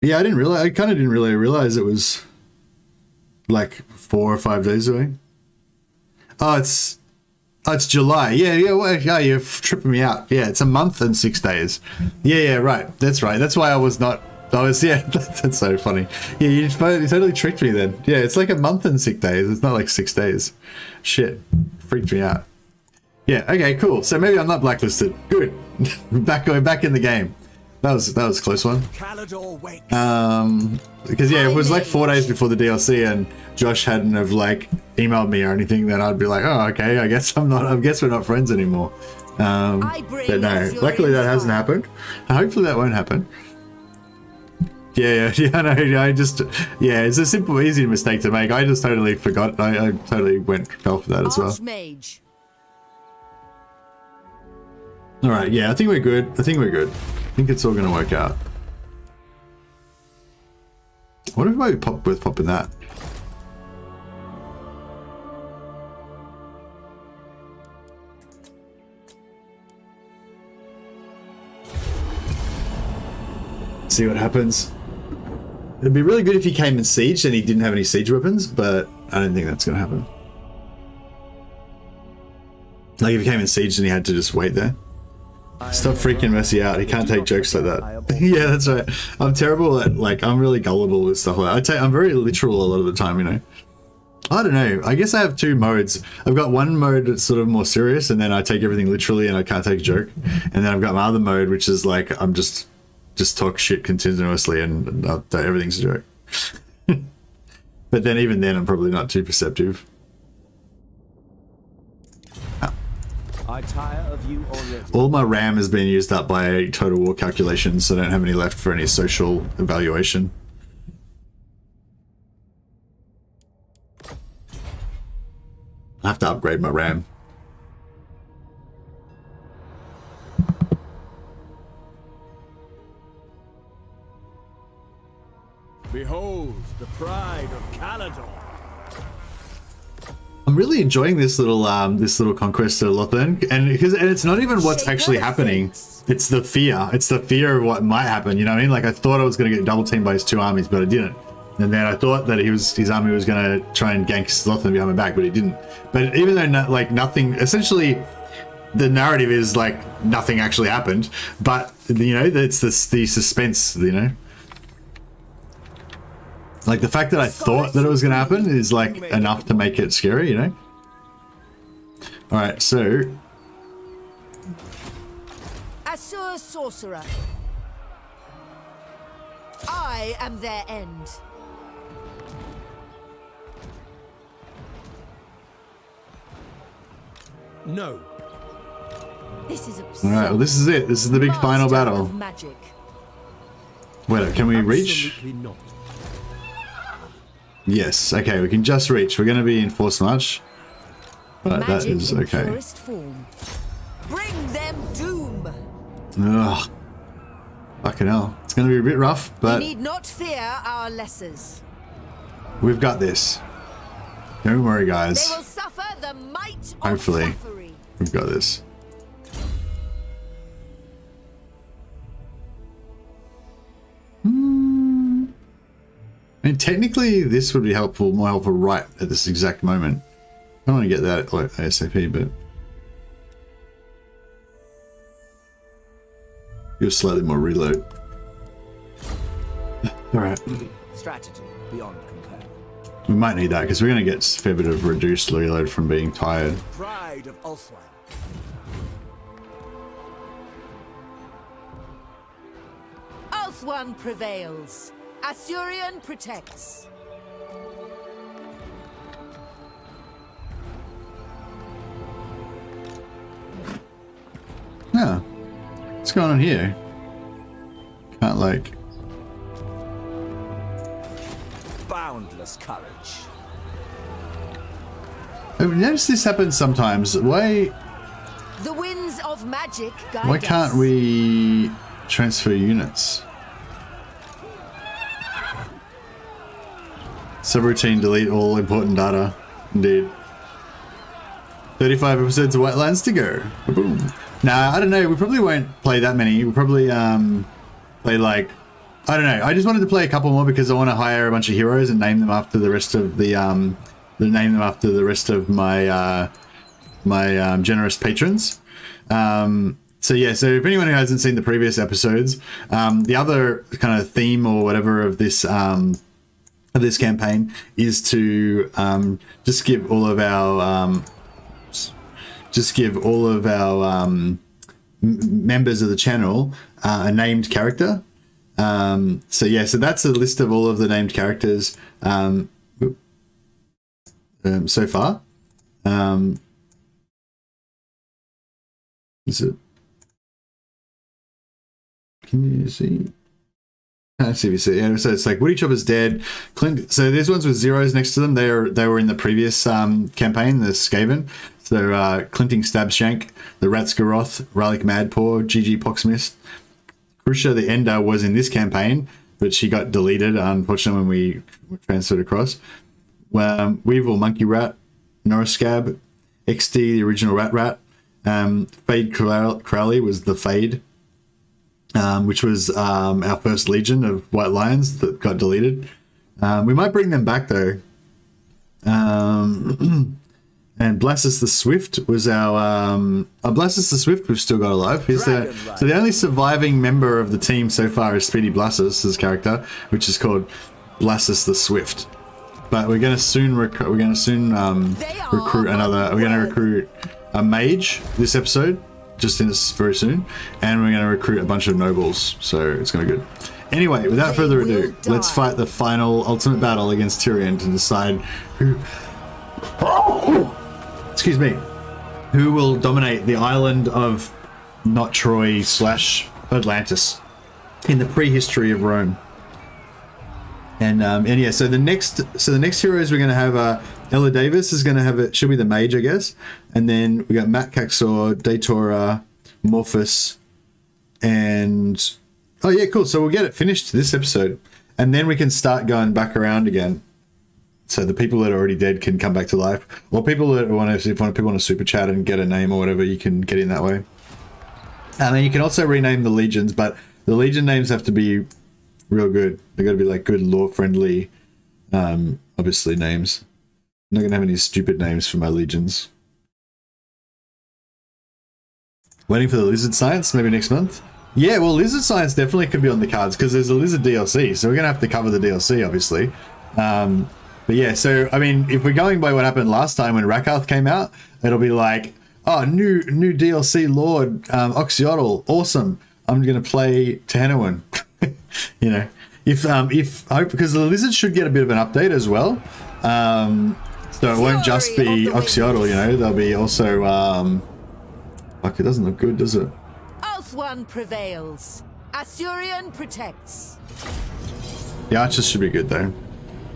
Yeah, I didn't realize. I kind of didn't really realize it was like 4 or 5 days away. Oh, it's July. Yeah. Well, yeah, you're tripping me out. Yeah, it's a month and 6 days. Yeah, right. That's right. That's why I was not. Yeah. That's so funny. Yeah, you totally tricked me then. Yeah, it's like a month and 6 days. It's not like 6 days. Shit, freaked me out. Yeah. Okay. Cool. So maybe I'm not blacklisted. Good. back in the game. That was a close one. Because yeah, it was like 4 days before the DLC, and Josh hadn't have like emailed me or anything. Then I'd be like, oh, okay, I guess we're not friends anymore. But no, luckily that hasn't happened. Hopefully that won't happen. Yeah. It's a simple, easy mistake to make. I just totally forgot. I totally fell for that as well. All right, yeah, I think we're good. I think it's all going to work out. What if I worth popping that? See what happens. It'd be really good if he came in siege and he didn't have any siege weapons, but I don't think that's going to happen. Like if he came in siege and he had to just wait there. Stop freaking Mercy out. He can't take jokes like that. Yeah, that's right. I'm terrible at, like, I'm really gullible with stuff like that. I'm very literal a lot of the time, you know. I don't know. I guess I have two modes. I've got one mode that's sort of more serious, and then I take everything literally and I can't take a joke. And then I've got my other mode, which is like, I'm just talk shit continuously and everything's a joke. But then even then, I'm probably not too perceptive. I tire of you already. All my RAM has been used up by Total War calculations, so I don't have any left for any social evaluation. I have to upgrade my RAM. Behold the pride of Caledor. I'm really enjoying this little conquest of Lothern, and it's not even what's actually happening. It's the fear. It's the fear of what might happen. You know what I mean? Like I thought I was going to get double teamed by his two armies, but I didn't. And then I thought that his army was going to try and gank Slothan behind my back, but he didn't. But even though nothing, essentially, the narrative is like nothing actually happened. But you know, it's the suspense. You know, like the fact that I thought that it was going to happen is like enough to make it scary. You know. All right, so Asur sorcerer. I am their end. No. This is absurd. all right, well, this is it. This is the big final Master battle. of magic. Wait, can we reach? Absolutely not. Yes. Okay, we can just reach. We're going to be in force march, but Magic that is in okay. purest form. Bring them doom. Ugh. Fucking hell. It's going to be a bit rough, but We need not fear our lessers. we've got this. Don't worry, They guys. will suffer the might Hopefully. of suffering. We've got this. I mean, technically, this would be helpful, more helpful right at this exact moment. I don't want to get that like, ASAP, but give slightly more reload. All right, Strategy beyond compare. we might need that because we're going to get a fair bit of reduced reload from being tired. Pride of Ulthwan. Ulthwan prevails. Asurian protects. Yeah, what's going on here? Can't like. Boundless courage. I've noticed this happens sometimes. Why The winds of magic guide Why can't us. we transfer units? Subroutine delete all important data. Indeed. 35 episodes of Whitelands to go. Boom. Nah, I don't know. We probably won't play that many. We'll probably play like, I don't know. I just wanted to play a couple more because I want to hire a bunch of heroes and name them after the rest of the my my generous patrons. So yeah, so if anyone who hasn't seen the previous episodes, the other kind of theme or whatever of this campaign is to just give all of our members of the channel a named character. So yeah, so that's a list of all of the named characters so far. Is it? Can you see? Can't see if you see. Yeah, so it's like Woody Chopper's dead. Clint. So there's ones with zeros next to them. They were in the previous campaign, the Skaven. So Clinting Stabshank, the Ratsgaroth, Ralik Madpaw, GG Poxmist. Krusha the Ender was in this campaign, but she got deleted, unfortunately, when we transferred across. Weevil Monkey Rat, Norriscab, XD the original Rat. Fade Crowley was the Fade, which was our first Legion of White Lions that got deleted. We might bring them back though. And Blastus the Swift was our Blastus the Swift we've still got alive. So the only surviving member of the team so far is Speedy Blastus' character, which is called Blastus the Swift. But we're going to soon recruit another. We're going to recruit a mage this episode, just in this very soon, and we're going to recruit a bunch of nobles. So it's going to be good. Anyway, without further ado, let's fight the final ultimate battle against Tyrion to decide who. Excuse me. Who will dominate the island of not Troy / Atlantis in the prehistory of Rome? And yeah, so the next heroes we're going to have Ella Davis is going to have it. She'll be the mage, I guess. And then we got Matt Caxor, Datora, Morphus, and oh yeah, cool. So we'll get it finished this episode, and then we can start going back around again. So the people that are already dead can come back to life, or people that want to, if people want to super chat and get a name or whatever, you can get in that way. And then you can also rename the legions, but the legion names have to be real good. They got to be like good lore friendly Obviously names. I'm not going to have any stupid names for my legions. Waiting for the lizard science, maybe next month. Yeah, well, lizard science definitely could be on the cards because there's a lizard DLC, so we're going to have to cover the DLC, obviously. But yeah, so, I mean, if we're going by what happened last time when Rakarth came out, it'll be like, oh, new DLC Lord, Oxyotl, awesome. I'm going to play Tehanawan. You know, because the lizard should get a bit of an update as well. So it won't just be Oxyotl, you know, there'll be also, fuck, it doesn't look good, does it? Oath one prevails. Asurian protects. The archers should be good though.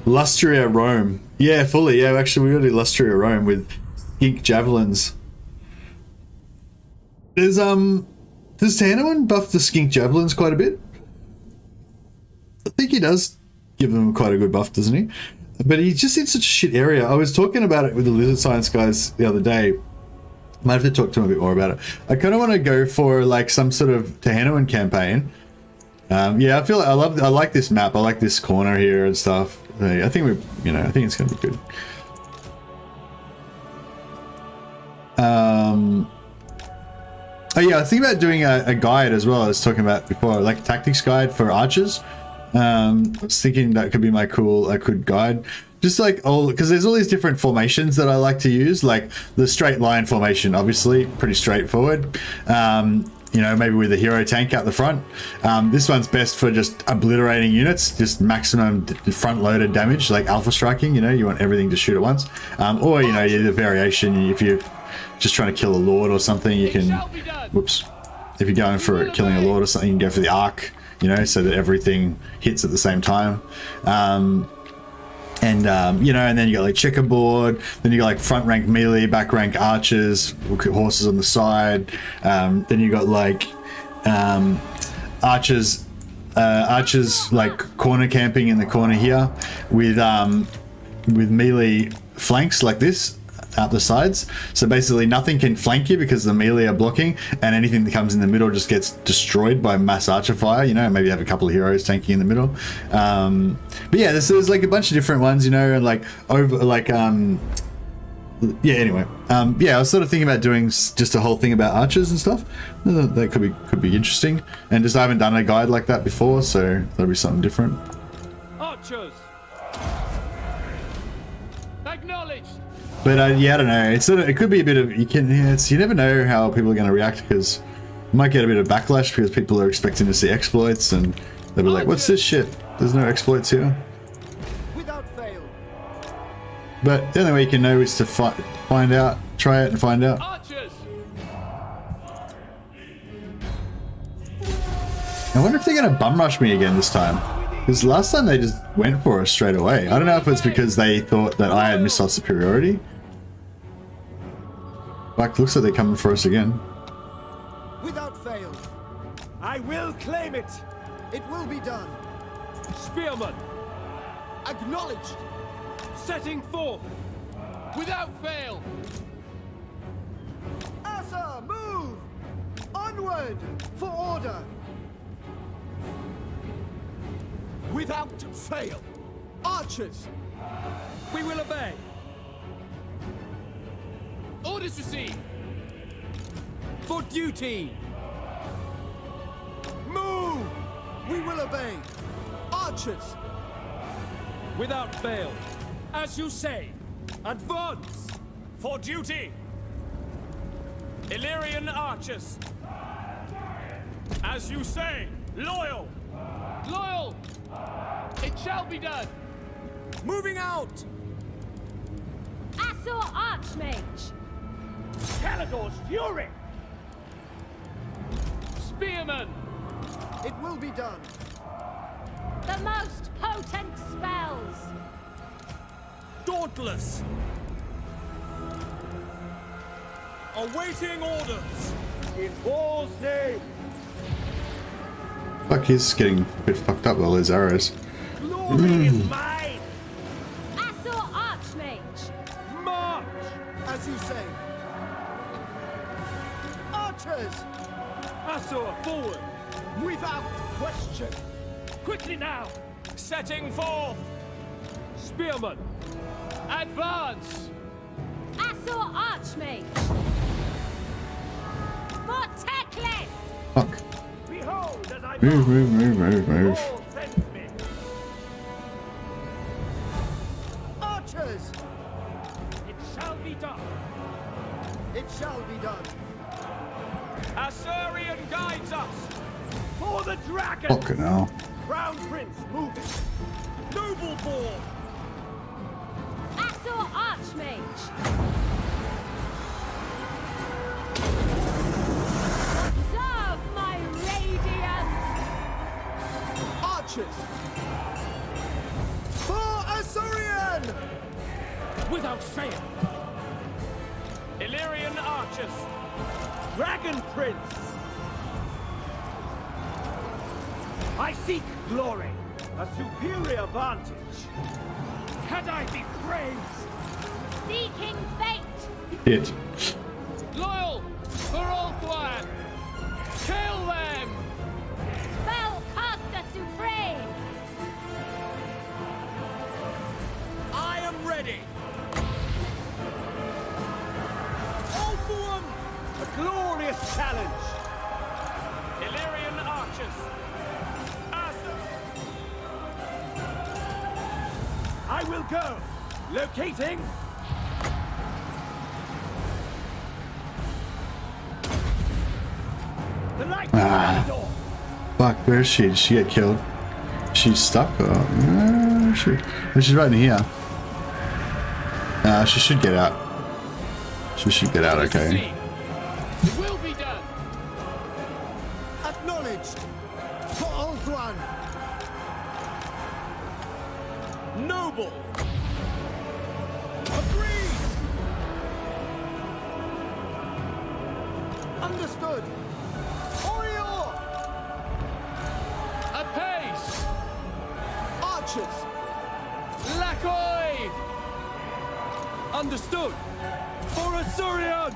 Lustria Rome. Yeah, fully. Yeah, actually, we got to do Lustria Rome with skink javelins. Does Tehanawan buff the skink javelins quite a bit? I think he does give them quite a good buff, doesn't he? But he's just in such a shit area. I was talking about it with the lizard science guys the other day. Might have to talk to him a bit more about it. I kind of want to go for like some sort of Tehanawan campaign. Yeah, I feel like I like this map. I like this corner here and stuff. I think I think it's gonna be good. Oh yeah, I was thinking about doing a guide as well. I was talking about before, like a tactics guide for archers. I was thinking that could be my good guide. Just like because there's all these different formations that I like to use, like the straight line formation, obviously pretty straightforward. You know, maybe with a hero tank out the front. This one's best for just obliterating units, just maximum front-loaded damage, like alpha striking. You know, you want everything to shoot at once. Or you know, you do the variation. If you're just trying to kill a lord or something, you can. Whoops. If you're going for killing a lord or something, you can go for the arc. You know, so that everything hits at the same time. You know, and then you got like checkerboard, then you got like front rank melee, back rank archers, horses on the side, then you got like archers like corner camping in the corner here with melee flanks like this out the sides. So basically nothing can flank you because the melee are blocking, and anything that comes in the middle just gets destroyed by mass archer fire. You know, maybe have a couple of heroes tanking in the middle. But yeah, there's like a bunch of different ones, you know, and like yeah, anyway, yeah, I was sort of thinking about doing just a whole thing about archers and stuff. That could be interesting, and just I haven't done a guide like that before, so that'll be something different. Archers. Acknowledged. But yeah, I don't know. It's sort of, it could be a bit of you never know how people are going to react, because you might get a bit of backlash because people are expecting to see exploits and they'll be like, "What's this shit? There's no exploits here." Without fail. But the only way you can know is to find out, try it and find out. Archers. I wonder if they're going to bum rush me again this time. Because last time they just went for us straight away. I don't know if it's because they thought that I had missile superiority. Like, looks like they're coming for us again. Without fail. I will claim it. It will be done. Spearmen. Acknowledged. Setting forth. Without fail. Asa, move! Onward! For order! Without fail. Archers! We will obey. Orders received. For duty. Move! We will obey. Archers! Without fail. As you say. Advance. For duty. Ellyrian archers. As you say. Loyal. Loyal. It shall be done. Moving out. Asur Archmage. Caledor's fury. Spearmen. It will be done. The most potent spells. Dauntless. Awaiting orders. In war's name. Fuck, he's getting a bit fucked up with all his arrows. Glory is mine. Asur Archmage. March. As you say. Archers! Asur forward. Without question. Quickly now. Setting forth. Spearmen! Advance! Asur Archmage! For Teclis! Fuck. Behold as I Move. all sends me. Archers! It shall be done. It shall be done. Asurian guides us. For the dragon! Fucking hell. Crown Prince moving. Noble born! Asur Archmage! Observe my radiance! Archers! For Asurian! Without fail. Ellyrian archers. Dragon Prince. I seek glory. A superior vantage. Can I be praised? Seeking fate! Hit. Loyal for Ulthuan! Kill them! Spellcaster Supreme! I am ready. All for one. A glorious challenge. Ellyrian archers. I will go. Locating. The light door. Fuck, where is she? Did she get killed? She's stuck? Oh, she's right in here. She should get out. She should get out, okay. It will be done! Acknowledged. For Ulthuan. Noble. Agreed. Understood. Orior! Apace! Archers! Lakoi! Understood. For Asurian.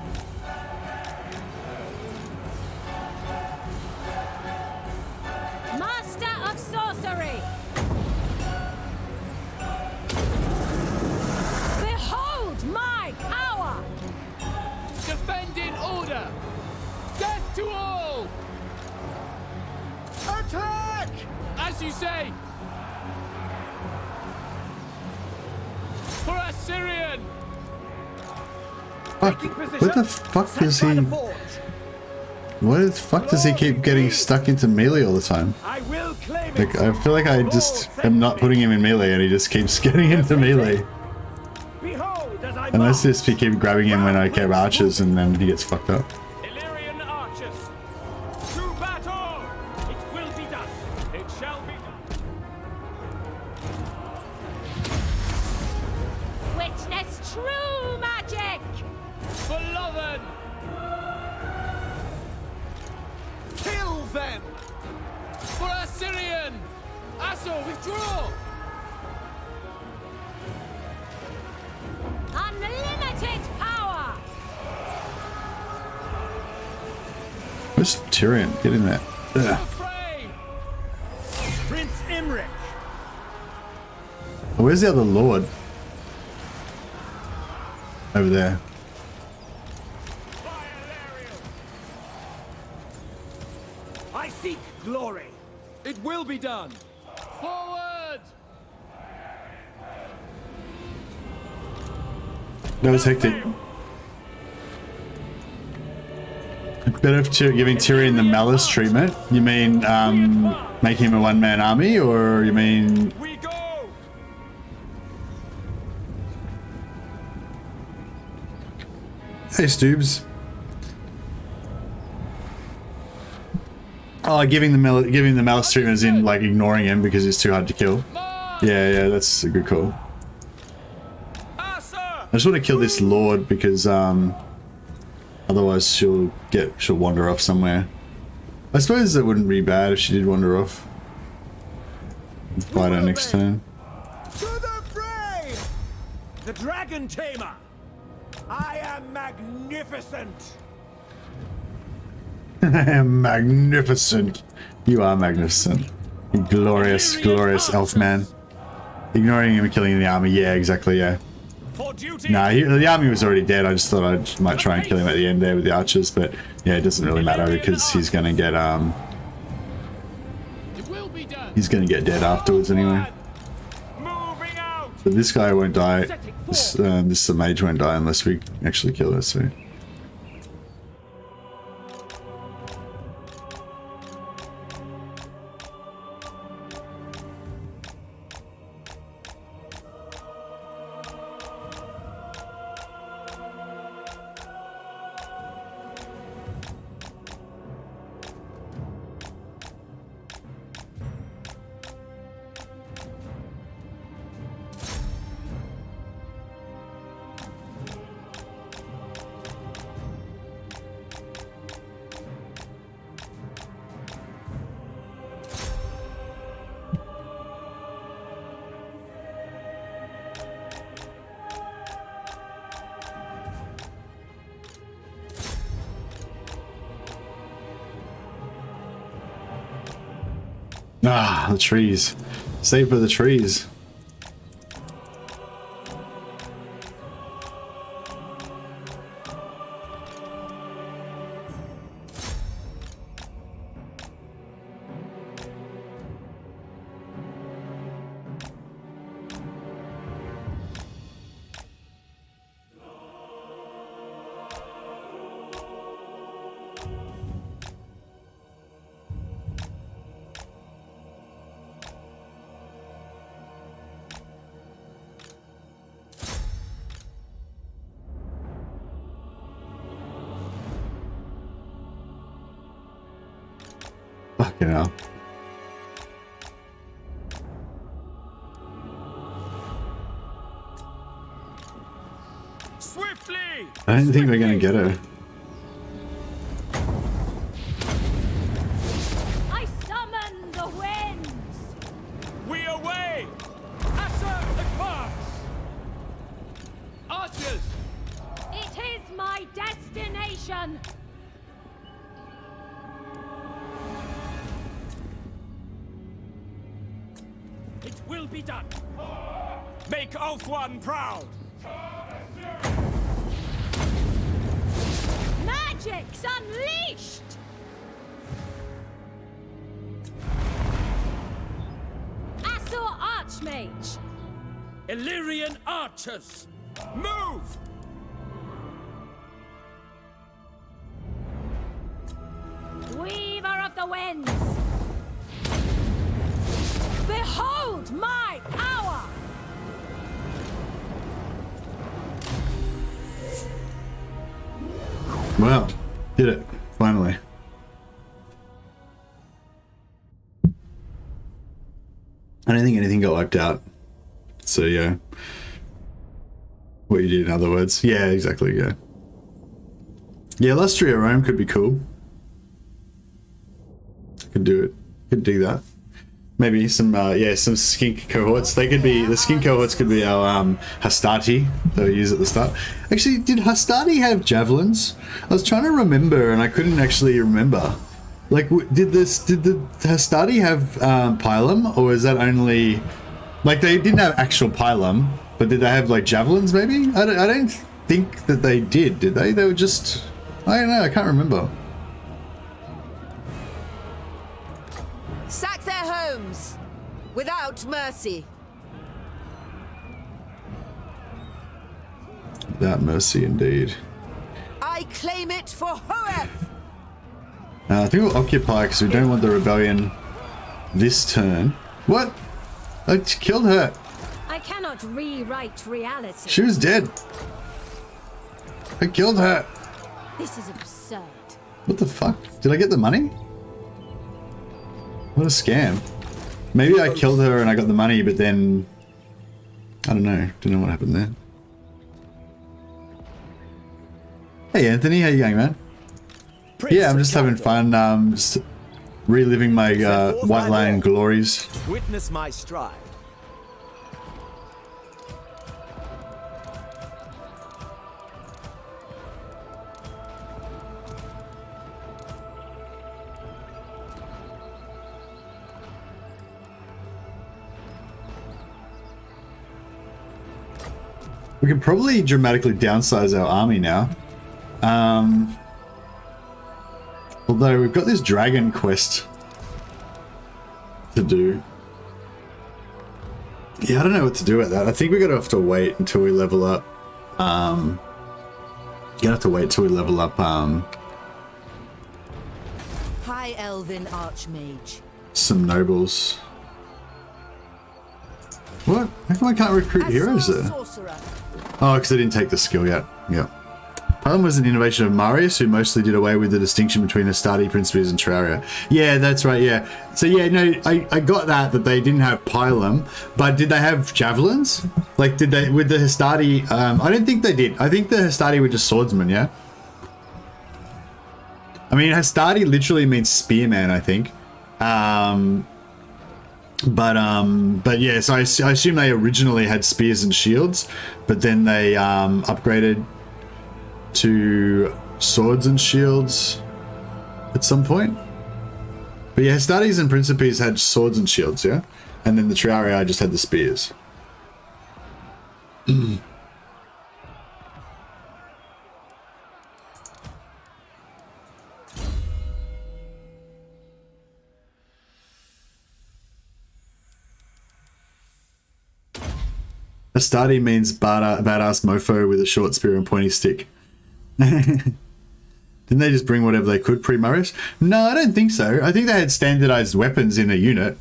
Master of Sorcery! Behold my power! Defend in order! Death to all! Attack! As you say! For Assyrian! Fuck. What the fuck does he... What the fuck does he keep getting stuck into melee all the time? I will claim Like, I feel like I just am not putting him in melee and he just keeps getting into melee. Behold as I Unless just we keep grabbing him when I care archers and then he gets fucked up. Ellyrian archers. To battle. It will be done. It shall be done. Witness true magic! For Lothern! Kill them. For Assyrian! Asur, withdraw! Unlimited power! Where's Tyrion? Get in there. Ugh. Fray! Prince Imrik. Oh, where's the other lord? Over there. I seek glory. It will be done. Forward! That was hectic. Better if giving Tyrion the malice treatment. You mean make him a one-man army, or you mean... We go. Hey, Stoobs. Oh, giving the malice treatment is in like ignoring him because he's too hard to kill. Yeah, that's a good call. I just want to kill this lord because otherwise she'll wander off somewhere. I suppose it wouldn't be bad if she did wander off. Fight her next turn. To the fray! The dragon tamer. I am magnificent. Magnificent. You are magnificent. You glorious elf man. Ignoring him and killing the army. Yeah, exactly, yeah. Nah, the army was already dead. I just thought I might try and kill him at the end there with the archers, but yeah, it doesn't really matter because he's gonna get dead afterwards anyway. But this guy won't die. This mage won't die unless we actually kill her, so. Ah, the trees. Save for the trees. Fucking hell. Swiftly! I don't think we're gonna get her. I summon the winds! We away! Asur advance! Archers! It is my destination! It will be done! Make Ulthuan proud! Magic's unleashed! Asur Archmage! Ellyrian archers! Move! Weaver of the winds! Behold my power! Well, did it. Finally. I don't think anything got wiped out. So yeah. What you did in other words. Yeah, exactly, yeah. Yeah, Lustria Rome could be cool. Could do it. Could do that. Maybe some yeah, some skink cohorts. They could be, the skink cohorts could be our Hastati that we use at the start. Actually, did Hastati have javelins? I was trying to remember and I couldn't actually remember. Like, did the Hastati have Pilum, or is that only, like, they didn't have actual Pilum, but did they have like javelins maybe? I don't think that they did they? They were just, I don't know, I can't remember. Sack their homes without mercy. Without mercy, indeed. I claim it for Hoeth. I think we'll occupy because we don't want the rebellion this turn. What? I killed her. I cannot rewrite reality. She was dead. I killed her. This is absurd. What the fuck? Did I get the money? What a scam. Maybe I killed her and I got the money, but then I don't know. Don't know what happened there. Hey Anthony, how you going, man? Yeah, I'm just having fun, just reliving my White Lion glories. Witness my stride. We can probably dramatically downsize our army now. Although we've got this dragon quest to do. Yeah, I don't know what to do with that. I think we're gonna have to wait until we level up. Gonna have to wait till we level up. High Elven Archmage. Some nobles. What? How come I can't recruit heroes there? Oh, because I didn't take the skill yet. Yep. Pilum was an innovation of Marius, who mostly did away with the distinction between Hastati, Principes, and Terraria. Yeah, that's right, yeah. So yeah, no, I got that they didn't have Pilum, but did they have javelins? Like, did they, with the Hastati, I don't think they did. I think the Hastati were just swordsmen, yeah? I mean, Hastati literally means spearman, I think. But yeah, so I assume they originally had spears and shields, but then they upgraded to swords and shields at some point. But yeah, Hastatis and Principes had swords and shields, yeah? And then the Triarii just had the spears. Hastati means badass mofo with a short spear and pointy stick. Didn't they just bring whatever they could pre-Marius? No, I don't think so. I think they had standardized weapons in a unit.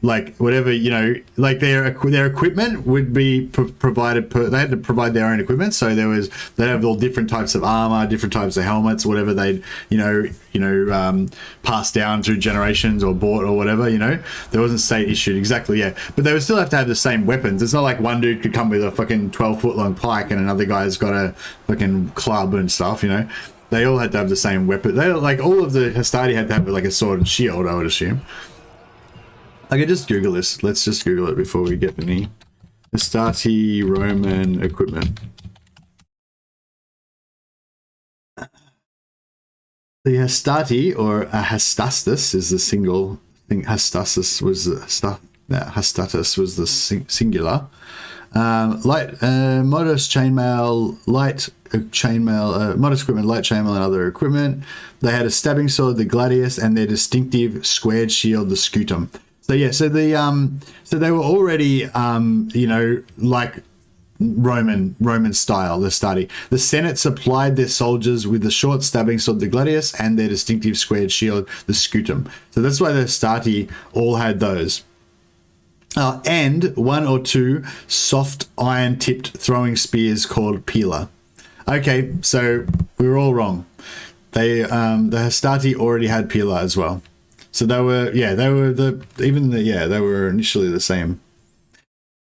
Like, whatever, you know, like their equipment would be provided, they had to provide their own equipment, so they'd have all different types of armor, different types of helmets, whatever they'd, passed down through generations or bought or whatever, There wasn't state issued, exactly, yeah. But they would still have to have the same weapons. It's not like one dude could come with a fucking 12-foot long pike and another guy's got a fucking club and stuff, They all had to have the same weapon. They, like, all of the Hastati had to have, like, a sword and shield, I would assume. I could just Google this. Let's just Google it before we get any Hastati Roman equipment. The Hastati, or a Hastastus, is the single thing. Hastatus was the stuff. Yeah, Hastatus was the singular. Modest chainmail, light chainmail, modest equipment, light chainmail, and other equipment. They had a stabbing sword, the gladius, and their distinctive squared shield, the scutum. So yeah, so they were already like Roman style, the Hastati. The Senate supplied their soldiers with the short stabbing sword, the gladius, and their distinctive squared shield, the scutum. So that's why the Hastati all had those. And one or two soft iron-tipped throwing spears called pila. Okay, so we were all wrong. The Hastati already had pila as well. So they were initially the same.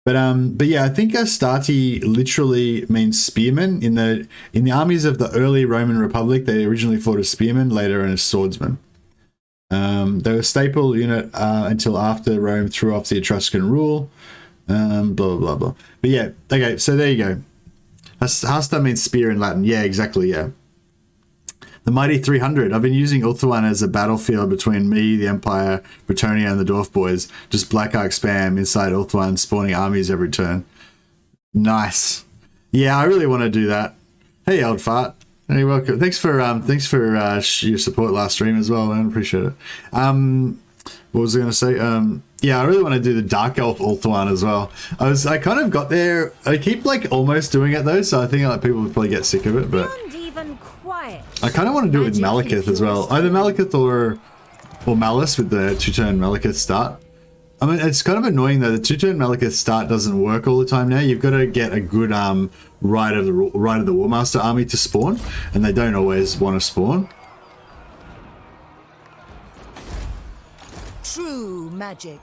But yeah, I think Hastati literally means spearmen. In the armies of the early Roman Republic, they originally fought as spearmen, later as swordsmen. They were a staple unit until after Rome threw off the Etruscan rule. Blah blah blah blah. But yeah, okay. So there you go. Hasta means spear in Latin. Yeah, exactly. Yeah. The Mighty 300. I've been using Ulthuan as a battlefield between me, the Empire, Bretonnia, and the Dwarf Boys. Just Black Ark spam inside Ulthuan, spawning armies every turn. Nice. Yeah, I really want to do that. Hey, old fart. Hey, welcome. Thanks for your support last stream as well, man. Appreciate it. What was I going to say? Yeah, I really want to do the Dark Elf Ulthuan as well. I kind of got there. I keep like almost doing it though, so I think like people would probably get sick of it, but I kind of want to do it with Malekith as well. Either Malekith or Malice with the 2-turn Malekith start. I mean, it's kind of annoying though. The 2-turn Malekith start doesn't work all the time now. You've got to get a good Rite of the Warmaster army to spawn, and they don't always want to spawn. True magic.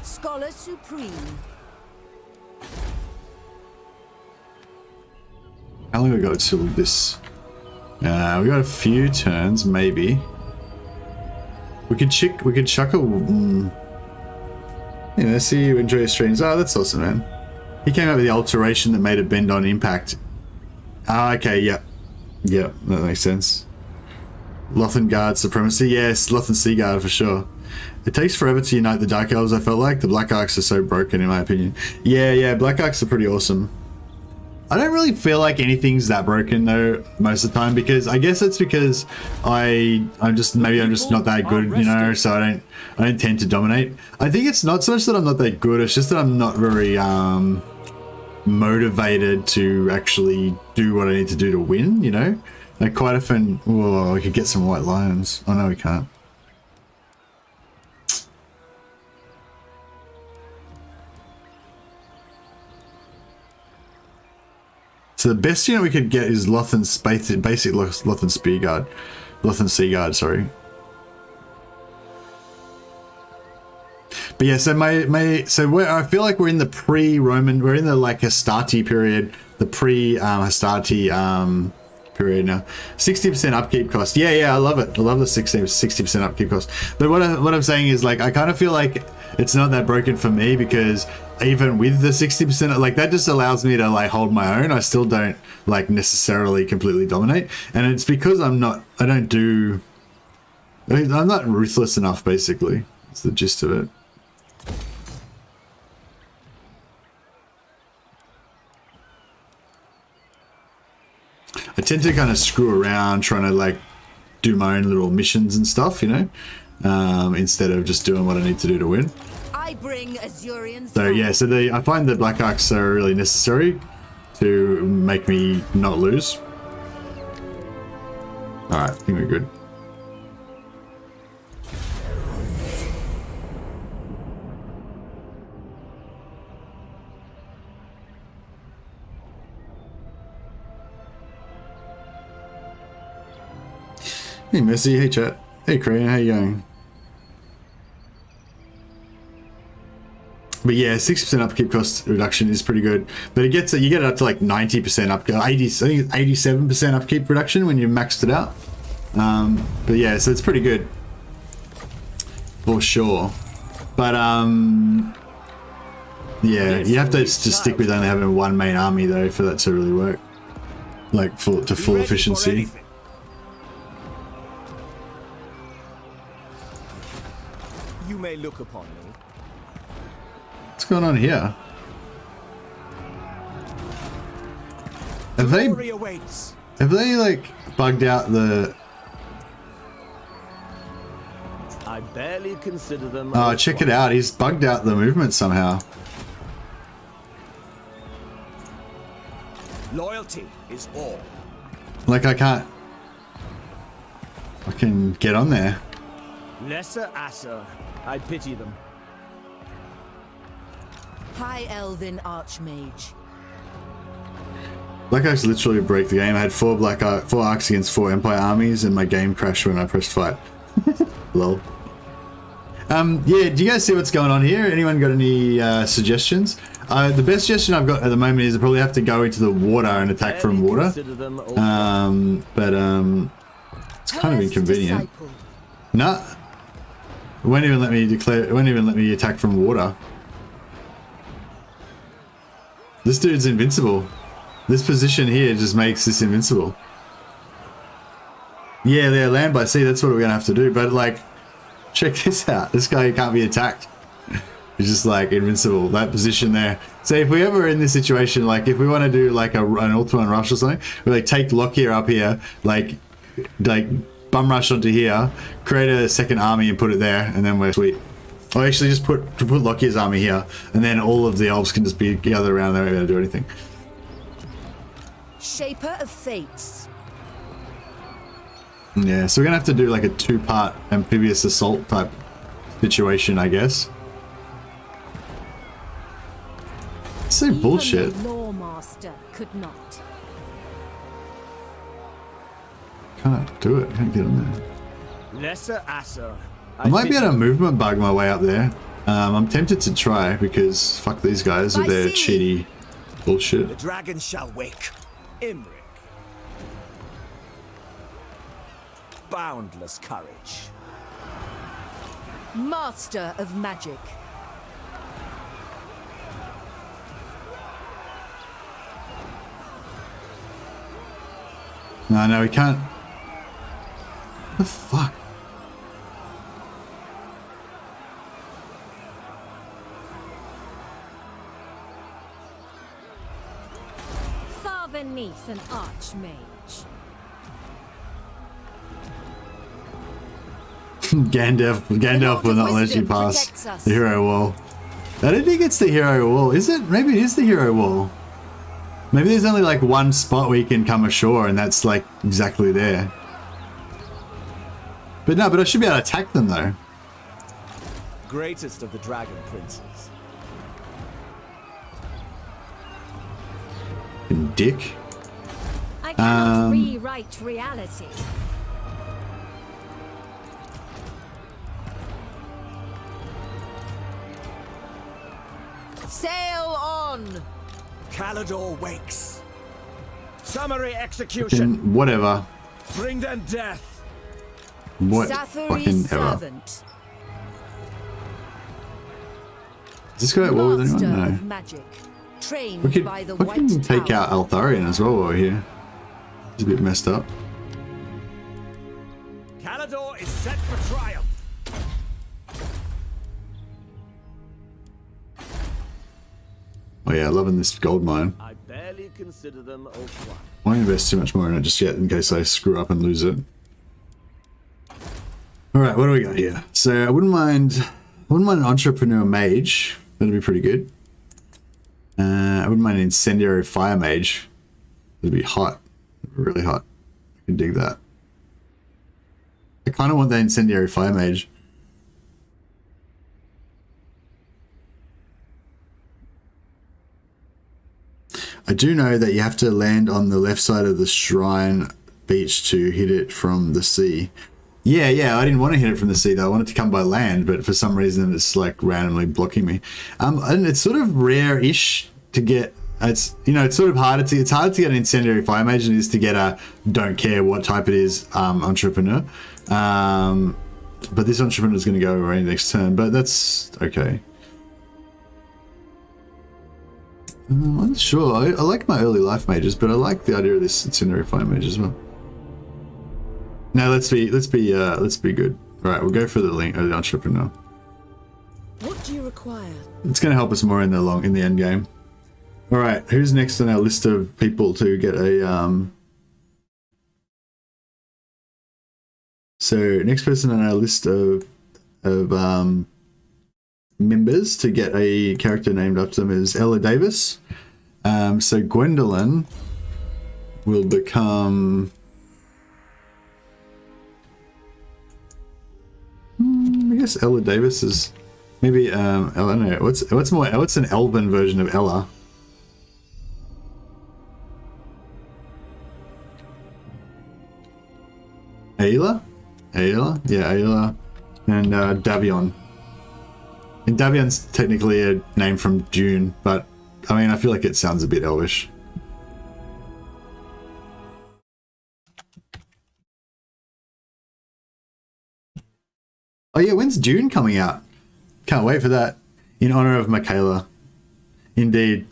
Scholar supreme. How long have we got till this? We got a few turns, maybe. We could chuck a. See you enjoy your streams. Oh, that's awesome, man. He came out with the alteration that made it bend on impact. Okay, yeah. Yeah, that makes sense. Lothengard supremacy. Yes, Lothen Seaguard for sure. It takes forever to unite the Dark Elves, I felt like. The Black Arcs are so broken, in my opinion. Yeah, Black Arcs are pretty awesome. I don't really feel like anything's that broken though most of the time, because I guess it's because I'm just not that good, you know, so I don't tend to dominate. I think it's not so much that I'm not that good, it's just that I'm not very motivated to actually do what I need to do to win, you know? Like quite often, whoa, we could get some white lions. Oh no, we can't. So the best unit we could get is Lothan's basic Lothan Spearguard. Lothan Seaguard, sorry. But yeah, so I feel like we're in the pre-Roman, we're in the like Hastati period, the pre-Hastati period now. 60% upkeep cost. Yeah, I love it. I love the 60% upkeep cost. But what I'm saying is, like, I kind of feel like it's not that broken for me, because even with the 60%, like, that just allows me to like hold my own. I still don't like necessarily completely dominate, and it's because I'm not ruthless enough, basically. It's the gist of it. I tend to kind of screw around trying to like do my own little missions and stuff, you know, instead of just doing what I need to do to win. I bring Asurian. So yeah, so I find the Black Arcs are really necessary to make me not lose. All right, I think we're good. Hey Mercy, hey chat, hey Crane, how you going? But yeah, 60% upkeep cost reduction is pretty good. But you get it up to like 90% upkeep, I think it's 87% upkeep reduction when you maxed it out. But yeah, so it's pretty good for sure. But yeah, you have to just stick with only having one main army though for that to really work, like to full efficiency. You may look upon me. What's going on here? Have they like bugged out the... I barely consider them. Oh, check it out. He's bugged out the movement somehow. Loyalty is all. Like I can't fucking get on there. Lesser Asur, I pity them. High Elven Archmage. Black Arcs literally break the game. I had 4 arcs against 4 Empire armies, and my game crashed when I pressed fight. Lol. Yeah, do you guys see what's going on here? Anyone got any suggestions? The best suggestion I've got at the moment is I probably have to go into the water and attack from water. But it's kind of inconvenient. Nah. It won't even let me declare. It won't even let me attack from water. This dude's invincible. This position here just makes this invincible. Yeah, they're land by sea. That's what we're gonna have to do. But like, check this out. This guy can't be attacked. He's just like invincible. That position there. So if we ever in this situation, like if we want to do like an ultimate rush or something, we like take Lockyer up here, like bum rush onto here, create a second army and put it there, and then we're sweet. Or actually just put Lockyer's army here, and then all of the elves can just be gathered around. They won't be able to do anything. Shaper of Fates. Yeah, so we're gonna have to do like a 2-part amphibious assault type situation, I guess. So bullshit. Even the Lawmaster could not. Can't do it. Can't get on there. Lesser Asur. I might be able to movement bug my way up there. I'm tempted to try because fuck these guys with their cheaty bullshit. The dragon shall wake. Imrik. Boundless courage. Master of Magic. No, we can't. What the fuck? beneath an archmage. Gandalf will not let you pass the hero wall. I don't think it's the hero wall, is it? Maybe it is the hero wall. Maybe there's only like one spot where you can come ashore and that's like exactly there. But no, but I should be able to attack them though. Greatest of the dragon princes. Dick. I cannot rewrite reality. Sail on! Caledor wakes. Summary execution. Whatever. Bring them death. What Safary's fucking ever. servant. Is this guy at war with anyone? No. Magic. Trained We could by the fucking White take Tower. out Eltharion as well while we're here. He's a bit messed up. Caledor is set for triumph. Oh yeah, loving this gold mine. I barely consider them all one. Won't invest too much more in it just yet in case I screw up and lose it. Alright, what do we got here? So I wouldn't mind an entrepreneur mage. That'd be pretty good. I wouldn't mind an incendiary fire mage. It'd be hot. Really hot. I can dig that. I kind of want that incendiary fire mage. I do know that you have to land on the left side of the shrine beach to hit it from the sea. Yeah, I didn't want to hit it from the sea though. I wanted to come by land, but for some reason it's like randomly blocking me. And it's sort of rare-ish to get. It's it's sort of harder to. It's harder to get an incendiary fire mage than it is to get a don't care what type it is entrepreneur. But this entrepreneur is going to go away next turn. But that's okay. I'm not sure. I like my early life mages, but I like the idea of this incendiary fire mage as well. Now let's be good. Right, we'll go for the entrepreneur. What do you require? It's going to help us more in the end game. All right, who's next on our list of people to get a So next person on our list of members to get a character named after them is Ella Davis. So Gwendolyn will become. I guess Ella Davis is maybe I don't know what's an elven version of Ella. Ayla? Yeah, Ayla and Davion. And Davion's technically a name from Dune, but I mean I feel like it sounds a bit elvish. Oh yeah, when's Dune coming out? Can't wait for that. In honor of Michaela. Indeed.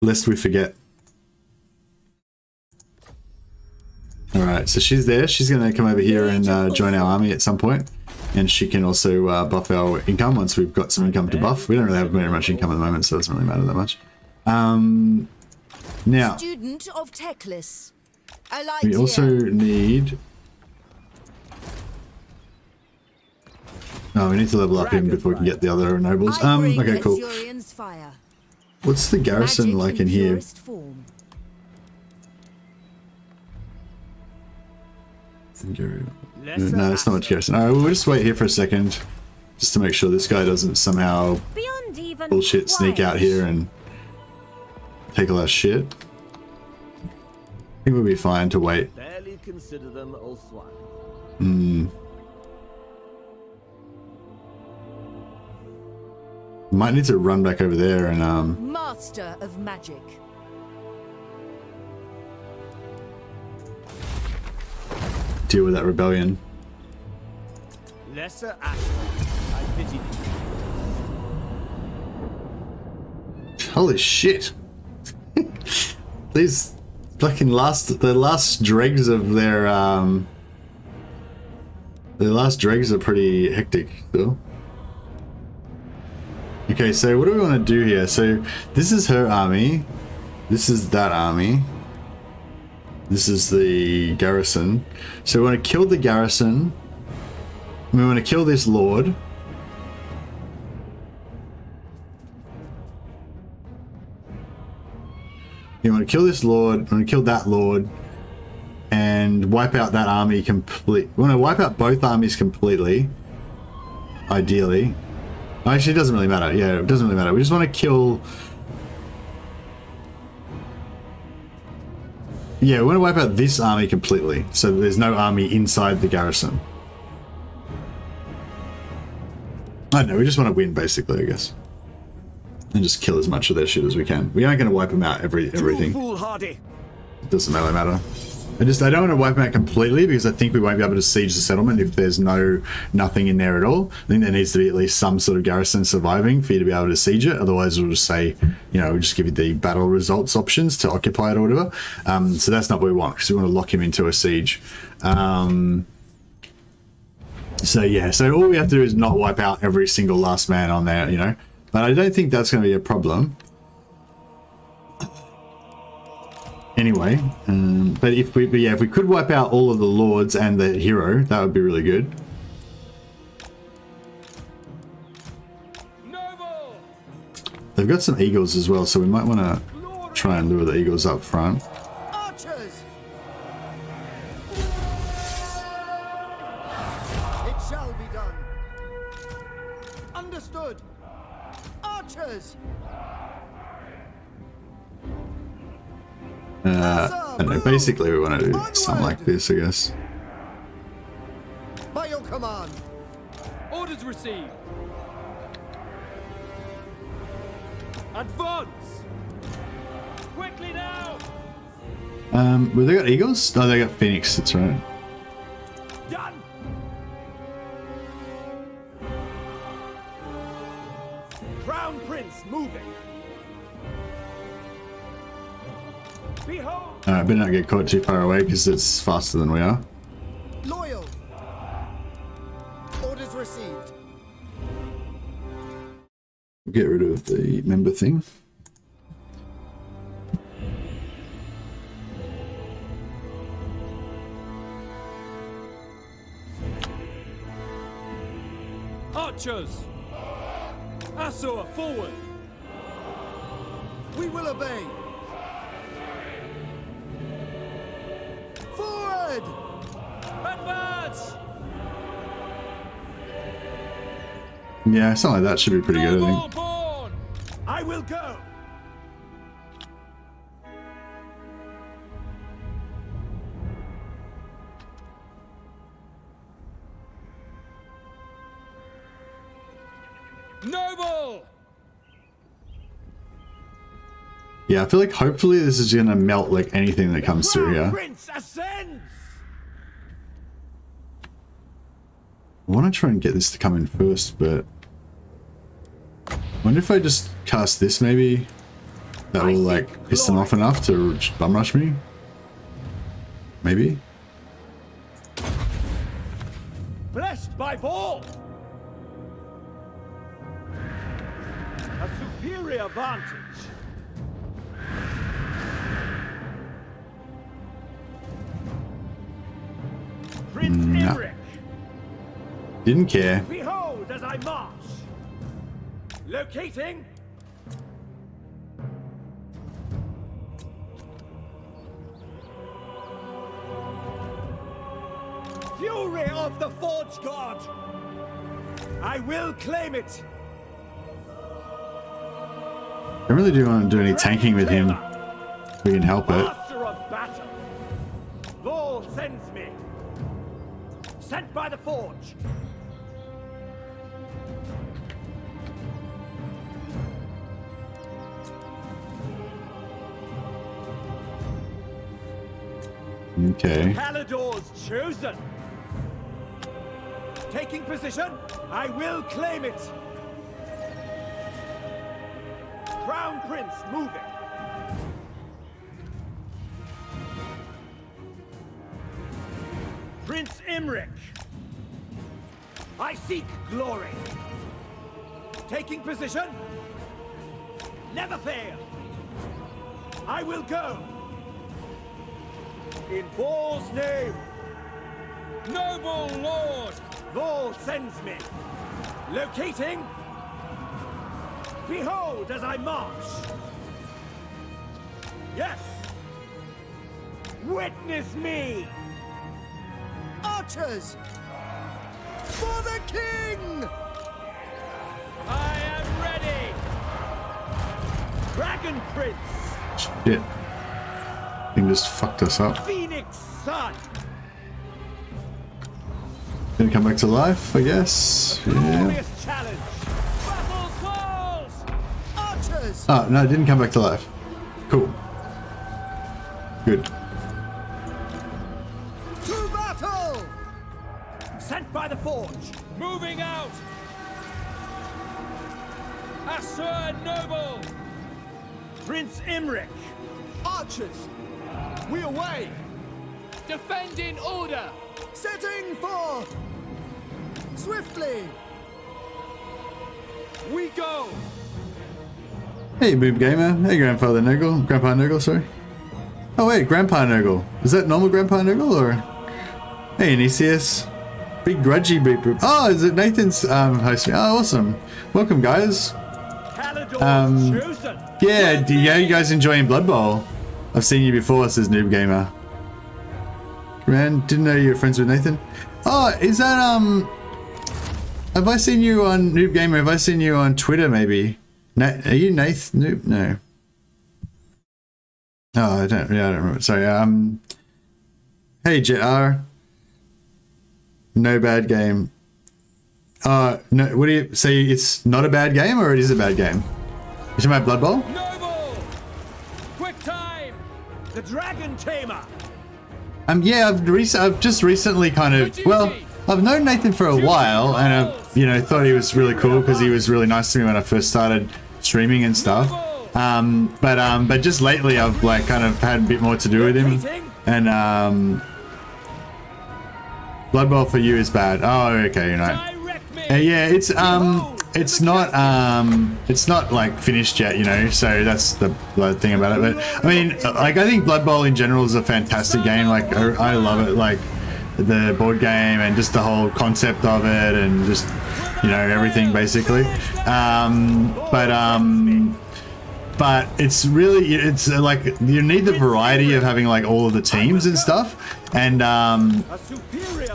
Lest we forget. Alright, so she's there. She's going to come over here and join our army at some point. And she can also buff our income once we've got some income to buff. We don't really have very much income at the moment, so it doesn't really matter that much. Now, Student of Teclis. I like we also need... Oh, we need to level up him before we can get the other nobles. Okay, cool. What's the garrison like in here? No, it's not much garrison. Alright, we'll just wait here for a second. Just to make sure this guy doesn't somehow bullshit sneak out here and take a lot of shit. I think we'll be fine to wait. Barely consider them all swine. Might need to run back over there and Master of Magic. deal with that rebellion. Lesser act. I pity thee. Holy shit! These fucking the last dregs of their last dregs are pretty hectic still. Okay, so what do we want to do here? So this is her army. This is that army. This is the garrison. So we want to kill the garrison. We want to kill this lord. You want to kill this lord. We want to kill that lord. And wipe out that army complete. We want to wipe out both armies completely. Ideally. Actually, it doesn't really matter. Yeah, it doesn't really matter. We just want to kill... Yeah, we want to wipe out this army completely, so there's no army inside the garrison. I don't know, we just want to win, basically, I guess. And just kill as much of their shit as we can. We aren't going to wipe them out everything. It doesn't really matter. I don't want to wipe them out completely because I think we won't be able to siege the settlement if there's nothing in there at all. I think there needs to be at least some sort of garrison surviving for you to be able to siege it. Otherwise, we'll just say, you know, we'll just give you the battle results options to occupy it or whatever. So that's not what we want because we want to lock him into a siege. So yeah, so all we have to do is not wipe out every single last man on there, you know. But I don't think that's going to be a problem. Anyway, but if we could wipe out all of the lords and the hero, that would be really good. They've got some eagles as well, so we might want to try and lure the eagles up front. Archers! It shall be done. Understood. Archers! I don't know, basically we want to do something like this, I guess. By your command. Orders received. Advance. Quickly now. Well, they got eagles? Oh, they got phoenix, that's right. Done. Crown Prince moving. Behold. Alright, better not get caught too far away because it's faster than we are. Loyal. Orders received. Get rid of the member thing. Archers. Asur, forward. We will obey. Forward! Advance! Yeah, something like that should be pretty good, I think. I will go. Noble! Yeah, I feel like hopefully this is gonna melt like anything that comes through here. Prince ascends. I want to try and get this to come in first, but I wonder if I just cast this maybe. That will like piss them off enough to bum rush me. Maybe. Blessed by Paul. A superior vantage. Prince Imrik. Didn't care. Behold as I march. Locating. Fury of the Forge God. I will claim it. I really do want to do any tanking with him. If we can help it. Master of battle. Lord sends me. Sent by the Forge. Okay. Caledor's chosen. Taking position. I will claim it. Crown Prince moving. Prince Imrik. I seek glory. Taking position. Never fail. I will go. In Vor's name. Noble Lord. Vor sends me. Locating. Behold as I march. Yes. Witness me. Archers! For the king! I am ready. Dragon Prince. Shit. Thing just fucked us up. Phoenix Sun. Gonna come back to life, I guess. Yeah. Glorious challenge. Battle calls. Archers! Oh, no, it didn't come back to life. Cool. Good. To battle! Sent by the forge. Moving out. Asur Noble. Prince Imrik. Archers! We away! Defend in order! Setting forth! Swiftly! We go! Hey, Boob Gamer. Hey, Grandfather Nurgle. Grandpa Nurgle, sorry. Oh, wait, Grandpa Nurgle. Is that normal Grandpa Nurgle, or? Hey, Nicias. Big grudgy boop boop. Oh, is it Nathan's hosting? Oh, awesome. Welcome, guys. Yeah, are you guys enjoying Blood Bowl? I've seen you before, says Noob Gamer. Man, didn't know you were friends with Nathan. Oh, is that, have I seen you on Noob Gamer? Have I seen you on Twitter, maybe? Are you Nath? Noob? No. Oh, I don't remember. Sorry, hey, JR. No bad game. No, what do you say? It's not a bad game, or it is a bad game? You talking about Blood Bowl? Noble! Quick time! The Dragon Tamer! Yeah, I've just recently kind of, well, I've known Nathan for a while, and I've, you know, thought he was really cool because he was really nice to me when I first started streaming and stuff. But just lately I've like kind of had a bit more to do with him, and Blood Bowl for you is bad. Oh, okay, you know. Yeah, it's not like finished yet, you know, so that's the thing about it. But I mean, like, I think Blood Bowl in general is a fantastic game. Like, I love it, like the board game and just the whole concept of it, and just, you know, everything basically. But it's really, it's like, you need the variety of having like all of the teams and stuff, and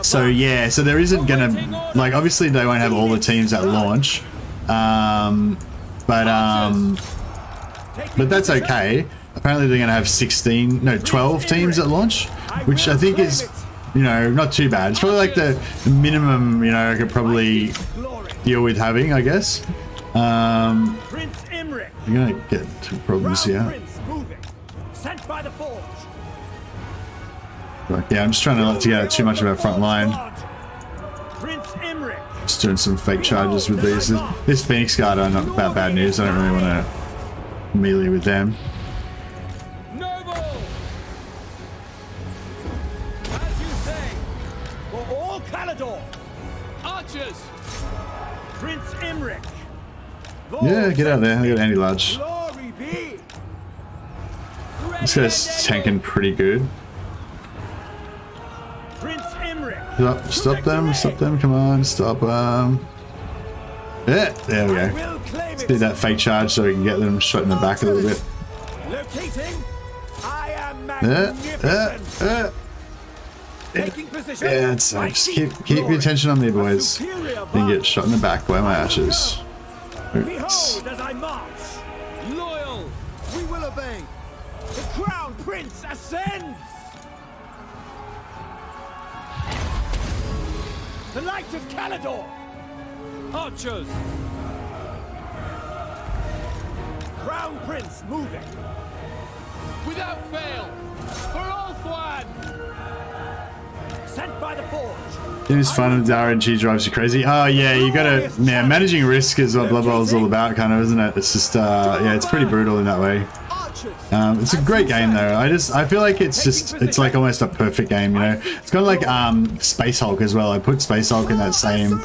so yeah, so there isn't gonna, like, obviously they won't have all the teams at launch, but that's okay. Apparently they're gonna have 12 teams at launch, which I think is, you know, not too bad. It's probably like the minimum, you know, I could probably deal with having, I guess. You're gonna get two problems here. Sent by the forge. But yeah, I'm just trying not to get out too much of our front line. Prince Imrik. Just doing some fake charges with these. This Phoenix Guard are not about bad news. I don't really want to melee with them. Noble. As you say, for all Caledor. Archers. Prince Imrik. Yeah, get out there. I got anti-large. This guy's tanking pretty good. Stop them, come on, stop them. Yeah, there we go. Let's do that fake charge so we can get them shot in the back a little bit. Yeah, it's just keep your attention on me, boys. Then get shot in the back by my archers. Behold as I march. Loyal, we will obey. The Crown Prince ascends. The light of Caledor. Archers. Crown Prince moving. Without fail. For all one. Sent by the forge. It is fun and the RNG drives you crazy. Oh yeah, you gotta, managing risk is what Blood Bowl is all about, kind of, isn't it? It's just, yeah, it's pretty brutal in that way. It's a great game though. I feel like it's like almost a perfect game, you know. It's kind of like Space Hulk as well. I put Space Hulk in that same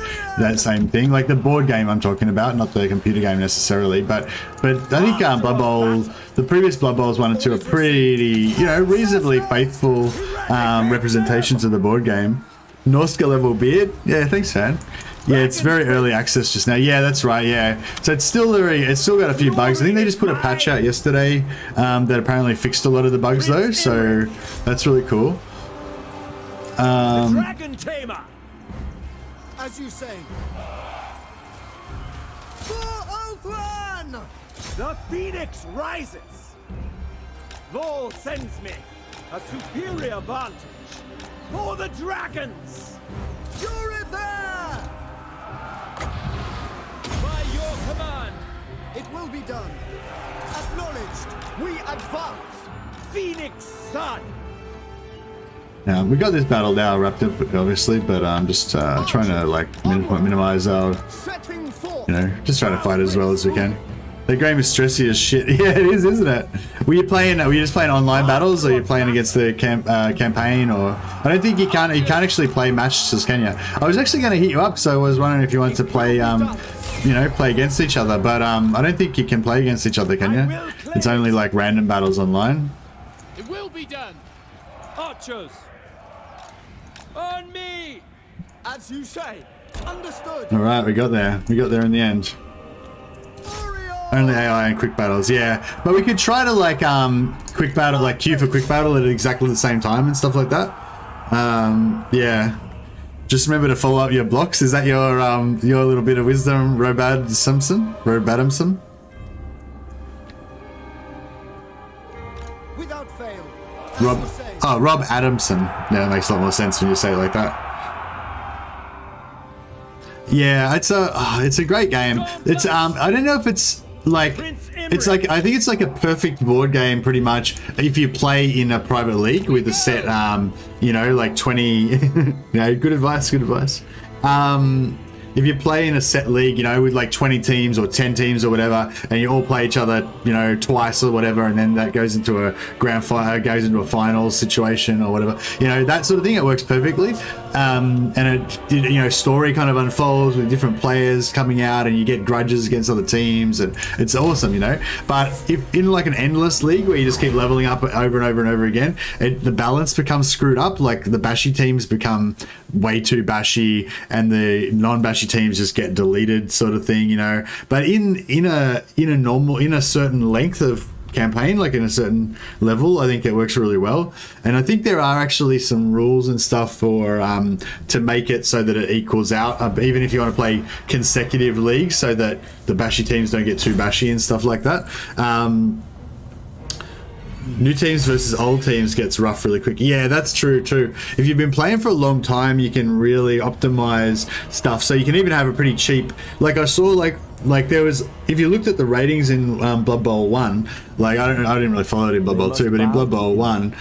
thing, like the board game I'm talking about, not the computer game necessarily. But I think Blood Bowl, the previous Blood Bowls 1 and 2 are pretty, you know, reasonably faithful representations of the board game. Norska level beard, yeah, thanks, fan. Yeah, it's very early access just now. Yeah, that's right. Yeah, so it's still got a few bugs. I think they just put a patch out yesterday that apparently fixed a lot of the bugs though. So that's really cool. Dragon Tamer, as you say. For Ultron! The Phoenix rises. Vol sends me a superior vantage for the dragons. You're there! By your command! It will be done. Acknowledged. We advance. Phoenix Sun. Now we got this battle now wrapped up, obviously, but I'm just trying to like minimize our, you know, just trying to fight as well as we can. The game is stressy as shit. Yeah, it is, isn't it? Were you just playing online battles, or you playing against the campaign? Or I don't think you can't actually play matches, can you? I was actually going to hit you up, so I was wondering if you wanted to play, you know, play against each other. But I don't think you can play against each other, can you? It's only like random battles online. It will be done. Archers, on me. As you say. Understood. All right, we got there. We got there in the end. Only AI and quick battles, yeah. But we could try to like quick battle, like queue for quick battle at exactly the same time and stuff like that. Yeah. Just remember to follow up your blocks. Is that your little bit of wisdom, Robad Simpson? Without fail. Rob Adamson. Yeah, that makes a lot more sense when you say it like that. Yeah, it's a great game. It's I don't know if it's like, it's like, I think it's like a perfect board game pretty much if you play in a private league with a set, you know, like 20, you know, good advice. If you play in a set league, you know, with like 20 teams or 10 teams or whatever, and you all play each other, you know, twice or whatever, and then that goes into a goes into a finals situation or whatever, you know, that sort of thing, it works perfectly. And it, you know, story kind of unfolds with different players coming out, and you get grudges against other teams, and it's awesome, you know. But if in like an endless league where you just keep leveling up over and over and over again, the balance becomes screwed up. Like the bashy teams become way too bashy, and the non-bashy teams just get deleted, sort of thing, you know. But in a certain length of campaign, like in a certain level, I think it works really well. And I think there are actually some rules and stuff for to make it so that it equals out, even if you want to play consecutive leagues, so that the bashy teams don't get too bashy and stuff like that. New teams versus old teams gets rough really quick. Yeah, that's true too. If you've been playing for a long time, you can really optimize stuff. So you can even have a pretty cheap, like I saw, like there was, if you looked at the ratings in Blood Bowl 1, like I didn't really follow it in Blood Bowl 2, but in Blood Bowl 1,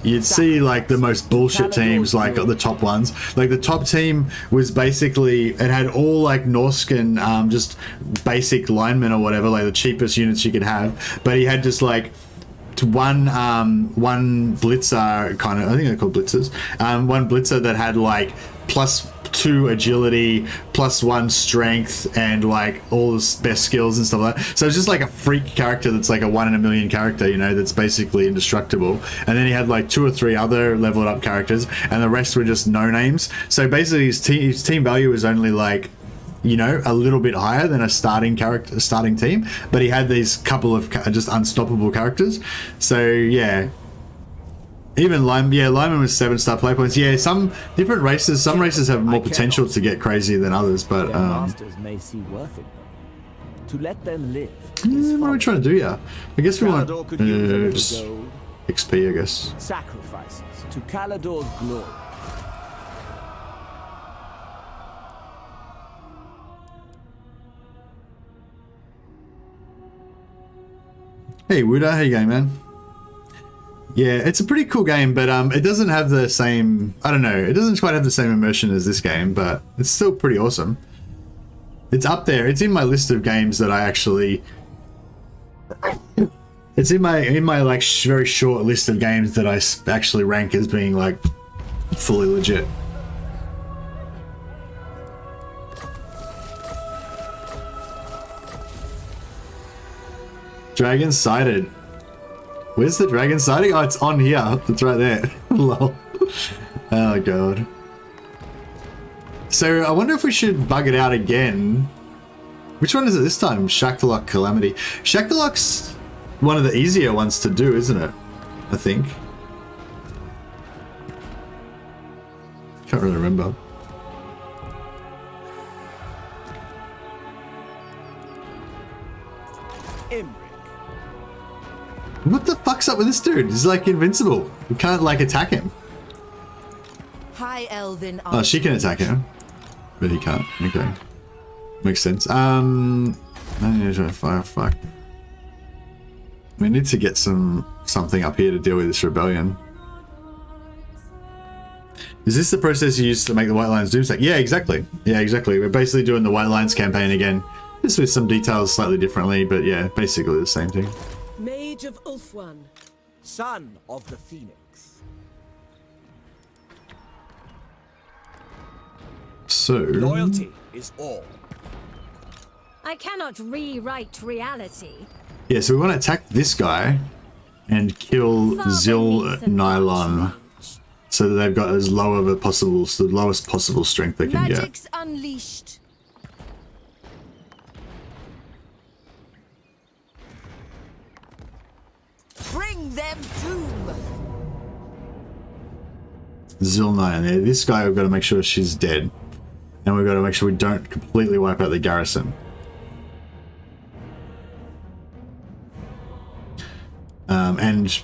you'd see like the most bullshit teams, like the top ones. Like the top team was basically, it had all like Norscan, just basic linemen or whatever, like the cheapest units you could have, but he had just like one blitzer, kind of, I think they're called blitzers, one blitzer that had like +2 agility, +1 strength, and like all the best skills and stuff like that. So it's just like a freak character that's like a 1 in a million character, you know, that's basically indestructible. And then he had like 2 or 3 other leveled up characters, and the rest were just no names. So basically his team value was only like, you know, a little bit higher than a starting team, but he had these couple of just unstoppable characters. So yeah, even Lyman was 7-star play points. Yeah, some different races, some races have more potential to get crazy than others, but masters may see worth it though. To let them live. What are we trying to do here? I guess we want just XP, I guess. Sacrifices to Caledor's glory. Hey Wooda, how you going, man? Yeah, it's a pretty cool game, but it doesn't have the same, I don't know, it doesn't quite have the same immersion as this game, but it's still pretty awesome. It's up there, it's in my list of games that I actually It's in my like very short list of games that I actually rank as being like fully legit. Dragon sighted. Where's the dragon sighting? Oh, it's on here. It's right there. Lol. Oh god. So I wonder if we should bug it out again. Which one is it this time? Shackalock Calamity. Shackalock's one of the easier ones to do, isn't it? I think. Can't really remember. Imrik. What the fuck's up with this dude? He's like invincible. We can't like attack him. High Elven. Oh, she can attack him, but he can't. Okay, makes sense. Fuck. We need to get something up here to deal with this rebellion. Is this the process you used to make the White Lions Doomstack? Yeah, exactly. Yeah, exactly. We're basically doing the White Lions campaign again, just with some details slightly differently, but yeah, basically the same thing. Mage of Ulfwan, son of the Phoenix. So loyalty is all. I cannot rewrite reality. Yeah, so we want to attack this guy and kill Zil-Nylon so that they've got as low of a possible, the lowest possible strength they can Magic's get. unleashed. Bring them doom. Zil-Nylon, yeah, this guy we've got to make sure she's dead. And we've got to make sure we don't completely wipe out the garrison. And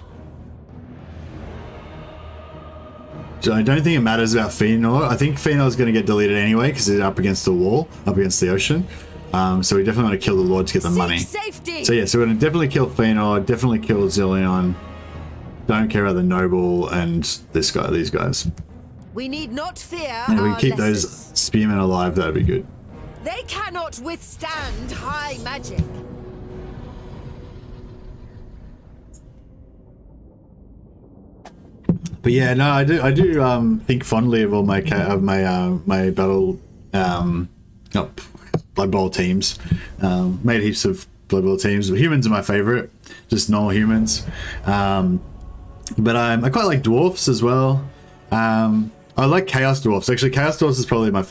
I don't think it matters about Fëanor. I think Fëanor is going to get deleted anyway because it's up against the wall, up against the ocean. So we definitely want to kill the Lord to get the money. Safety. So yeah, so we're going to definitely kill Fëanor, definitely kill Zillion. Don't care about the noble and this guy, these guys. We need not fear. And if we keep those spearmen alive, that'd be good. They cannot withstand high magic. But yeah, no, I do think fondly of all my my battle Blood Bowl teams. Made heaps of Blood Bowl teams. Humans are my favorite, just normal humans. But I quite like dwarfs as well. I like Chaos Dwarfs. Actually, Chaos Dwarfs is probably my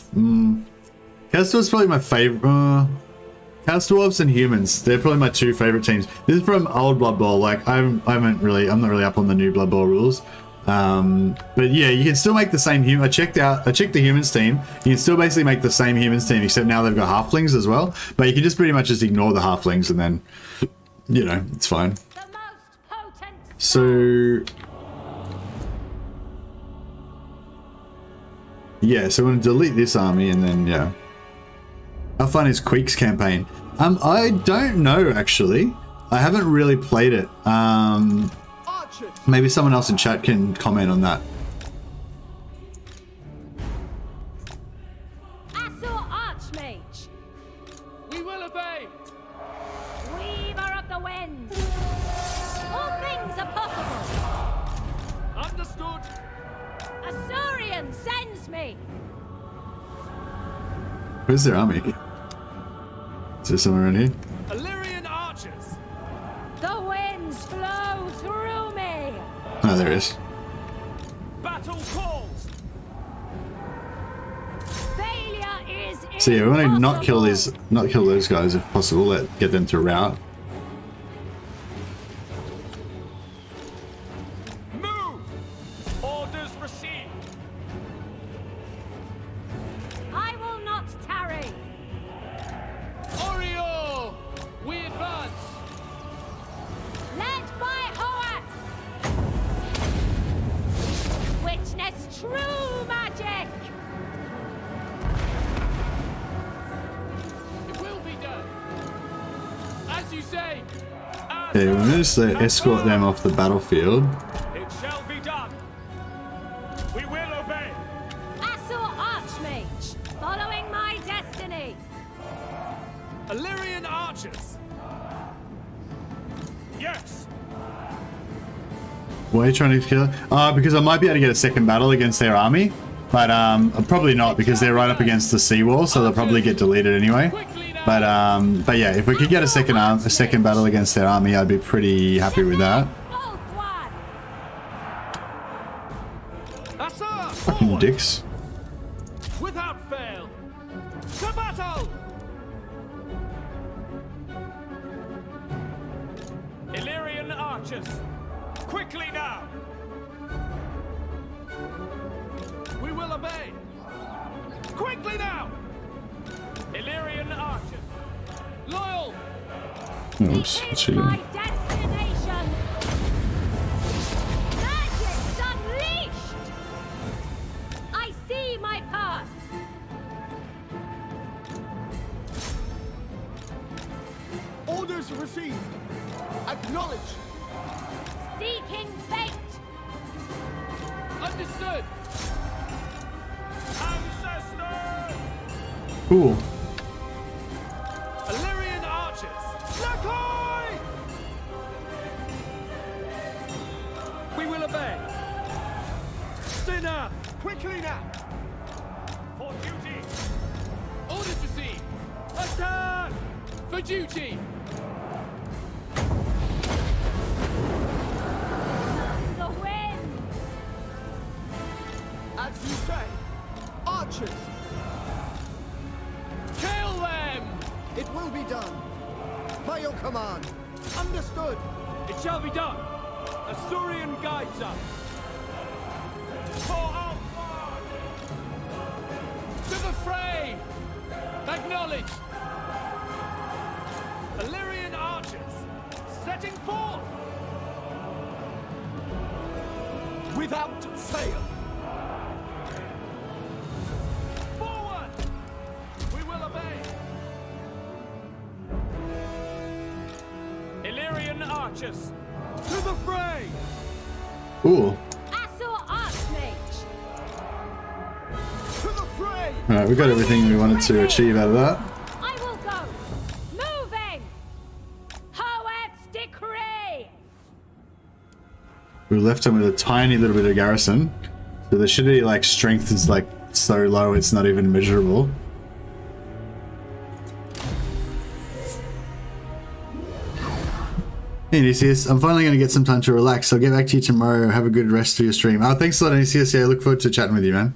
favorite. Chaos Dwarfs and humans, they're probably my two favorite teams. This is from old Blood Bowl. Like I'm not really up on the new Blood Bowl rules. But yeah, you can still make the same human. I checked the humans team. You can still basically make the same humans team, except now they've got halflings as well. But you can just pretty much just ignore the halflings and then, you know, it's fine. So yeah, so we're gonna delete this army and then yeah. How fun is Queek's campaign? I don't know actually. I haven't really played it. Maybe someone else in chat can comment on that. Asur Archmage. We will obey. Weaver of the wind. All things are possible. Understood. Asurian sends me. Where's their army? Is there someone around here? Ellyrian archers. The winds flow through me. Oh, there it is. Battle calls. Failure is So yeah, we want to not kill impossible. those guys if possible. Get them to rout. Move. Orders received. I will not tarry. Oriole. We advance. Led by Hoeth. Witness true magic. It will be done. As you say. Okay, we're going to just escort them off the battlefield. It shall be done. We will obey. Asur Archmage, following my destiny. Ellyrian archers. Yes. Why are you trying to kill her? Because I might be able to get a second battle against their army. But probably not, because they're right up against the seawall, so they'll probably get deleted anyway. But yeah, if we could get a second battle against their army, I'd be pretty happy with that. Fucking dicks. Without fail. To battle! Ellyrian archers, quickly now! We will obey. Quickly now! Ellyrian archers, loyal! Oops, what's she doing? Destination! Magic's unleashed! I see my path! Orders received. Acknowledge. Seeking fate! Understood! Ancestors! Cool. Ellyrian archers! Lakoi! We will obey! Sinner! Quickly now. For duty! Orders received! Attack! For duty! The wind! As you say. Archers. Kill them! It will be done. By your command. Understood. It shall be done! Asurian guides us! For our far! To the fray! Acknowledged! Ellyrian archers, setting forth! Without fail. Forward! We will obey! Ellyrian archers, to the fray! Cool. Asur Archmage! To the fray! Alright, we got everything we wanted to achieve out of that. I will go! Moving! Hoeth's decree! We left them with a tiny little bit of garrison. So the shitty like strength is like so low it's not even measurable. Hey Nicias, I'm finally going to get some time to relax. I'll get back to you tomorrow. Have a good rest of your stream. Oh, thanks a lot, Nicias. Yeah, I look forward to chatting with you, man.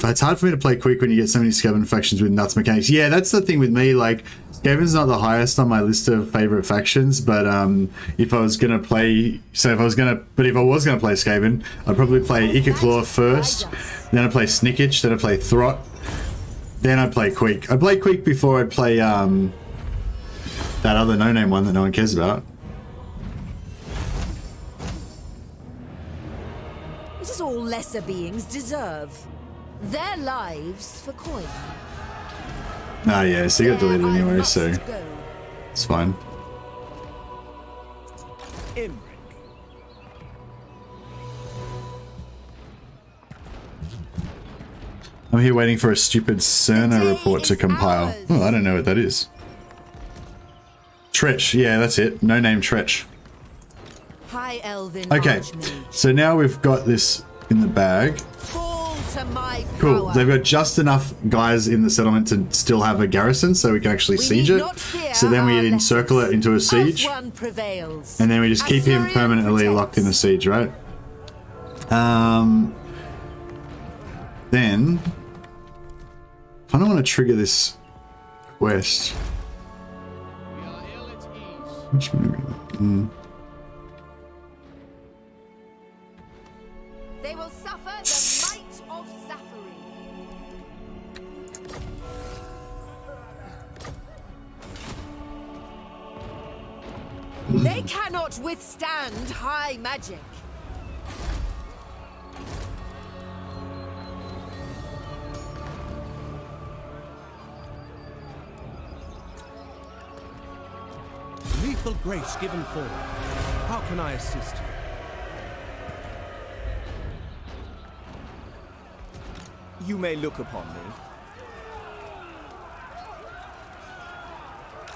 It's hard for me to play quick when you get so many Skaven factions with nuts mechanics. Yeah, that's the thing with me. Like, Skaven's not the highest on my list of favorite factions, but if I was gonna play, if I was gonna play Skaven, I'd probably play Ikaclaw first, then I'd play Snickage, then I'd play Throt, then I'd play Quick. I'd play Quick before I'd play that other no-name one that no one cares about. It is all lesser beings deserve. Their lives for coin. Ah, yeah, so you got deleted anyway, so it's fine. Imrik. I'm here waiting for a stupid Cerner report to compile. Oh, I don't know what that is. Tretch, yeah, that's it. No name Tretch. High Elven. Okay, so now we've got this in the bag. Cool, they've got just enough guys in the settlement to still have a garrison so we can actually siege it. So then we encircle it into a siege. And then we just keep him permanently locked in a siege, right? Then I kind of want to trigger this quest. Which maybe? They will suffer the might of suffering. They cannot withstand high magic. Lethal grace given forward. How can I assist you? You may look upon me.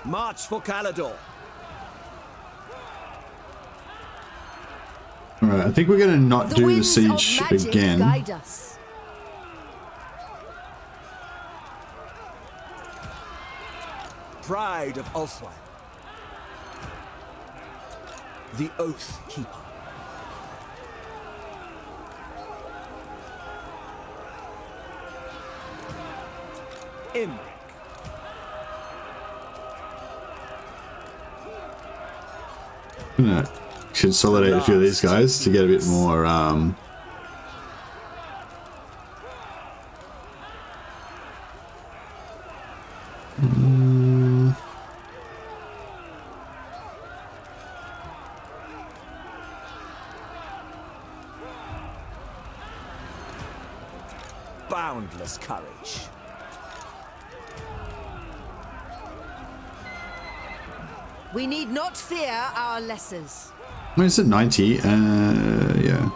March for Caledor. Alright, I think we're gonna not do the siege again. Guide us. Pride of Ulswan. The Oath Keeper. Imrik. Gonna consolidate a few of these guys to get a bit more Boundless courage. We need not fear our lessers. I mean, it's at 90, yeah.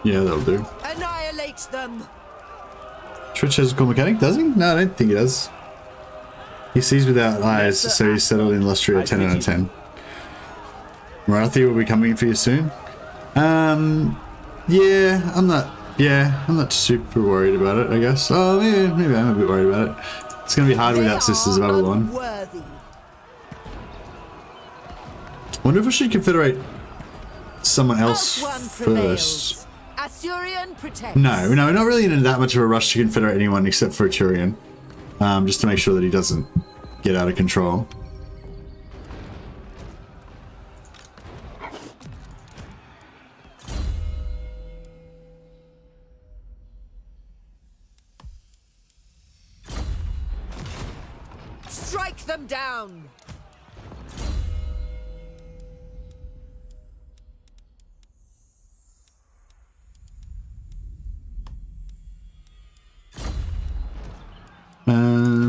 Yeah, that'll do. Annihilate them. Twitch has a cool mechanic, does he? No, I don't think he does. He sees without eyes, so he's settled in Lustria 10 out of 10. Marathi will be coming for you soon. Yeah, I'm not super worried about it, I guess. Oh, maybe I'm a bit worried about it. It's gonna be hard without Sisters of Avelorn. Wonder if I should confederate someone else first. Asurian protects. No, we're not really in that much of a rush to confederate anyone except for Tyrion. Just to make sure that he doesn't get out of control. Strike them down.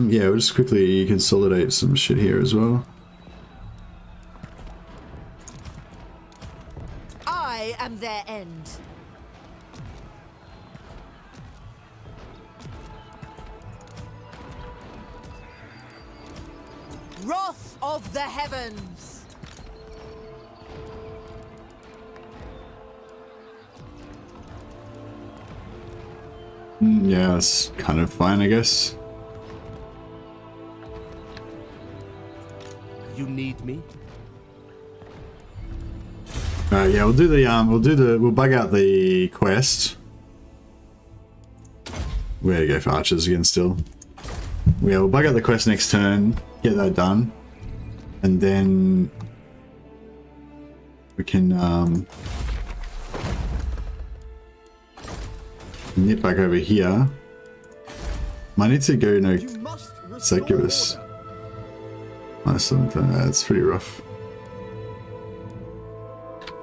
Yeah, we'll just quickly consolidate some shit here as well. I am their end. Wrath of the heavens. Yeah, that's kind of fine, I guess. You need me? Alright, yeah, we'll do the we'll bug out the quest. We're gonna go for archers again still. Yeah, we'll bug out the quest next turn, get that done. And then we can nip back over here. Might need to go no succubus. That's pretty rough.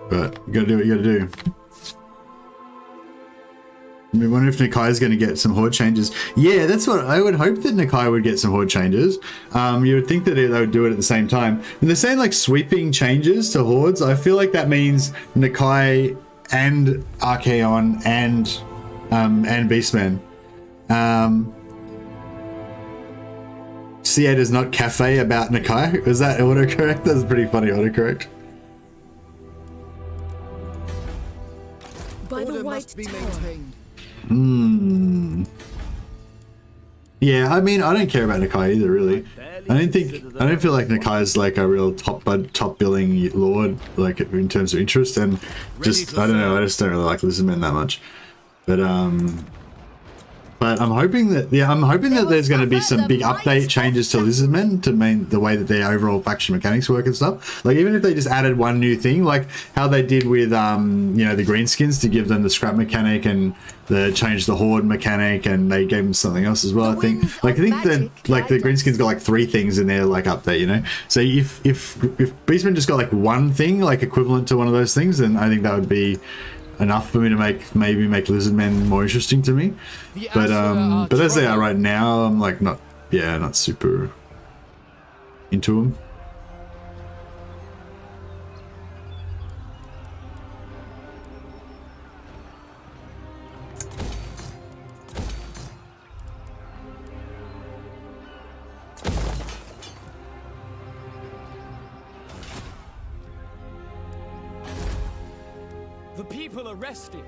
But you gotta do what you gotta do. I wonder if Nakai's going to get some horde changes. Yeah, that's what I would hope, that Nakai would get some horde changes. You would think that they would do it at the same time. When they're saying like sweeping changes to hordes, I feel like that means Nakai and Archaon and Beastmen. C8 is not cafe about Nakai. Was that autocorrect? That's pretty funny autocorrect. By the white tower. Yeah, I mean, I don't care about Nakai either, really. I don't feel like Nakai's like a real top billing lord, like in terms of interest, and just I don't know, I just don't really like Lizardmen that much. But I'm hoping that there's going to be some big update changes to Lizardmen to mean the way that their overall faction mechanics work and stuff. Like even if they just added one new thing, like how they did with you know, the Greenskins, to give them the scrap mechanic and change the horde mechanic, and they gave them something else as well. I think that like the Greenskins got like 3 things in their like update, you know. So if Beastmen just got like one thing like equivalent to one of those things, then I think that would be enough for me to maybe make Lizardmen more interesting to me. But as they are right now, I'm like not super into them. The people are resting.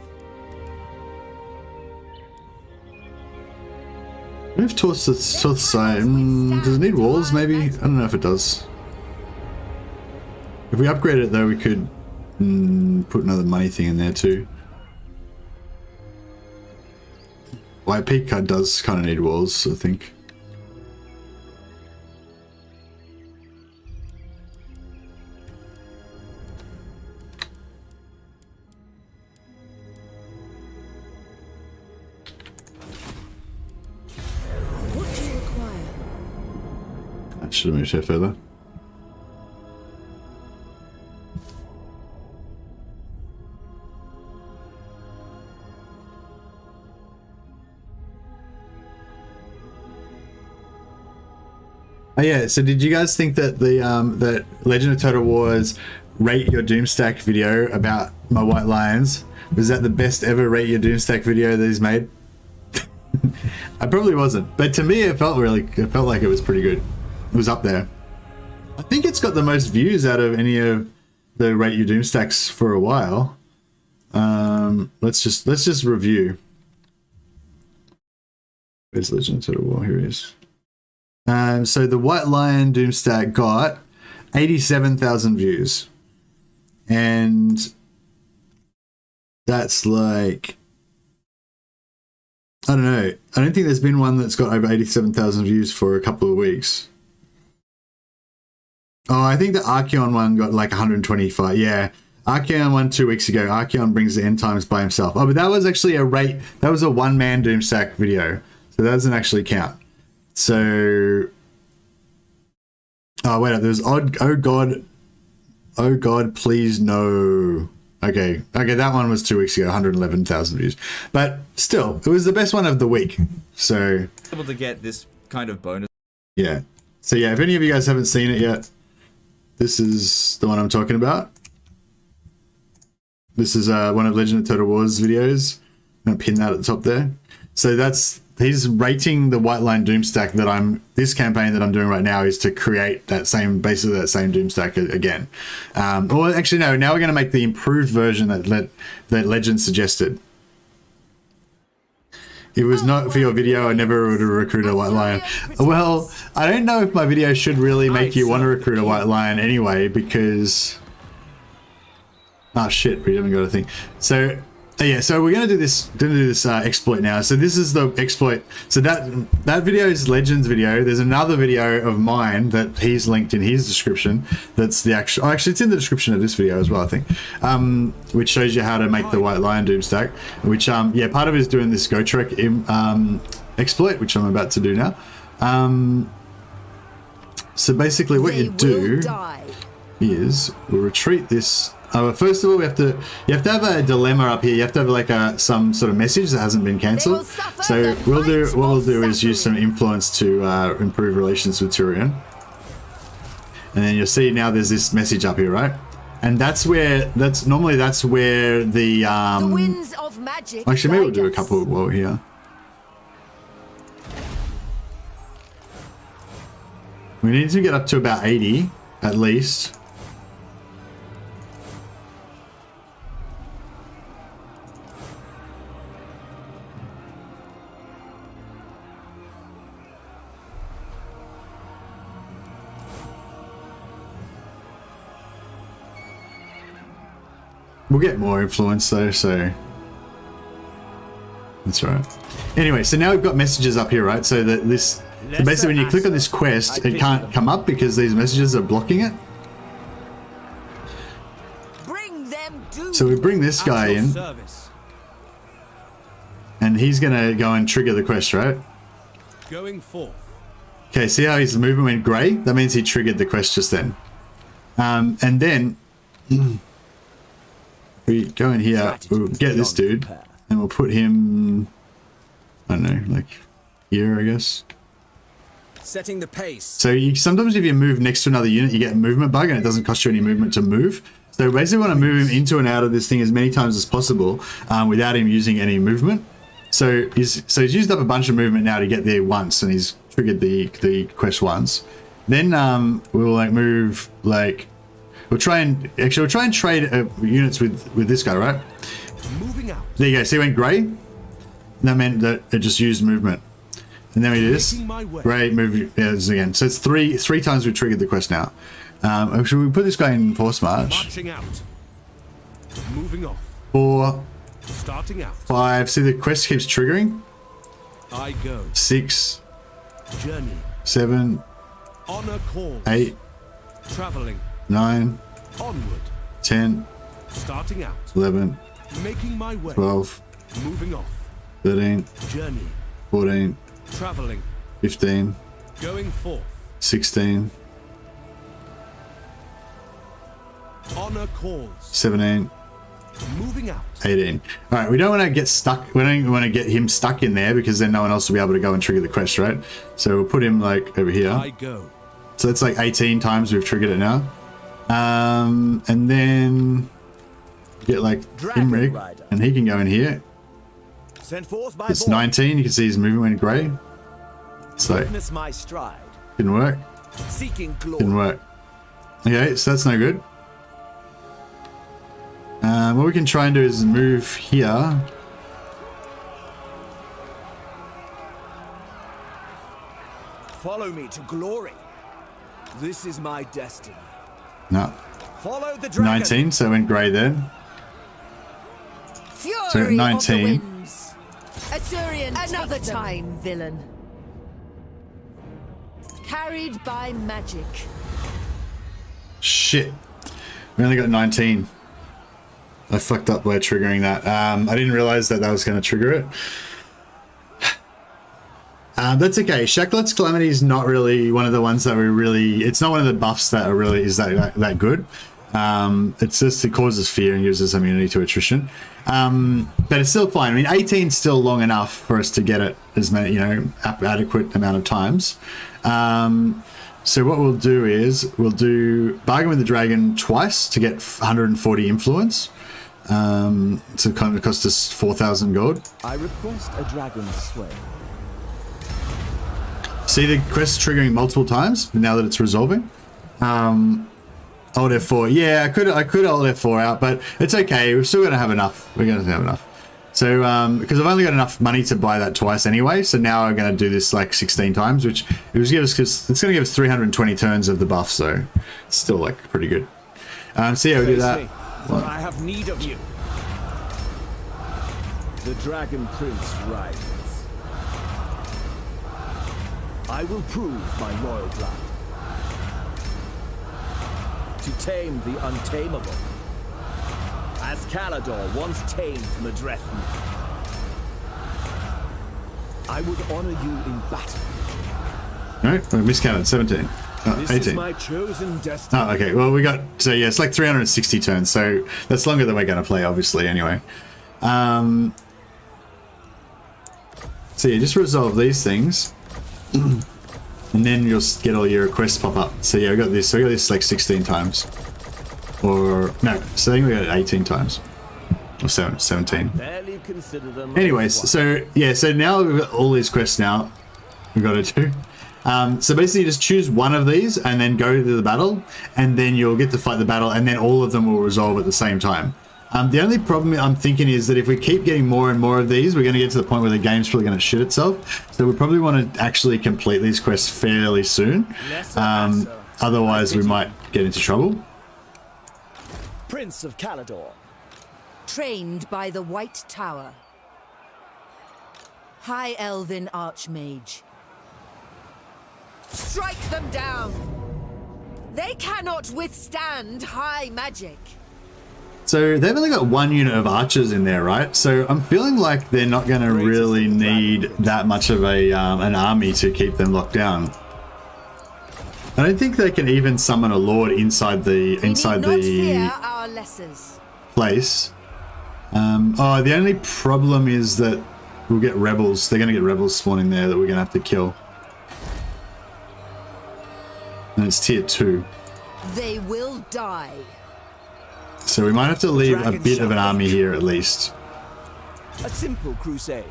Move towards the south side. Does it need walls, maybe? I don't know if it does. If we upgrade it, though, we could put another money thing in there, too. White Peak does kind of need walls, I think. Should have moved here further. Oh yeah, so did you guys think that the that Legend of Total War's rate your Doomstack video about my White Lions, was that the best ever rate your Doomstack video that he's made? I probably wasn't, but to me it felt like it was pretty good. It was up there. I think it's got the most views out of any of the Rate Your Doomstacks for a while. Let's just review. Where's Legend of Total War? Here he is. So the White Lion Doomstack got 87,000 views, and that's like, I don't know. I don't think there's been one that's got over 87,000 views for a couple of weeks. Oh, I think the Archeon one got like 125. Yeah, Archeon one 2 weeks ago. Archeon brings the end times by himself. Oh, but that was actually that was a one-man Doomstack video, so that doesn't actually count. So, oh wait, there's oh god, please no. Okay, that one was 2 weeks ago, 111,000 views, but still, it was the best one of the week. So able to get this kind of bonus. Yeah. So yeah, if any of you guys haven't seen it yet, this is the one I'm talking about. This is one of Legend of Total War's videos. I'm gonna pin that at the top there. So he's rating the White Line Doomstack that this campaign that I'm doing right now is to create basically that same Doomstack again. Well, actually no, now we're gonna make the improved version that Legend suggested. It was not for your video. I never would have recruited a White Lion. Well, I don't know if my video should really make you want to recruit a White Lion anyway, because... Oh shit, we haven't got a thing. So, yeah, so we're gonna do this exploit now. So this is the exploit. So that video is Legend's video. There's another video of mine that he's linked in his description. That's the actual. Oh, actually, it's in the description of this video as well, I think. Which shows you how to make the White Lion Doomstack. Which yeah, part of it is doing this Go Trek exploit, which I'm about to do now. So basically, what you do is we'll retreat this. First of all, you have to have a dilemma up here. You have to have like some sort of message that hasn't been cancelled. So what we'll do is use some influence to improve relations with Tyrion. And then you'll see now there's this message up here, right? And that's where the winds of magic. Actually, maybe we'll do a couple while we're here. We need to get up to about 80 at least. We'll get more influence though, so that's right. Anyway, so now we've got messages up here, right? So that basically when you click on this quest, it can't come up because these messages are blocking it. So we bring this guy in, and he's gonna go and trigger the quest, right? Going forth. Okay, see how his movement went grey? That means he triggered the quest just then. And then we go in here, we'll get this dude, and we'll put him, I don't know, like here, I guess. Setting the pace. So sometimes if you move next to another unit, you get a movement bug, and it doesn't cost you any movement to move. So basically we want to move him into and out of this thing as many times as possible without him using any movement. So he's used up a bunch of movement now to get there once, and he's triggered the quest once. Then we'll like move like we'll try and trade units with this guy, right? Moving out. There you go. See, it went grey. That meant that it just used movement. And then we do this. Grey, move again. So it's three times we triggered the quest now. Should we put this guy in force march? Marching out. Moving off. 4. Starting out. 5. See, the quest keeps triggering. I go. 6. Journey. 7. Honor calls. 8. Traveling. 9. Onward. 10. Starting out. 11. Making my way. 12. Moving off. 13. Journey. 14. Traveling. 15. Going forth. 16. Honor calls. 17. Moving out. 18. All right, we don't want to get stuck. We don't want to get him stuck in there because then no one else will be able to go and trigger the quest, right? So we'll put him like over here. I go. So that's like 18 times we've triggered it now. And then get like Imrik, and he can go in here. Sent forth by It's 19. You can see his movement went grey. So Witness my stride. didn't work. Seeking glory. Didn't work. Okay, so that's no good. What we can try and do is move here. Follow me to glory. This is my destiny. No. Follow the dragon. 19, so it went grey then. Fury So of the 19. winds. Asurian, another time, villain. Carried by magic. Shit. We only got 19. I fucked up by triggering that. I didn't realize that was going to trigger it. That's okay. Shacklet's Calamity is not really one of the ones that we really... It's not one of the buffs that are really is that good. It's just it causes fear and gives us immunity to attrition. But it's still fine. I mean, 18 is still long enough for us to get it as many, you know, adequate amount of times. So what we'll do is we'll do Bargain with the Dragon twice to get 140 influence. So it kind of cost us 4,000 gold. I request a dragon sway. See the quest triggering multiple times now that it's resolving. Alt F4. Yeah, I could Alt F4 out, but it's okay. We're still gonna have enough. We're gonna have enough. So because I've only got enough money to buy that twice anyway, so now I'm gonna do this like 16 times, which it was it's gonna give us 320 turns of the buff, so it's still like pretty good. So yeah, we do that. For I have need of you. The Dragon Prince rises. I will prove my royal blood. To tame the untamable. As Caledor once tamed Madrethn. I would honor you in battle. Alright, we miscounted. 17. This 18. is my chosen destiny. Oh, okay. Well, we got... So, yeah, it's like 360 turns. So, that's longer than we're going to play, obviously, anyway. So, yeah, just resolve these things. And then you'll get all your requests pop up. So, yeah, we got this. So, we got this like 16 times. Or... No, so I think we got it 18 times. Or 17. Barely consider them. Anyways, so, yeah, so now we've got all these quests now. We've got to do. So basically just choose one of these and then go to the battle, and then you'll get to fight the battle, and then all of them will resolve at the same time. The only problem I'm thinking is that if we keep getting more and more of these, we're going to get to the point where the game's probably going to shit itself. So we probably want to actually complete these quests fairly soon. Otherwise we might get into trouble. Prince of Caledor. Trained by the White Tower. High Elven Archmage. Strike them down! They cannot withstand high magic. So they've only got one unit of archers in there, right? So I'm feeling like they're not going to really need that much of a an army to keep them locked down. I don't think they can even summon a lord inside the place. Oh, the only problem is that we'll get rebels. They're going to get rebels spawning there that we're going to have to kill. And it's tier 2. They will die. So we might have to leave a bit of an army here at least. A simple crusade.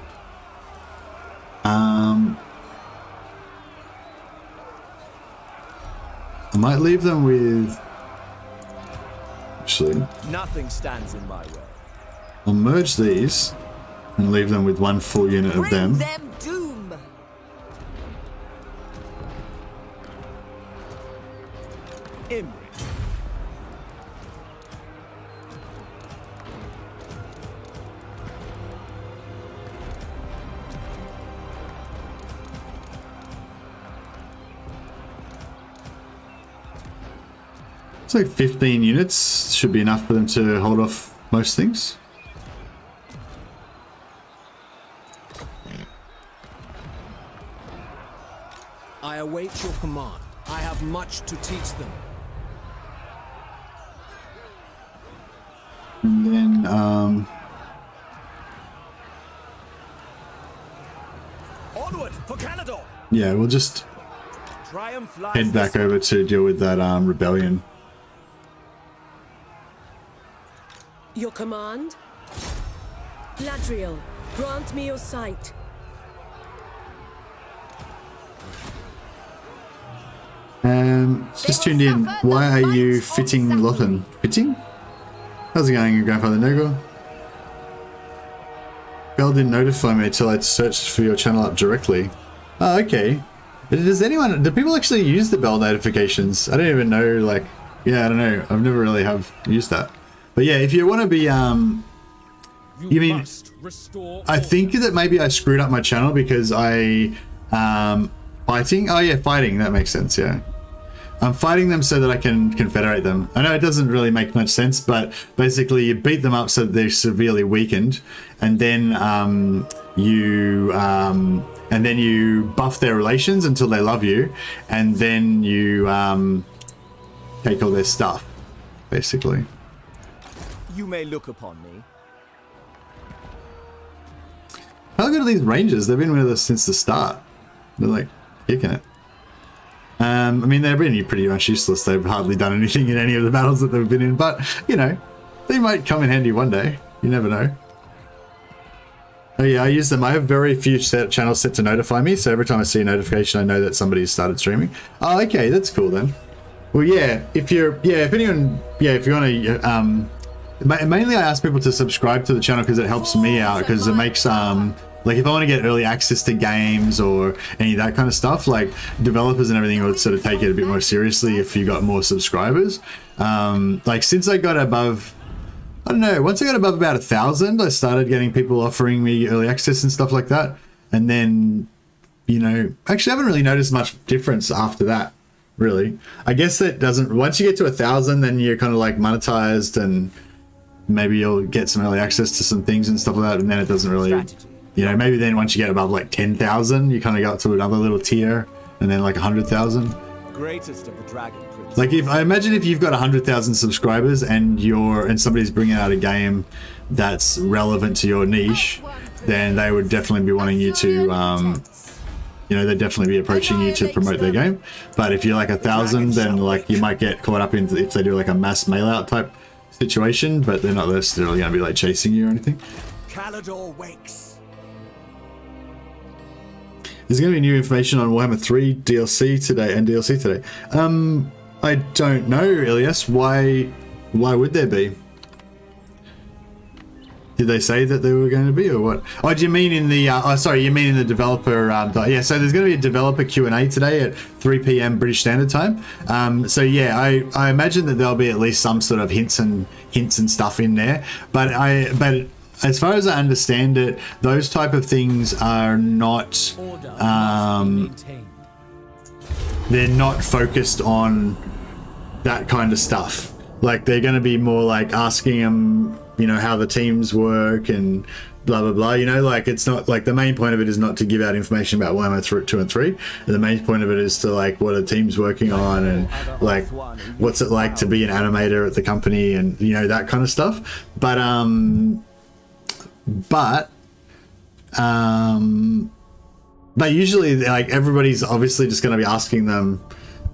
I might leave them with actually. Nothing stands in my way. I'll merge these and leave them with one full unit of them. Bring them doom. Imrik. It's like 15 units should be enough for them to hold off most things. I await your command. I have much to teach them. And then, Onward for Caledor. yeah, we'll just Triumph lies head back over to deal with that rebellion. Your command? Ladriel, grant me your sight. Just tuned in. Why are you fitting Lotten? Fitting? How's it going, your grandfather Nogo? Bell didn't notify me until I searched for your channel up directly. Oh, okay. Do people actually use the bell notifications? I don't even know, like, yeah, I don't know. I've never really have used that. But yeah, if you want to be, you mean, I think that maybe I screwed up my channel because I, fighting? Oh yeah, fighting, that makes sense, yeah. I'm fighting them so that I can confederate them. I know it doesn't really make much sense, but basically you beat them up so that they're severely weakened, and then you buff their relations until they love you, and then you take all their stuff, basically. You may look upon me. How good are these rangers? They've been with us since the start. They're like kicking it. I mean, they've been pretty much useless. They've hardly done anything in any of the battles that they've been in, but, you know, they might come in handy one day. You never know. Oh yeah, I use them. I have very few channels set to notify me, so every time I see a notification, I know that somebody's started streaming. Oh, okay, that's cool then. Well, yeah, if you want to, mainly I ask people to subscribe to the channel because it helps me out, because it makes, like if I want to get early access to games or any of that kind of stuff, like developers and everything would sort of take it a bit more seriously if you got more subscribers. Like since I got above, I don't know, once I got above about 1,000, I started getting people offering me early access and stuff like that. And then, you know, actually I haven't really noticed much difference after that, really. I guess that doesn't, once you get to 1,000, then you're kind of like monetized and maybe you'll get some early access to some things and stuff like that. And then it doesn't really, you know, maybe then once you get above like 10,000, you kind of go up to another little tier, and then like 100,000. Greatest of the Dragon Prince. Like if I imagine if you've got 100,000 subscribers and somebody's bringing out a game that's relevant to your niche, then they would definitely be wanting you to, you know, they'd definitely be approaching you to promote their game. But if you're like 1,000, then like you might get caught up in if they do like a mass mail out type situation, but they're not necessarily going to be like chasing you or anything. Caledor wakes. There's going to be new information on Warhammer 3 DLC today. I don't know, Elias. Why would there be? Did they say that there were going to be, or what? Oh, do you mean in the? Oh, sorry, you mean in the developer? Yeah. So there's going to be a developer Q&A today at 3 p.m. British Standard Time. So yeah, I imagine that there'll be at least some sort of hints and stuff in there. But as far as I understand it, those type of things are not, they're not focused on that kind of stuff. Like they're going to be more like asking them, you know, how the teams work and blah, blah, blah, you know, like it's not like the main point of it is not to give out information about Warhammer 2 and 3. The main point of it is to like, what are teams working on and like, what's it like to be an animator at the company and, you know, that kind of stuff. But usually like everybody's obviously just going to be asking them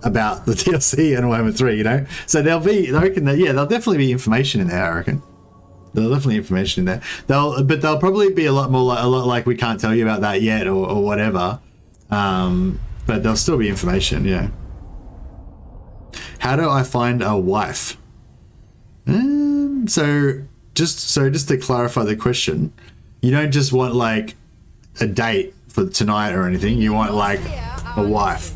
about the DLC and Warhammer 3, you know, so there'll definitely be information in there. I reckon there'll definitely information in there. They'll probably be a lot like we can't tell you about that yet or whatever, but there'll still be information. Yeah. How do I find a wife? So just to clarify the question, you don't just want like a date for tonight or anything. You want like a wife.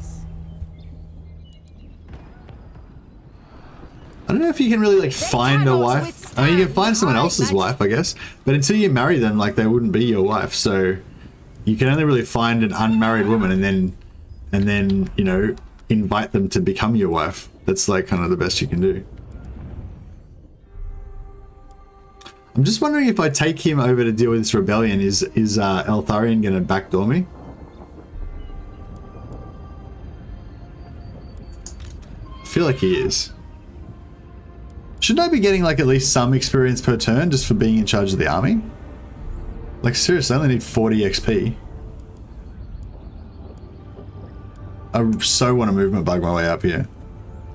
I don't know if you can really like find a wife. I mean, you can find someone else's wife, I guess, but until you marry them, like they wouldn't be your wife. So you can only really find an unmarried woman and then you know, invite them to become your wife. That's like kind of the best you can do. I'm just wondering if I take him over to deal with this rebellion, is Eltharion gonna backdoor me? I feel like he is. Shouldn't I be getting like at least some experience per turn just for being in charge of the army? Like seriously, I only need 40 XP. I so want to movement bug my way up here.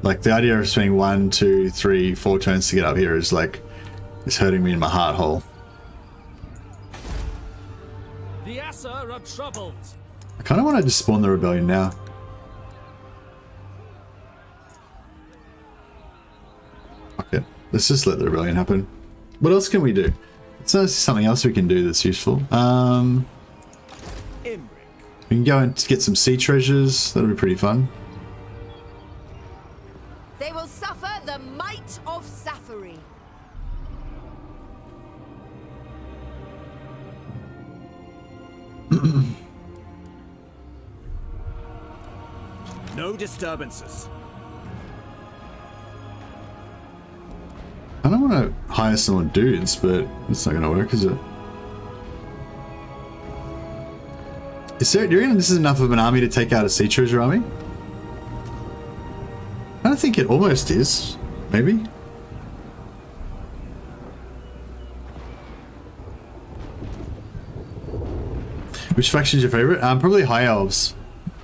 Like the idea of spending 1, 2, 3, 4 turns to get up here is like, it's hurting me in my heart hole. The Asur are troubled. I kind of want to just spawn the rebellion now. Fuck it. Let's just let the rebellion happen. What else can we do? Let's see something else we can do that's useful. We can go and get some sea treasures. That'll be pretty fun. They will suffer the might of Safari. No disturbances. I don't want to hire someone dudes, but it's not going to work, is it? Is there, do you reckon this is enough of an army to take out a sea treasure army? I don't think it almost is. Maybe? Which faction's your favorite? Probably High Elves.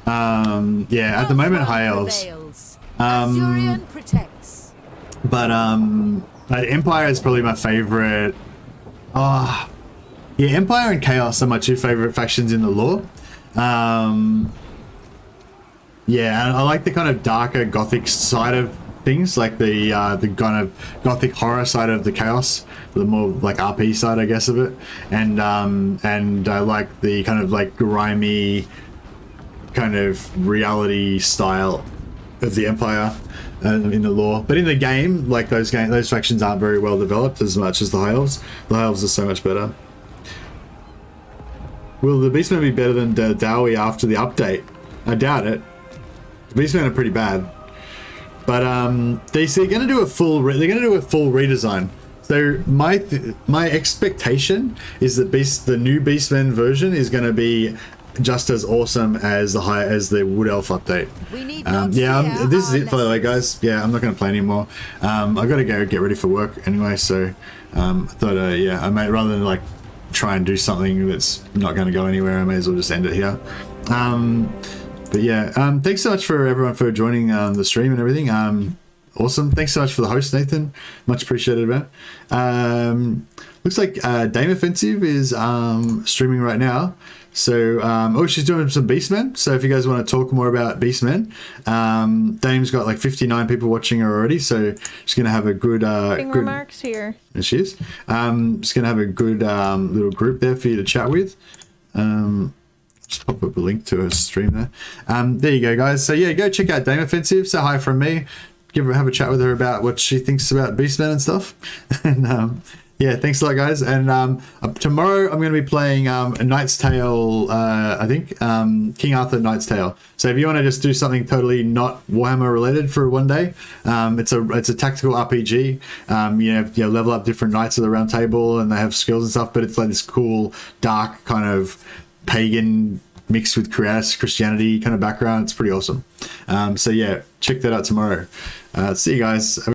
Yeah, at the moment High Elves. Asurian protects. But Empire is probably my favorite. Oh, yeah, Empire and Chaos are my two favorite factions in the lore. Yeah, I like the kind of darker Gothic side of things, like the kind of Gothic horror side of the Chaos, the more like RP side, I guess, of it, and I like the kind of like grimy kind of reality style of the Empire in the lore. But in the game, like those factions aren't very well developed as much as the High Elves. The High Elves are so much better. Will the Beastmen be better than the Dowie after the update? I doubt it. The Beastmen are pretty bad, but they're going to do a full redesign. So my expectation is that the new Beastmen version is going to be just as awesome as the Wood Elf update. This is it for the way, guys. Yeah, I'm not going to play anymore. I got to go get ready for work anyway. So I thought, I might, rather than like try and do something that's not going to go anywhere, I may as well just end it here. But yeah, thanks so much for everyone for joining the stream and everything. Awesome. Thanks so much for the host, Nathan. Much appreciated, man. Looks like Dame Offensive is streaming right now. So, she's doing some Beastmen. So if you guys want to talk more about Beastmen, Dame's got like 59 people watching her already. So she's going to have a good... good remarks here. There she is. She's going to have a good little group there for you to chat with. Just pop up a link to her stream there. There you go, guys. So yeah, go check out Dame Offensive. Say hi from me. Have a chat with her about what she thinks about Beastmen and stuff. And yeah, thanks a lot, guys. And tomorrow I'm going to be playing a Knight's Tale. I think King Arthur Knight's Tale. So if you want to just do something totally not Warhammer related for one day, it's a tactical RPG. You level up different Knights of the Round Table, and they have skills and stuff. But it's like this cool, dark kind of pagan mixed with Christianity kind of background. It's pretty awesome. So yeah, check that out tomorrow. See you guys.